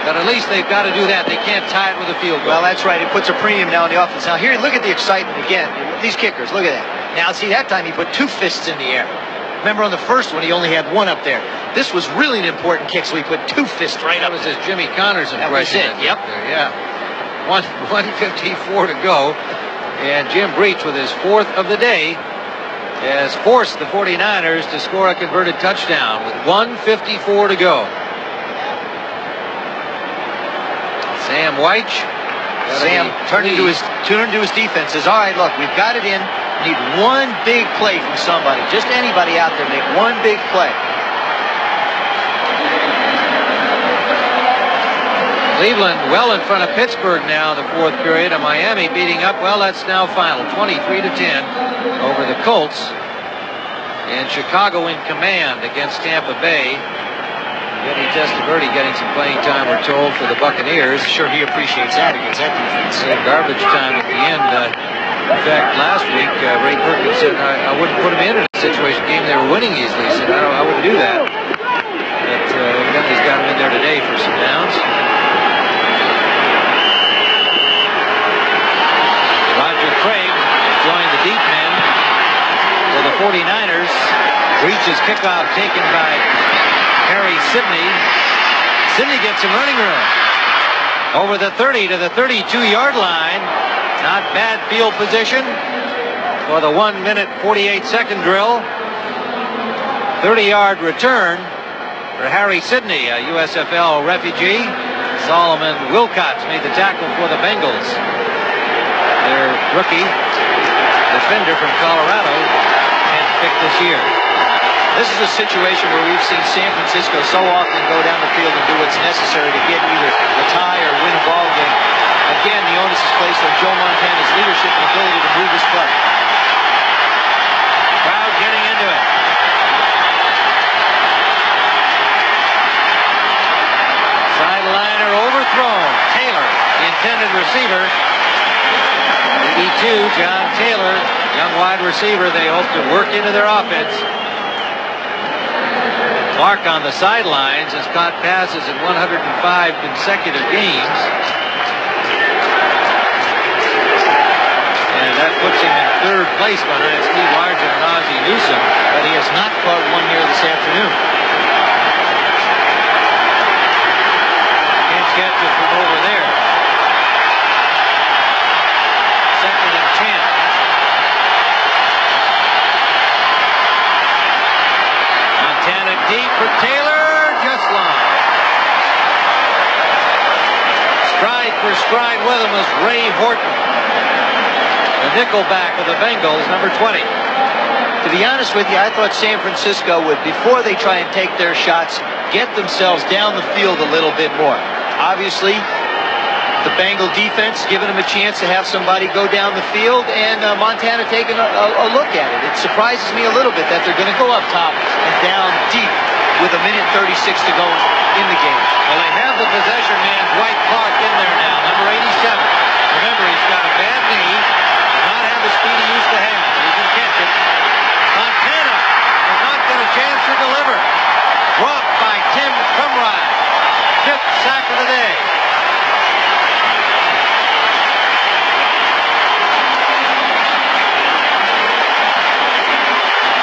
but at least they've got to do that. They can't tie it with a field goal. Well, that's right. It puts a premium now on the offense. Now, here, look at the excitement again. These kickers, look at that. Now, see, that time he put 2 fists in the air. Remember on the first one, he only had 1 up there. This was really an important kick, so he put 2 fists right up. That was his Jimmy Connors impression. That was it, yep. There, yeah. 1:54 to go. And Jim Breach, with his 4th of the day, has forced the 49ers to score a converted touchdown with 1:54 to go. Sam White. Turned into his defense. Says, all right, look, we've got it in. We need one big play from somebody. Just anybody out there, make one big play. Cleveland well in front of Pittsburgh now in the fourth period, and Miami beating up. Well, that's now final, 23-10 over the Colts. And Chicago in command against Tampa Bay. Vinny Testaverde getting some playing time, we're told, for the Buccaneers. Sure, he appreciates that against that defense. Some garbage time at the end. In fact, last week, Ray Perkins said I wouldn't put him in a situation game they were winning easily. He said, I wouldn't do that. But evidently he's got him in there today for some downs. Roger Craig joined the deep men for the 49ers. Reaches kickoff taken by Harry Sidney. Sidney gets some running room. Over the 30 to the 32-yard line. Not bad field position for the 1-minute 48-second drill. 30-yard return for Harry Sidney, a USFL refugee. Solomon Wilcots made the tackle for the Bengals. Their rookie defender from Colorado, and picked this year. This is a situation where we've seen San Francisco so often go down the field and do what's necessary to get either a tie or win a ball game. Again, the onus is placed on Joe Montana's leadership and ability to move his club. Crowd getting into it. Sideliner overthrown. Taylor, the intended receiver. E2, John Taylor, young wide receiver they hope to work into their offense. Clark on the sidelines has caught passes in 105 consecutive games. And that puts him in third place behind Steve Largent and Ozzie Newsome, but he has not caught one here this afternoon. Can't catch it from over there. Second and 10. Montana deep for Taylor, just long. Stride for stride with him is Ray Horton, the nickelback of the Bengals, number 20. To be honest with you, I thought San Francisco would, before they try and take their shots, get themselves down the field a little bit more. Obviously, the Bengal defense giving them a chance to have somebody go down the field, and Montana taking a look at it. It surprises me a little bit that they're going to go up top and down deep with 1:36 to go in the game. Well, they have the possession man, Dwight Clark, in there now, number 87. Remember, he's got a bad knee, does not have the speed he used to have. He can catch it. Montana does not get a chance to deliver. Dropped by Tim Cumride. 5th sack of the day.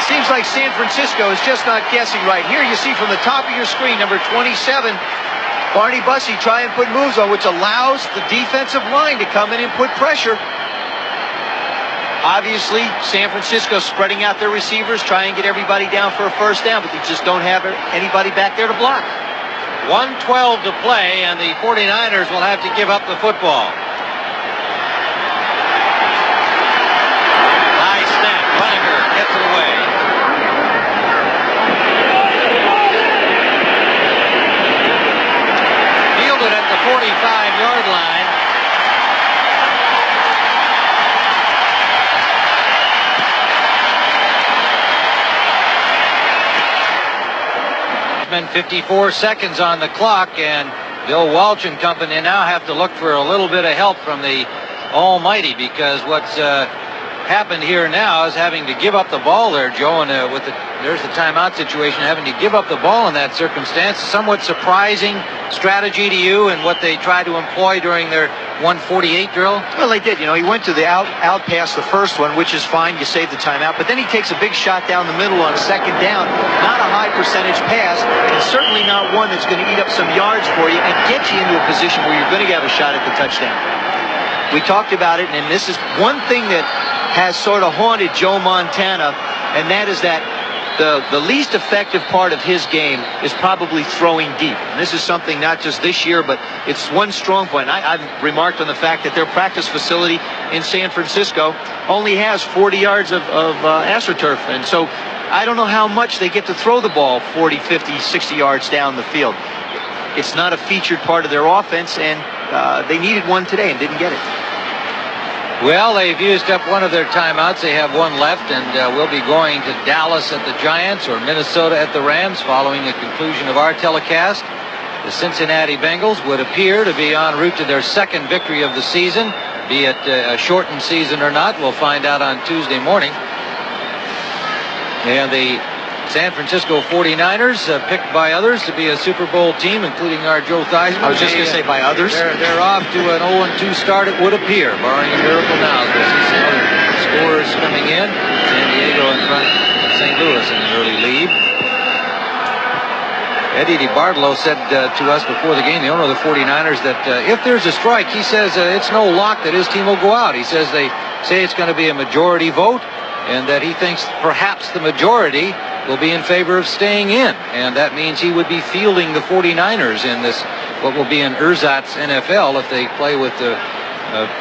Seems like San Francisco is just not guessing right. Here you see from the top of your screen, number 27, Barney Bussey try and put moves on, which allows the defensive line to come in and put pressure. Obviously, San Francisco spreading out their receivers, try and get everybody down for a first down, but they just don't have anybody back there to block. 1:12 to play, and the 49ers will have to give up the football. High snap. Runninger gets it away. Fielded at the 45-yard line. Been 54 seconds on the clock, and Bill Walsh and company now have to look for a little bit of help from the Almighty, because what's happened here now is having to give up the ball there, Joe, and there's the timeout situation, having to give up the ball in that circumstance. Somewhat surprising strategy to you and what they tried to employ during their 148 drill? Well, they did. You know, he went to the out pass the first one, which is fine. You save the timeout. But then he takes a big shot down the middle on second down. Not a high percentage pass, and certainly not one that's going to eat up some yards for you and get you into a position where you're going to have a shot at the touchdown. We talked about it, and this is one thing that has sort of haunted Joe Montana, and that is that the least effective part of his game is probably throwing deep. And this is something not just this year, but it's one strong point. I've remarked on the fact that their practice facility in San Francisco only has 40 yards of AstroTurf. And so I don't know how much they get to throw the ball 40, 50, 60 yards down the field. It's not a featured part of their offense, and they needed one today and didn't get it. Well, they've used up one of their timeouts. They have one left, and we'll be going to Dallas at the Giants or Minnesota at the Rams following the conclusion of our telecast. The Cincinnati Bengals would appear to be en route to their second victory of the season, be it a shortened season or not. We'll find out on Tuesday morning. And the San Francisco 49ers, picked by others to be a Super Bowl team, including our Joe Theismann. I was just going to say by others. They're off to an 0-2 start, it would appear, barring a miracle now. We'll see some other scores coming in. San Diego in front of St. Louis in an early lead. Eddie DeBartolo said to us before the game, the owner of the 49ers, that if there's a strike, he says it's no lock that his team will go out. He says they say it's going to be a majority vote, and that he thinks perhaps the majority will be in favor of staying in. And that means he would be fielding the 49ers in this, what will be an ersatz NFL if they play with the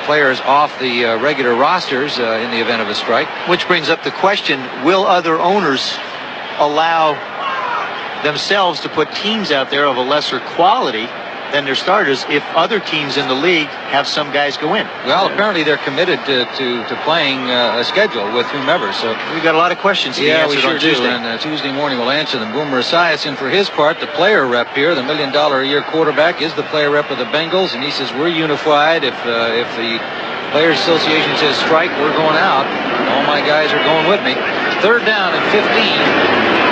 players off the regular rosters in the event of a strike. Which brings up the question, will other owners allow themselves to put teams out there of a lesser quality than their starters if other teams in the league have some guys go in? Well, apparently they're committed to playing a schedule with whomever. So we've got a lot of questions to be yeah, we answered sure on Tuesday. do. And Tuesday morning we'll answer them. Boomer Esiason, for his part, the player rep here, the $1 million a year quarterback, is the player rep of the Bengals, and he says we're unified. If the Players Association says strike, we're going out. All my guys are going with me. 3rd down and 15.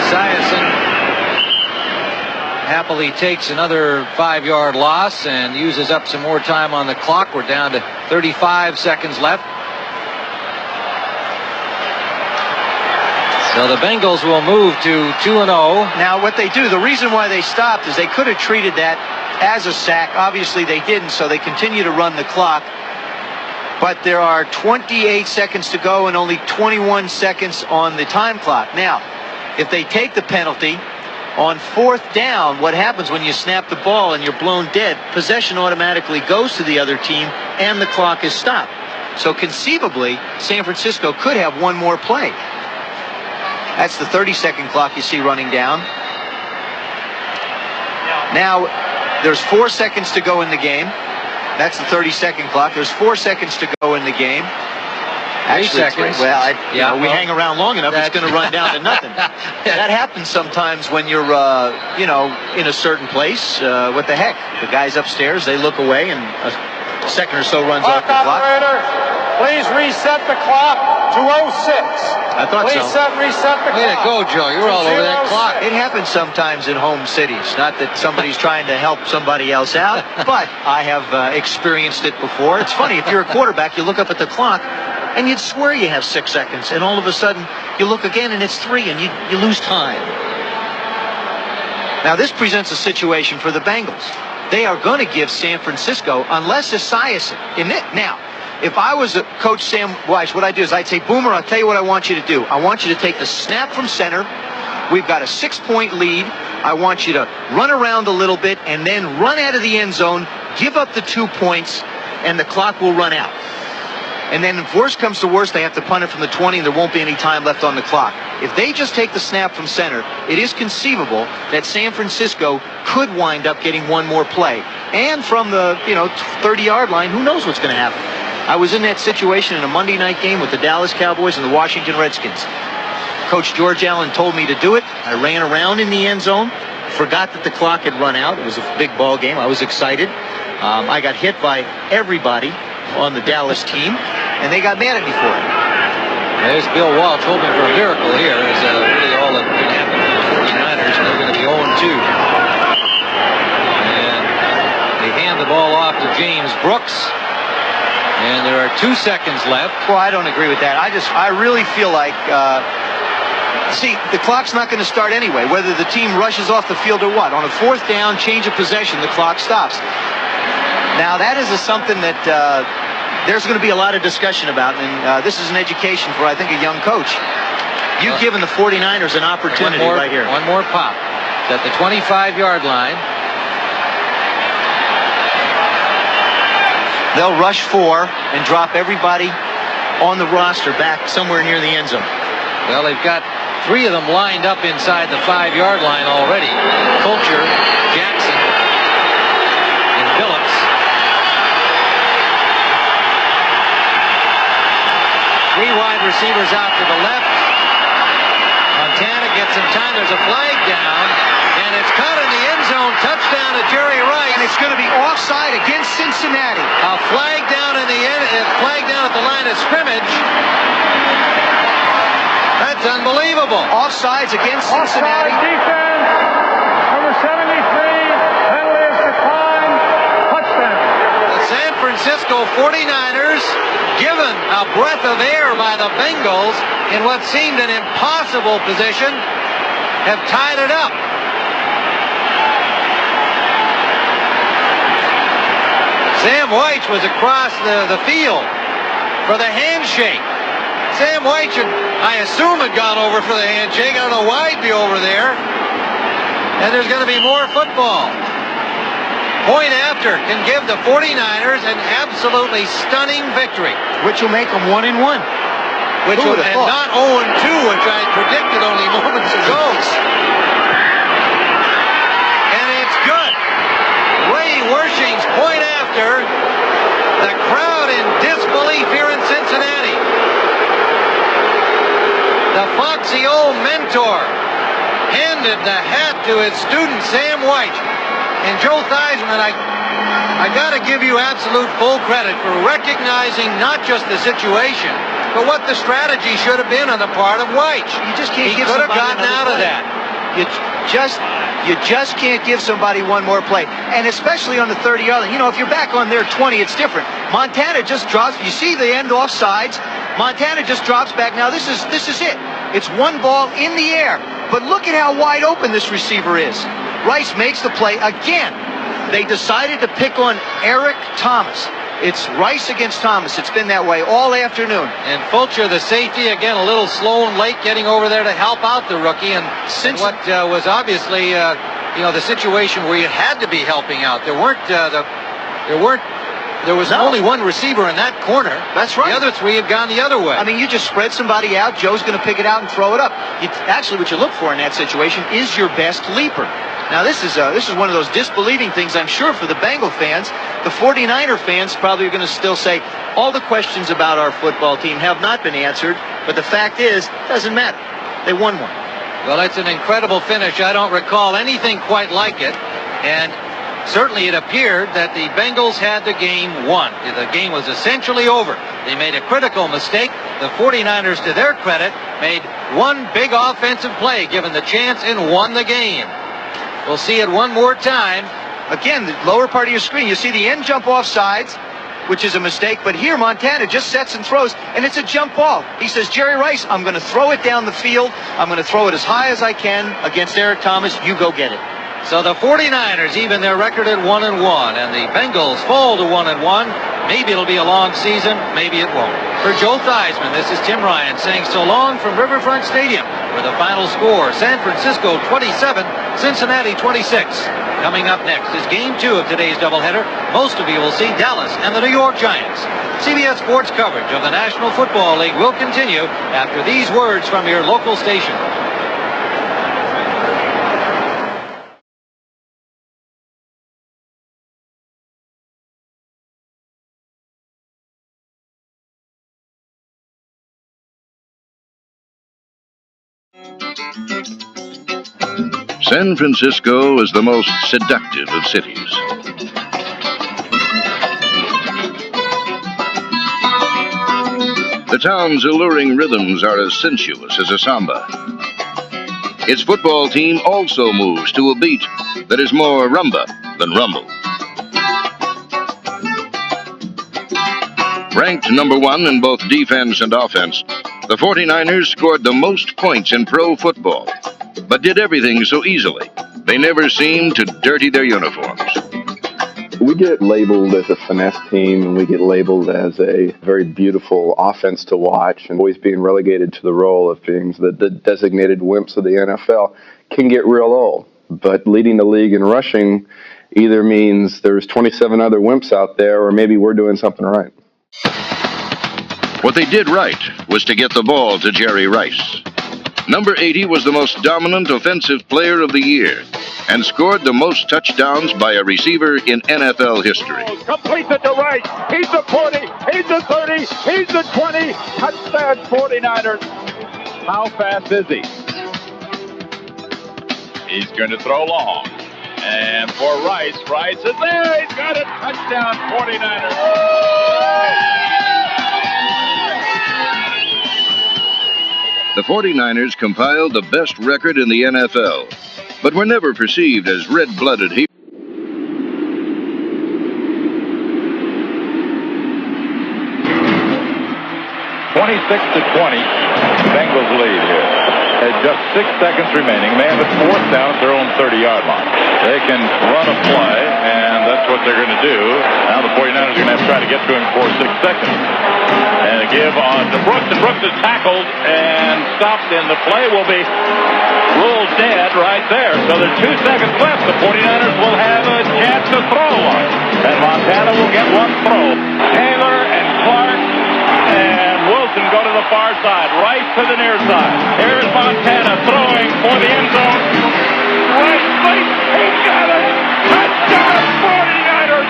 Esiason happily takes another 5-yard loss and uses up some more time on the clock. We're down to 35 seconds left. So the Bengals will move to 2-0. Now what they do, the reason why they stopped is they could have treated that as a sack. Obviously they didn't, so they continue to run the clock. But there are 28 seconds to go and only 21 seconds on the time clock. Now, if they take the penalty on 4th down, what happens when you snap the ball and you're blown dead? Possession automatically goes to the other team and the clock is stopped. So conceivably, San Francisco could have one more play. That's the 30-second clock you see running down. Now, there's 4 seconds to go in the game. That's the 30-second clock. There's 4 seconds to go in the game. Actually, 3 seconds. Well, we hang around long enough, it's going to run down to nothing. That happens sometimes when you're, in a certain place. What the heck? The guys upstairs, they look away, and a second or so runs off the clock. Operator, please reset the clock to 06. I thought please so. Reset the Way to clock. go, Joe. You're all over that clock. It happens sometimes in home cities. Not that somebody's trying to help somebody else out, but I have experienced it before. It's funny, if you're a quarterback, you look up at the clock, and you'd swear you have 6 seconds, and all of a sudden you look again and it's 3, and you lose time. Now this presents a situation for the Bengals. They are going to give San Francisco, unless Esiason in it. Now, if I was a Coach Sam Weiss, what I'd do is I'd say, Boomer, I'll tell you what I want you to do. I want you to take the snap from center. We've got a 6-point lead. I want you to run around a little bit and then run out of the end zone, give up the 2 points, and the clock will run out. And then if worst comes to worst, they have to punt it from the 20 and there won't be any time left on the clock. If they just take the snap from center, it is conceivable that San Francisco could wind up getting one more play. And from the 30-yard line, who knows what's going to happen. I was in that situation in a Monday night game with the Dallas Cowboys and the Washington Redskins. Coach George Allen told me to do it. I ran around in the end zone, forgot that the clock had run out. It was a big ball game. I was excited. I got hit by everybody on the Dallas team, and they got mad at me for it. There's Bill Walsh hoping for a miracle here. Is really all that can happen for the 49ers, and they're going to be 0-2. And they hand the ball off to James Brooks. And there are 2 seconds left. Well, I don't agree with that. I really feel like, see, the clock's not going to start anyway, whether the team rushes off the field or what. On a 4th down, change of possession, the clock stops. Now, that is something that there's going to be a lot of discussion about, and this is an education for, I think, a young coach. You've given the 49ers an opportunity right here. One more pop. It's at the 25-yard line. They'll rush 4 and drop everybody on the roster back somewhere near the end zone. Well, they've got Three of them lined up inside the 5-yard line already. Fulcher, Jackson, and Phillips. Three wide receivers out to the left. Montana gets some time. There's a flag down, and it's caught in the end zone. Touchdown to Jerry Rice. And it's going to be offside against Cincinnati. A flag down in the end. Flag down at the line of scrimmage. That's unbelievable. Offsides against Cincinnati. Offside defense. Number 73. Penalty is declined. Touchdown. The San Francisco 49ers, given a breath of air by the Bengals in what seemed an impossible position, have tied it up. Sam White was across the field for the handshake. Sam White should, I assume, had gone over for the handshake. I don't know why he'd be over there. And there's going to be more football. Point after can give the 49ers an absolutely stunning victory. Which will make them 1-1. Which will, and not 0-2, which I predicted only moments ago. And it's good. Ray Wersching's point after. The crowd in disbelief here in Cincinnati. The foxy old mentor handed the hat to his student Sam White. And Joe Theismann, I got to give you absolute full credit for recognizing not just the situation, but what the strategy should have been on the part of White. You just can't He give could have somebody gotten out of another that. You just can't give somebody one more play. And especially on the 30-yard line. You know, if you're back on their 20, it's different. Montana just drops. You see the end offsides. Montana just drops back. Now this is it. It's one ball in the air. But look at how wide open this receiver is. Rice makes the play again. They decided to pick on Eric Thomas. It's Rice against Thomas. It's been that way all afternoon. And Fulcher, the safety, again a little slow and late getting over there to help out the rookie. And what was obviously, the situation where you had to be helping out. There was only one receiver in that corner. That's right. The other three had gone the other way. I mean, you just spread somebody out. Joe's going to pick it out and throw it up. Actually, what you look for in that situation is your best leaper. Now, this is one of those disbelieving things, I'm sure, for the Bengal fans. The 49er fans probably are going to still say, all the questions about our football team have not been answered, but the fact is, it doesn't matter. They won one. Well, it's an incredible finish. I don't recall anything quite like it. And certainly it appeared that the Bengals had the game won. The game was essentially over. They made a critical mistake. The 49ers, to their credit, made one big offensive play, given the chance, and won the game. We'll see it one more time. Again, the lower part of your screen, you see the end jump offsides, which is a mistake. But here, Montana just sets and throws, and it's a jump ball. He says, Jerry Rice, I'm going to throw it down the field. I'm going to throw it as high as I can against Eric Thomas. You go get it. So the 49ers even their record at 1-1, and the Bengals fall to 1-1. Maybe it'll be a long season, maybe it won't. For Joe Theismann, this is Tim Ryan saying so long from Riverfront Stadium, where the final score, San Francisco 27, Cincinnati 26. Coming up next is Game 2 of today's doubleheader. Most of you will see Dallas and the New York Giants. CBS Sports coverage of the National Football League will continue after these words from your local station. San Francisco is the most seductive of cities. The town's alluring rhythms are as sensuous as a samba. Its football team also moves to a beat that is more rumba than rumble. Ranked number 1 in both defense and offense, the 49ers scored the most points in pro football, but did everything so easily. They never seemed to dirty their uniforms. We get labeled as a finesse team, and we get labeled as a very beautiful offense to watch, and always being relegated to the role of being the designated wimps of the NFL can get real old. But leading the league in rushing either means there's 27 other wimps out there, or maybe we're doing something right. What they did right was to get the ball to Jerry Rice. Number 80 was the most dominant offensive player of the year and scored the most touchdowns by a receiver in NFL history. Completes it to Rice. He's the 40. He's the 30. He's the 20. Touchdown 49ers. How fast is he? He's going to throw long. And for Rice, Rice is there. He's got a touchdown 49ers. The 49ers compiled the best record in the NFL, but were never perceived as red-blooded heroes. 26-20, Bengals lead here. At just 6 seconds remaining, they have it fourth down at their own 30-yard line. They can run a play, and that's what they're going to do. Now the 49ers are going to have to try to get to him for 6 seconds. And a give on to Brooks, and Brooks is tackled and stopped, and the play will be ruled dead right there. So there's 2 seconds left. The 49ers will have a chance to throw one, and Montana will get one throw. Taylor and Clark and Wilson go to the far side, right to the near side. Here's Montana throwing for the end zone. Right place, he got it! Touchdown 49ers!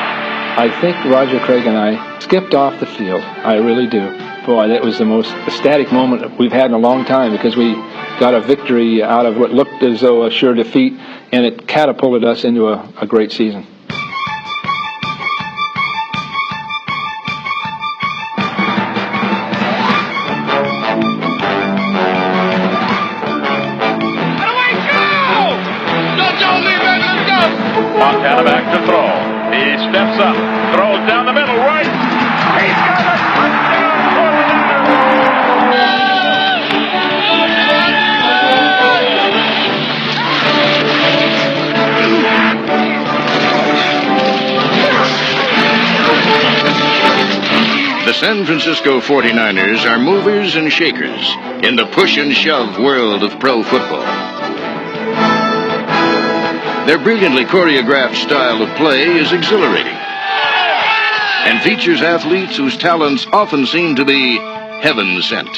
I think Roger Craig and I skipped off the field. I really do. Boy, that was the most ecstatic moment we've had in a long time, because we got a victory out of what looked as though a sure defeat, and it catapulted us into a great season. Montana back to throw. He steps up, throws down the middle, right. He's got a touchdown The San Francisco 49ers are movers and shakers in the push and shove world of pro football. Their brilliantly choreographed style of play is exhilarating and features athletes whose talents often seem to be heaven sent.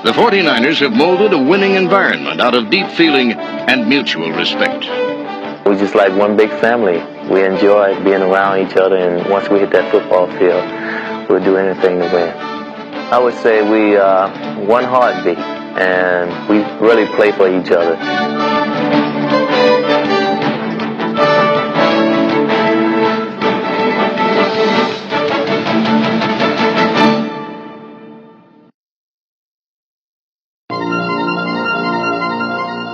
The 49ers have molded a winning environment out of deep feeling and mutual respect. We're just like one big family. We enjoy being around each other, and once we hit that football field, we'll do anything to win. I would say we one heartbeat, and we really play for each other.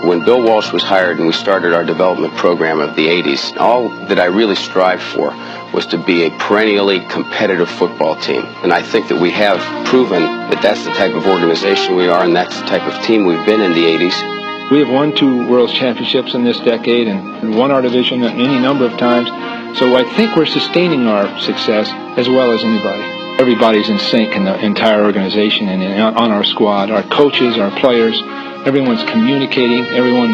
When Bill Walsh was hired and we started our development program of the 80s, all that I really strived for was to be a perennially competitive football team. And I think that we have proven that that's the type of organization we are, and that's the type of team we've been in the 80s. We have won 2 World Championships in this decade and won our division any number of times. So I think we're sustaining our success as well as anybody. Everybody's in sync in the entire organization and on our squad, our coaches, our players. Everyone's communicating. Everyone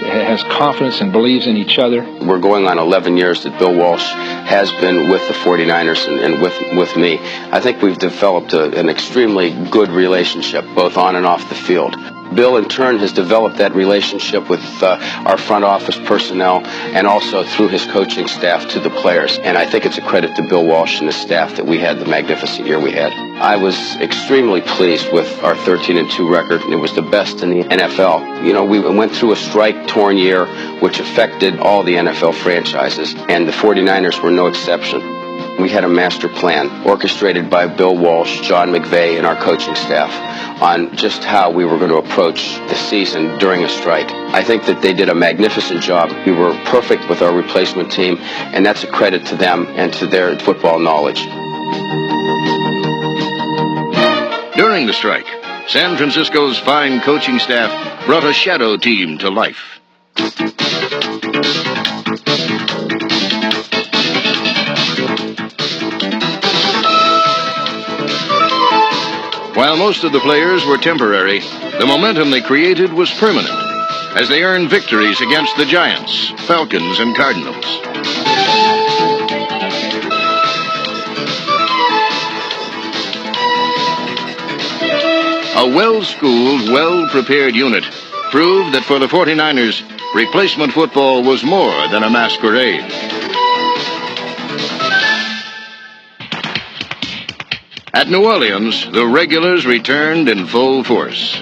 has confidence and believes in each other. We're going on 11 years that Bill Walsh has been with the 49ers and with me. I think we've developed an extremely good relationship, both on and off the field. Bill, in turn, has developed that relationship with our front office personnel and also through his coaching staff to the players. And I think it's a credit to Bill Walsh and his staff that we had the magnificent year we had. I was extremely pleased with our 13-2 record, and it was the best in the NFL. You know, we went through a strike-torn year, which affected all the NFL franchises, and the 49ers were no exception. We had a master plan orchestrated by Bill Walsh, John McVay, and our coaching staff on just how we were going to approach the season during a strike. I think that they did a magnificent job. We were perfect with our replacement team, and that's a credit to them and to their football knowledge. During the strike, San Francisco's fine coaching staff brought a shadow team to life. While most of the players were temporary, the momentum they created was permanent, as they earned victories against the Giants, Falcons, and Cardinals. a well-schooled, well-prepared unit, proved that for the 49ers, replacement football was more than a masquerade. At New Orleans, the regulars returned in full force.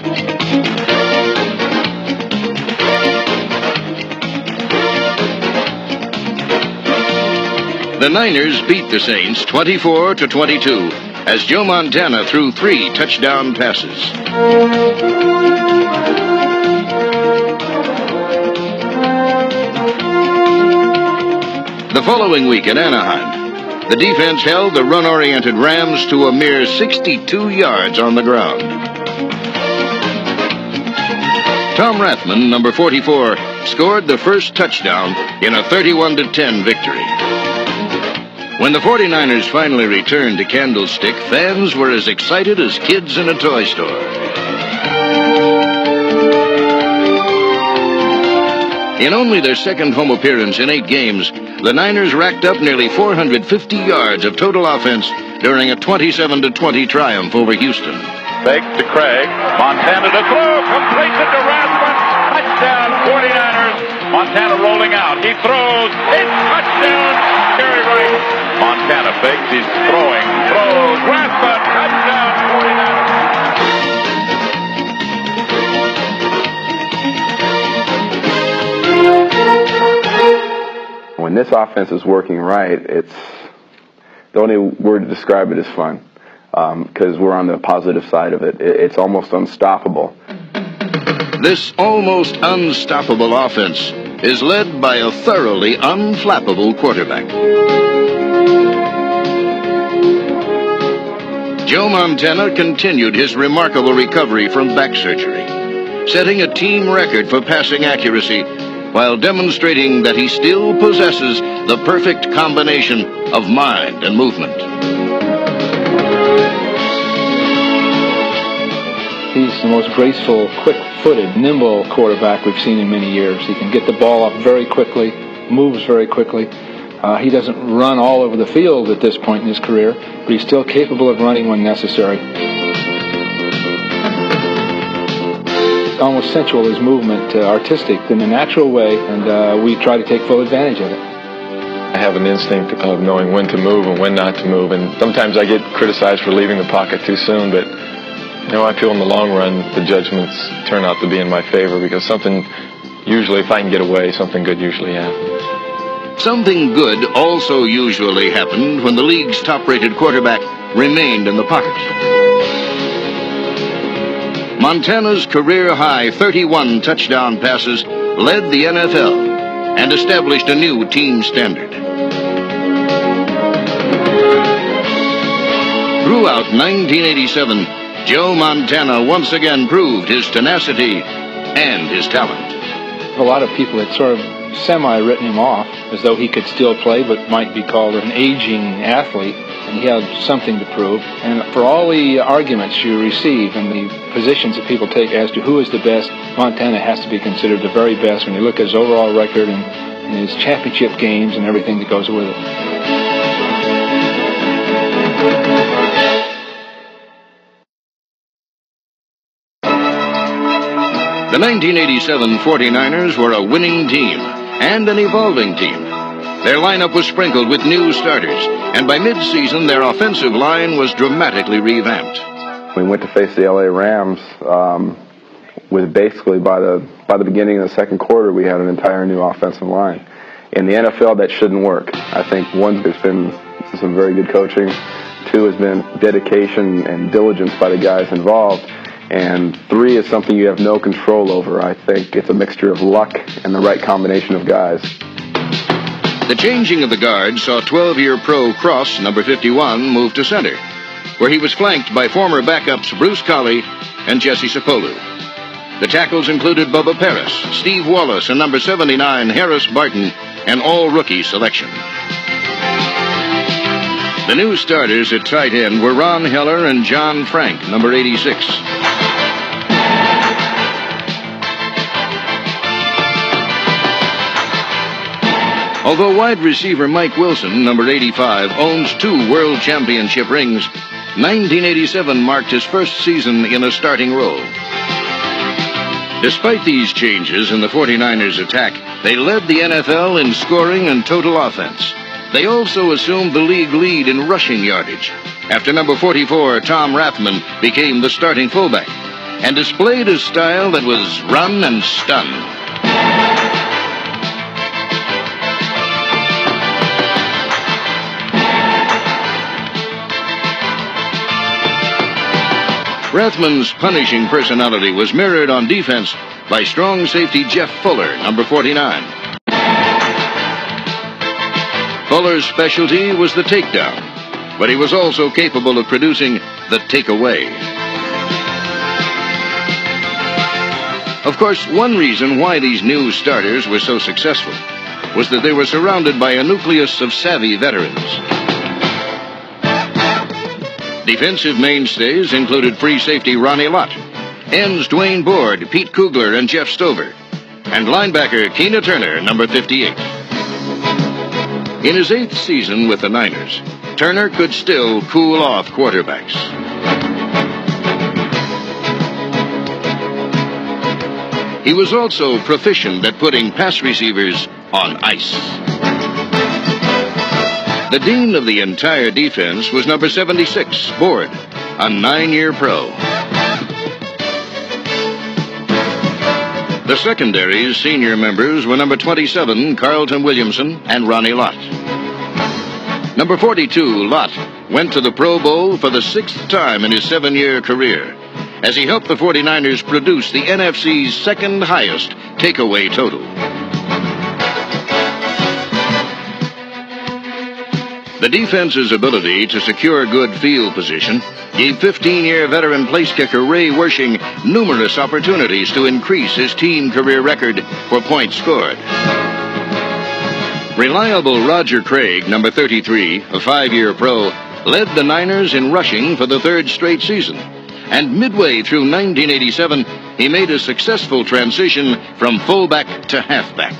The Niners beat the Saints 24-22 as Joe Montana threw 3 touchdown passes. The following week at Anaheim, the defense held the run-oriented Rams to a mere 62 yards on the ground. Tom Rathman, number 44, scored the first touchdown in a 31-10 victory. When the 49ers finally returned to Candlestick, fans were as excited as kids in a toy store. In only their second home appearance in 8 games, the Niners racked up nearly 450 yards of total offense during a 27-20 triumph over Houston. Fake to Craig. Montana to throw. Completes it to Rathman. Touchdown, 49ers. Montana rolling out. He throws. It's touchdown. Jerry Rice. Montana fakes. He's throwing. Throws. Rathman. Touchdown, 49ers. When this offense is working right, it's the only word to describe it is fun, because we're on the positive side of it. It's almost unstoppable. This almost unstoppable offense is led by a thoroughly unflappable quarterback. Joe Montana continued his remarkable recovery from back surgery, setting a team record for passing accuracy while demonstrating that he still possesses the perfect combination of mind and movement. He's the most graceful, quick-footed, nimble quarterback we've seen in many years. He can get the ball up very quickly, moves very quickly. He doesn't run all over the field at this point in his career, but he's still capable of running when necessary. Almost sensual, his movement, artistic in a natural way, and we try to take full advantage of it. I have an instinct of knowing when to move and when not to move, and sometimes I get criticized for leaving the pocket too soon, but I feel in the long run the judgments turn out to be in my favor, because something, usually if I can get away, something good usually happens. Something good also usually happened when the league's top-rated quarterback remained in the pocket. Montana's career-high 31 touchdown passes led the NFL and established a new team standard. Throughout 1987, Joe Montana once again proved his tenacity and his talent. A lot of people had sort of semi-written him off as though he could still play but might be called an aging athlete, and he had something to prove. And for all the arguments you receive and the positions that people take as to who is the best, Montana has to be considered the very best when you look at his overall record and his championship games and everything that goes with it. The 1987 49ers were a winning team and an evolving team. Their lineup was sprinkled with new starters, and by mid-season, their offensive line was dramatically revamped. We went to face the LA Rams. With basically by the beginning of the second quarter, we had an entire new offensive line. In the NFL, that shouldn't work. I think one, there's been some very good coaching. Two has been dedication and diligence by the guys involved. And three is something you have no control over. I think it's a mixture of luck and the right combination of guys. The changing of the guard saw 12-year pro Cross, number 51, move to center, where he was flanked by former backups Bruce Colley and Jesse Sapolu. The tackles included Bubba Paris, Steve Wallace, and number 79, Harris Barton, an all-rookie selection. The new starters at tight end were Ron Heller and John Frank, number 86. Although wide receiver Mike Wilson, number 85, owns 2 world championship rings, 1987 marked his first season in a starting role. Despite these changes in the 49ers attack, they led the NFL in scoring and total offense. They also assumed the league lead in rushing yardage after number 44, Tom Rathman, became the starting fullback and displayed a style that was run and stun. Rathman's punishing personality was mirrored on defense by strong safety Jeff Fuller, number 49. Fuller's specialty was the takedown, but he was also capable of producing the takeaway. Of course, one reason why these new starters were so successful was that they were surrounded by a nucleus of savvy veterans. Defensive mainstays included free safety Ronnie Lott, ends Dwayne Board, Pete Kugler, and Jeff Stover, and linebacker Keena Turner, number 58. In his 8th season with the Niners, Turner could still cool off quarterbacks. He was also proficient at putting pass receivers on ice. The dean of the entire defense was number 76, Board, a 9-year pro. The secondary's senior members were number 27, Carlton Williamson, and Ronnie Lott. Number 42, Lott, went to the Pro Bowl for the 6th time in his 7-year career, as he helped the 49ers produce the NFC's second highest takeaway total. The defense's ability to secure good field position gave 15-year veteran place kicker Ray Wershing numerous opportunities to increase his team career record for points scored. Reliable Roger Craig, number 33, a 5-year pro, led the Niners in rushing for the 3rd straight season. And midway through 1987, he made a successful transition from fullback to halfback.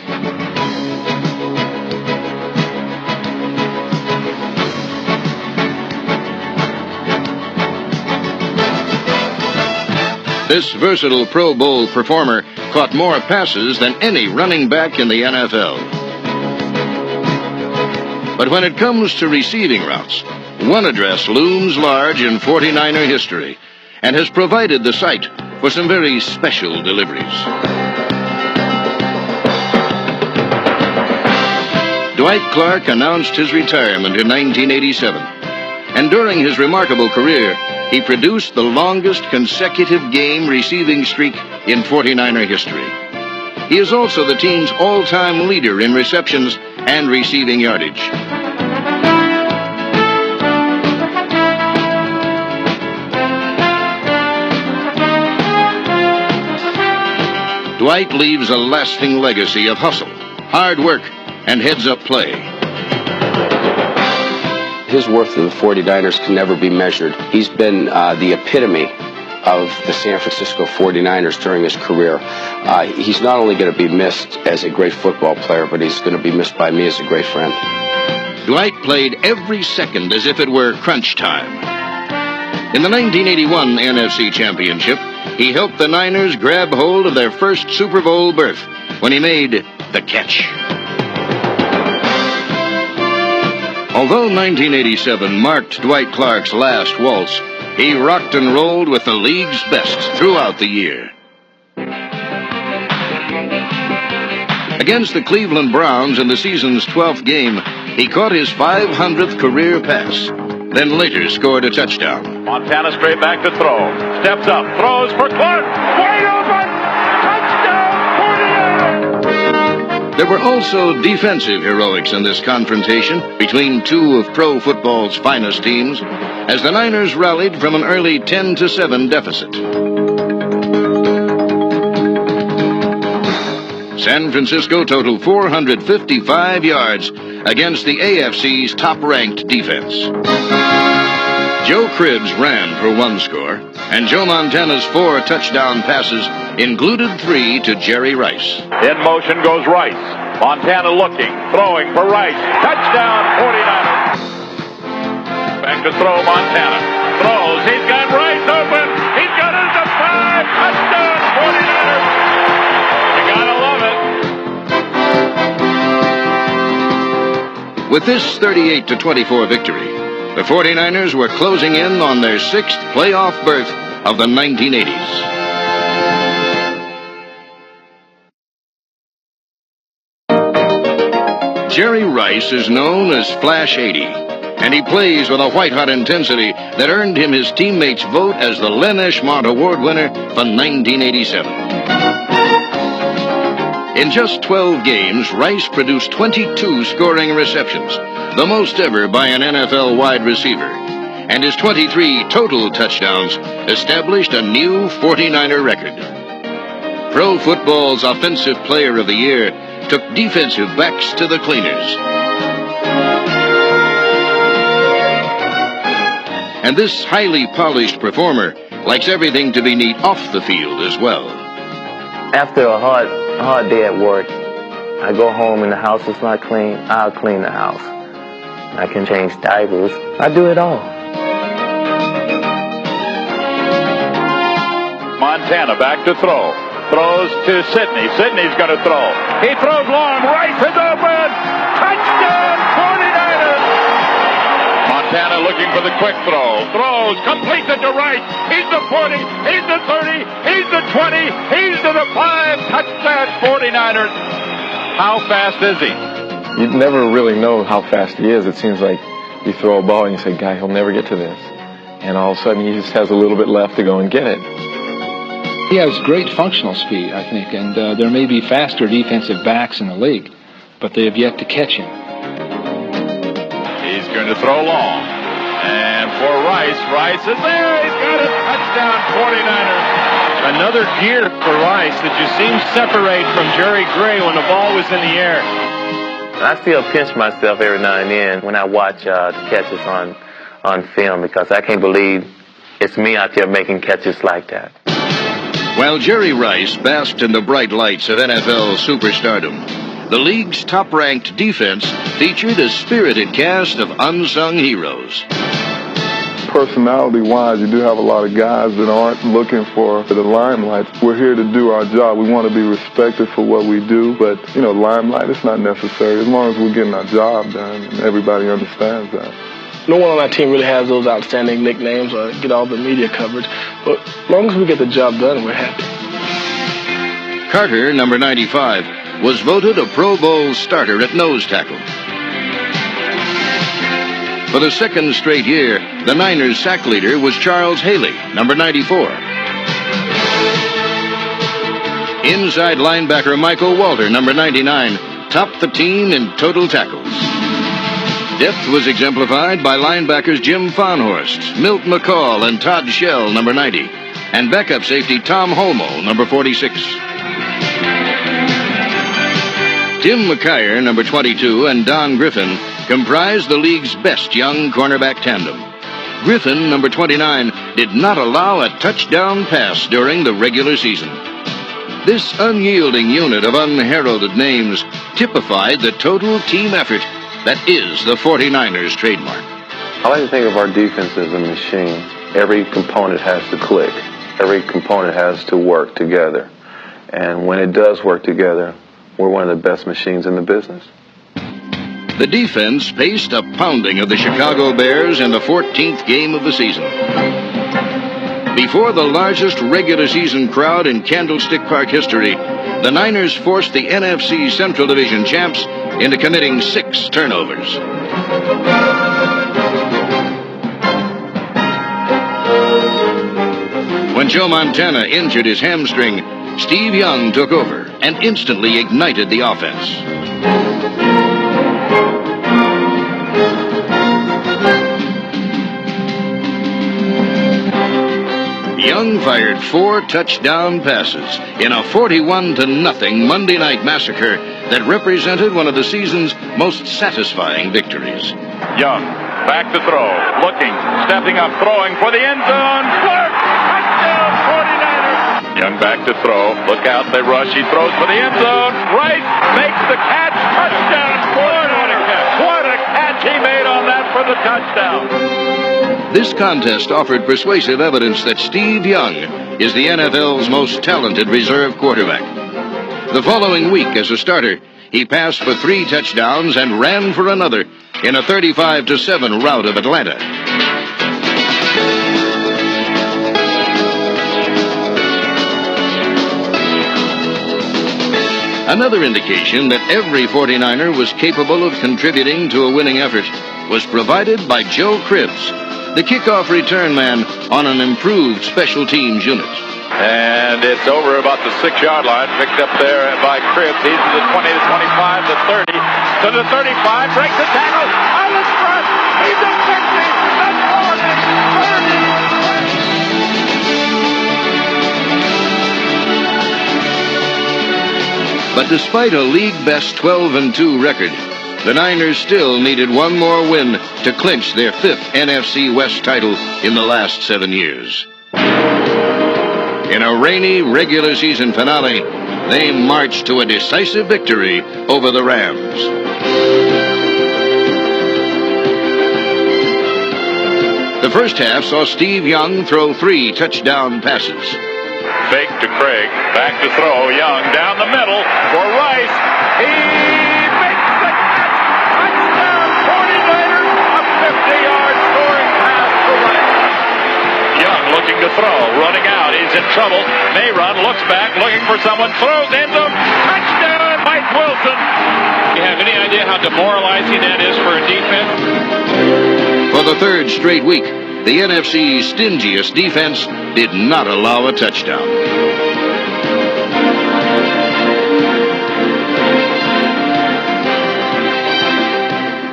This versatile Pro Bowl performer caught more passes than any running back in the NFL. But when it comes to receiving routes, one address looms large in 49er history and has provided the site for some very special deliveries. Dwight Clark announced his retirement in 1987, and during his remarkable career, he produced the longest consecutive game receiving streak in 49er history. He is also the team's all-time leader in receptions and receiving yardage. Dwight leaves a lasting legacy of hustle, hard work, and heads-up play. His worth to the 49ers can never be measured. He's been the epitome of the San Francisco 49ers during his career. He's not only going to be missed as a great football player, but he's going to be missed by me as a great friend. Dwight played every second as if it were crunch time. In the 1981 NFC Championship, he helped the Niners grab hold of their first Super Bowl berth when he made the catch. Although 1987 marked Dwight Clark's last waltz, he rocked and rolled with the league's best throughout the year. Against the Cleveland Browns in the season's 12th game, he caught his 500th career pass, then later scored a touchdown. Montana straight back to throw. Steps up, throws for Clark. Wide open! There were also defensive heroics in this confrontation between two of pro football's finest teams as the Niners rallied from an early 10-7 deficit. San Francisco totaled 455 yards against the AFC's top-ranked defense. Joe Cribbs ran for 1 score, and Joe Montana's 4 touchdown passes included 3 to Jerry Rice. In motion goes Rice. Montana looking, throwing for Rice. Touchdown, 49ers. Back to throw, Montana. throws. He's got Rice open. He's got it to 5. Touchdown, 49ers. You gotta love it. With this 38-24 victory, the 49ers were closing in on their 6th playoff berth of the 1980s. Jerry Rice is known as Flash 80, and he plays with a white-hot intensity that earned him his teammates' vote as the Len Eshmont Award winner for 1987. In just 12 games, Rice produced 22 scoring receptions, the most ever by an NFL wide receiver, and his 23 total touchdowns established a new 49er record. Pro Football's Offensive Player of the Year took defensive backs to the cleaners. And this highly polished performer likes everything to be neat off the field as well. After a hard day at work, I go home and the house is not clean, I'll clean the house. I can change diapers. I do it all. Montana back to throw. Throws to Sidney. Sidney's going to throw. He throws long. Rice is open. Touchdown, 49ers. Montana looking for the quick throw. Throws. Completes it to Rice. He's the 40. He's the 30. He's the 20. He's to the 5. Touchdown, 49ers. How fast is he? You never really know how fast he is. It seems like you throw a ball and you say, "Guy, he'll never get to this." And all of a sudden he just has a little bit left to go and get it. He has great functional speed, I think, and there may be faster defensive backs in the league, but they have yet to catch him. He's going to throw long. And for Rice, Rice is there. He's got it. Touchdown, 49ers. Another gear for Rice that just seems separate from Jerry Gray when the ball was in the air. I still pinch myself every now and then when I watch the catches on film because I can't believe it's me out there making catches like that. While Jerry Rice basked in the bright lights of NFL superstardom, the league's top-ranked defense featured a spirited cast of unsung heroes. Personality-wise, you do have a lot of guys that aren't looking for the limelight. We're here to do our job. We want to be respected for what we do, but, limelight is not necessary as long as we're getting our job done, and everybody understands that. No one on our team really has those outstanding nicknames or get all the media coverage, but as long as we get the job done, we're happy. Carter, number 95, was voted a Pro Bowl starter at nose tackle. For the second straight year, the Niners' sack leader was Charles Haley, number 94. Inside linebacker Michael Walter, number 99, topped the team in total tackles. Depth was exemplified by linebackers Jim Fonhorst, Milt McCall, and Todd Shell, number 90, and backup safety Tom Holmoe, number 46. Tim McKyer, number 22, and Don Griffin comprised the league's best young cornerback tandem. Griffin, number 29, did not allow a touchdown pass during the regular season. This unyielding unit of unheralded names typified the total team effort that is the 49ers trademark. I like to think of our defense as a machine. Every component has to click. Every component has to work together. And when it does work together, we're one of the best machines in the business. The defense paced a pounding of the Chicago Bears in the 14th game of the season. Before the largest regular season crowd in Candlestick Park history, the Niners forced the NFC Central Division champs into committing 6 turnovers. When Joe Montana injured his hamstring, Steve Young took over and instantly ignited the offense. Young fired 4 touchdown passes in a 41-0 Monday night massacre that represented one of the season's most satisfying victories. Young, back to throw, looking, stepping up, throwing for the end zone. Clark, touchdown, 49ers. Young back to throw, look out, they rush, he throws for the end zone. Rice makes the catch, touchdown, 49ers. What a catch he made on that for the touchdown. This contest offered persuasive evidence that Steve Young is the NFL's most talented reserve quarterback. The following week, as a starter, he passed for 3 touchdowns and ran for another in a 35-7 rout of Atlanta. Another indication that every 49er was capable of contributing to a winning effort was provided by Joe Cribbs, the kickoff return man on an improved special teams unit. And it's over about the 6-yard line, picked up there by Cribbs. He's to the 20, the 25, the 30, to the 35, breaks the tackle, on the front, he's at 50, that's 40, 30. But despite a league-best 12-2 record, the Niners still needed one more win to clinch their 5th NFC West title in the last 7 years. In a rainy regular season finale, they marched to a decisive victory over the Rams. The first half saw Steve Young throw 3 touchdown passes. Fake to Craig, back to throw, Young down the middle for Rice. He makes the catch, touchdown 49ers, a 50-yard scoring pass for Rice. Young looking to throw, running out, he's in trouble, may run, looks back, looking for someone, throws end zone, touchdown Mike Wilson. You have any idea how demoralizing that is for a defense? For the 3rd straight week, the NFC's stingiest defense did not allow a touchdown.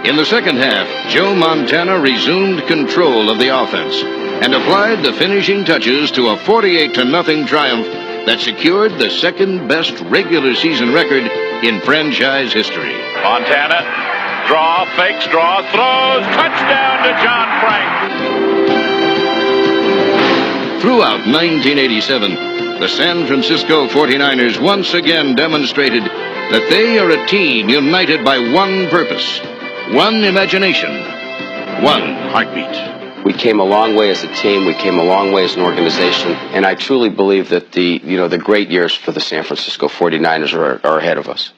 In the second half, Joe Montana resumed control of the offense and applied the finishing touches to a 48-0 triumph that secured the 2nd-best regular season record in franchise history. Montana, draw, fakes, draws, throws, touchdown to John Frank. Throughout 1987, the San Francisco 49ers once again demonstrated that they are a team united by one purpose, one imagination, one heartbeat. We came a long way as a team. We came a long way as an organization. And I truly believe that the great years for the San Francisco 49ers are ahead of us.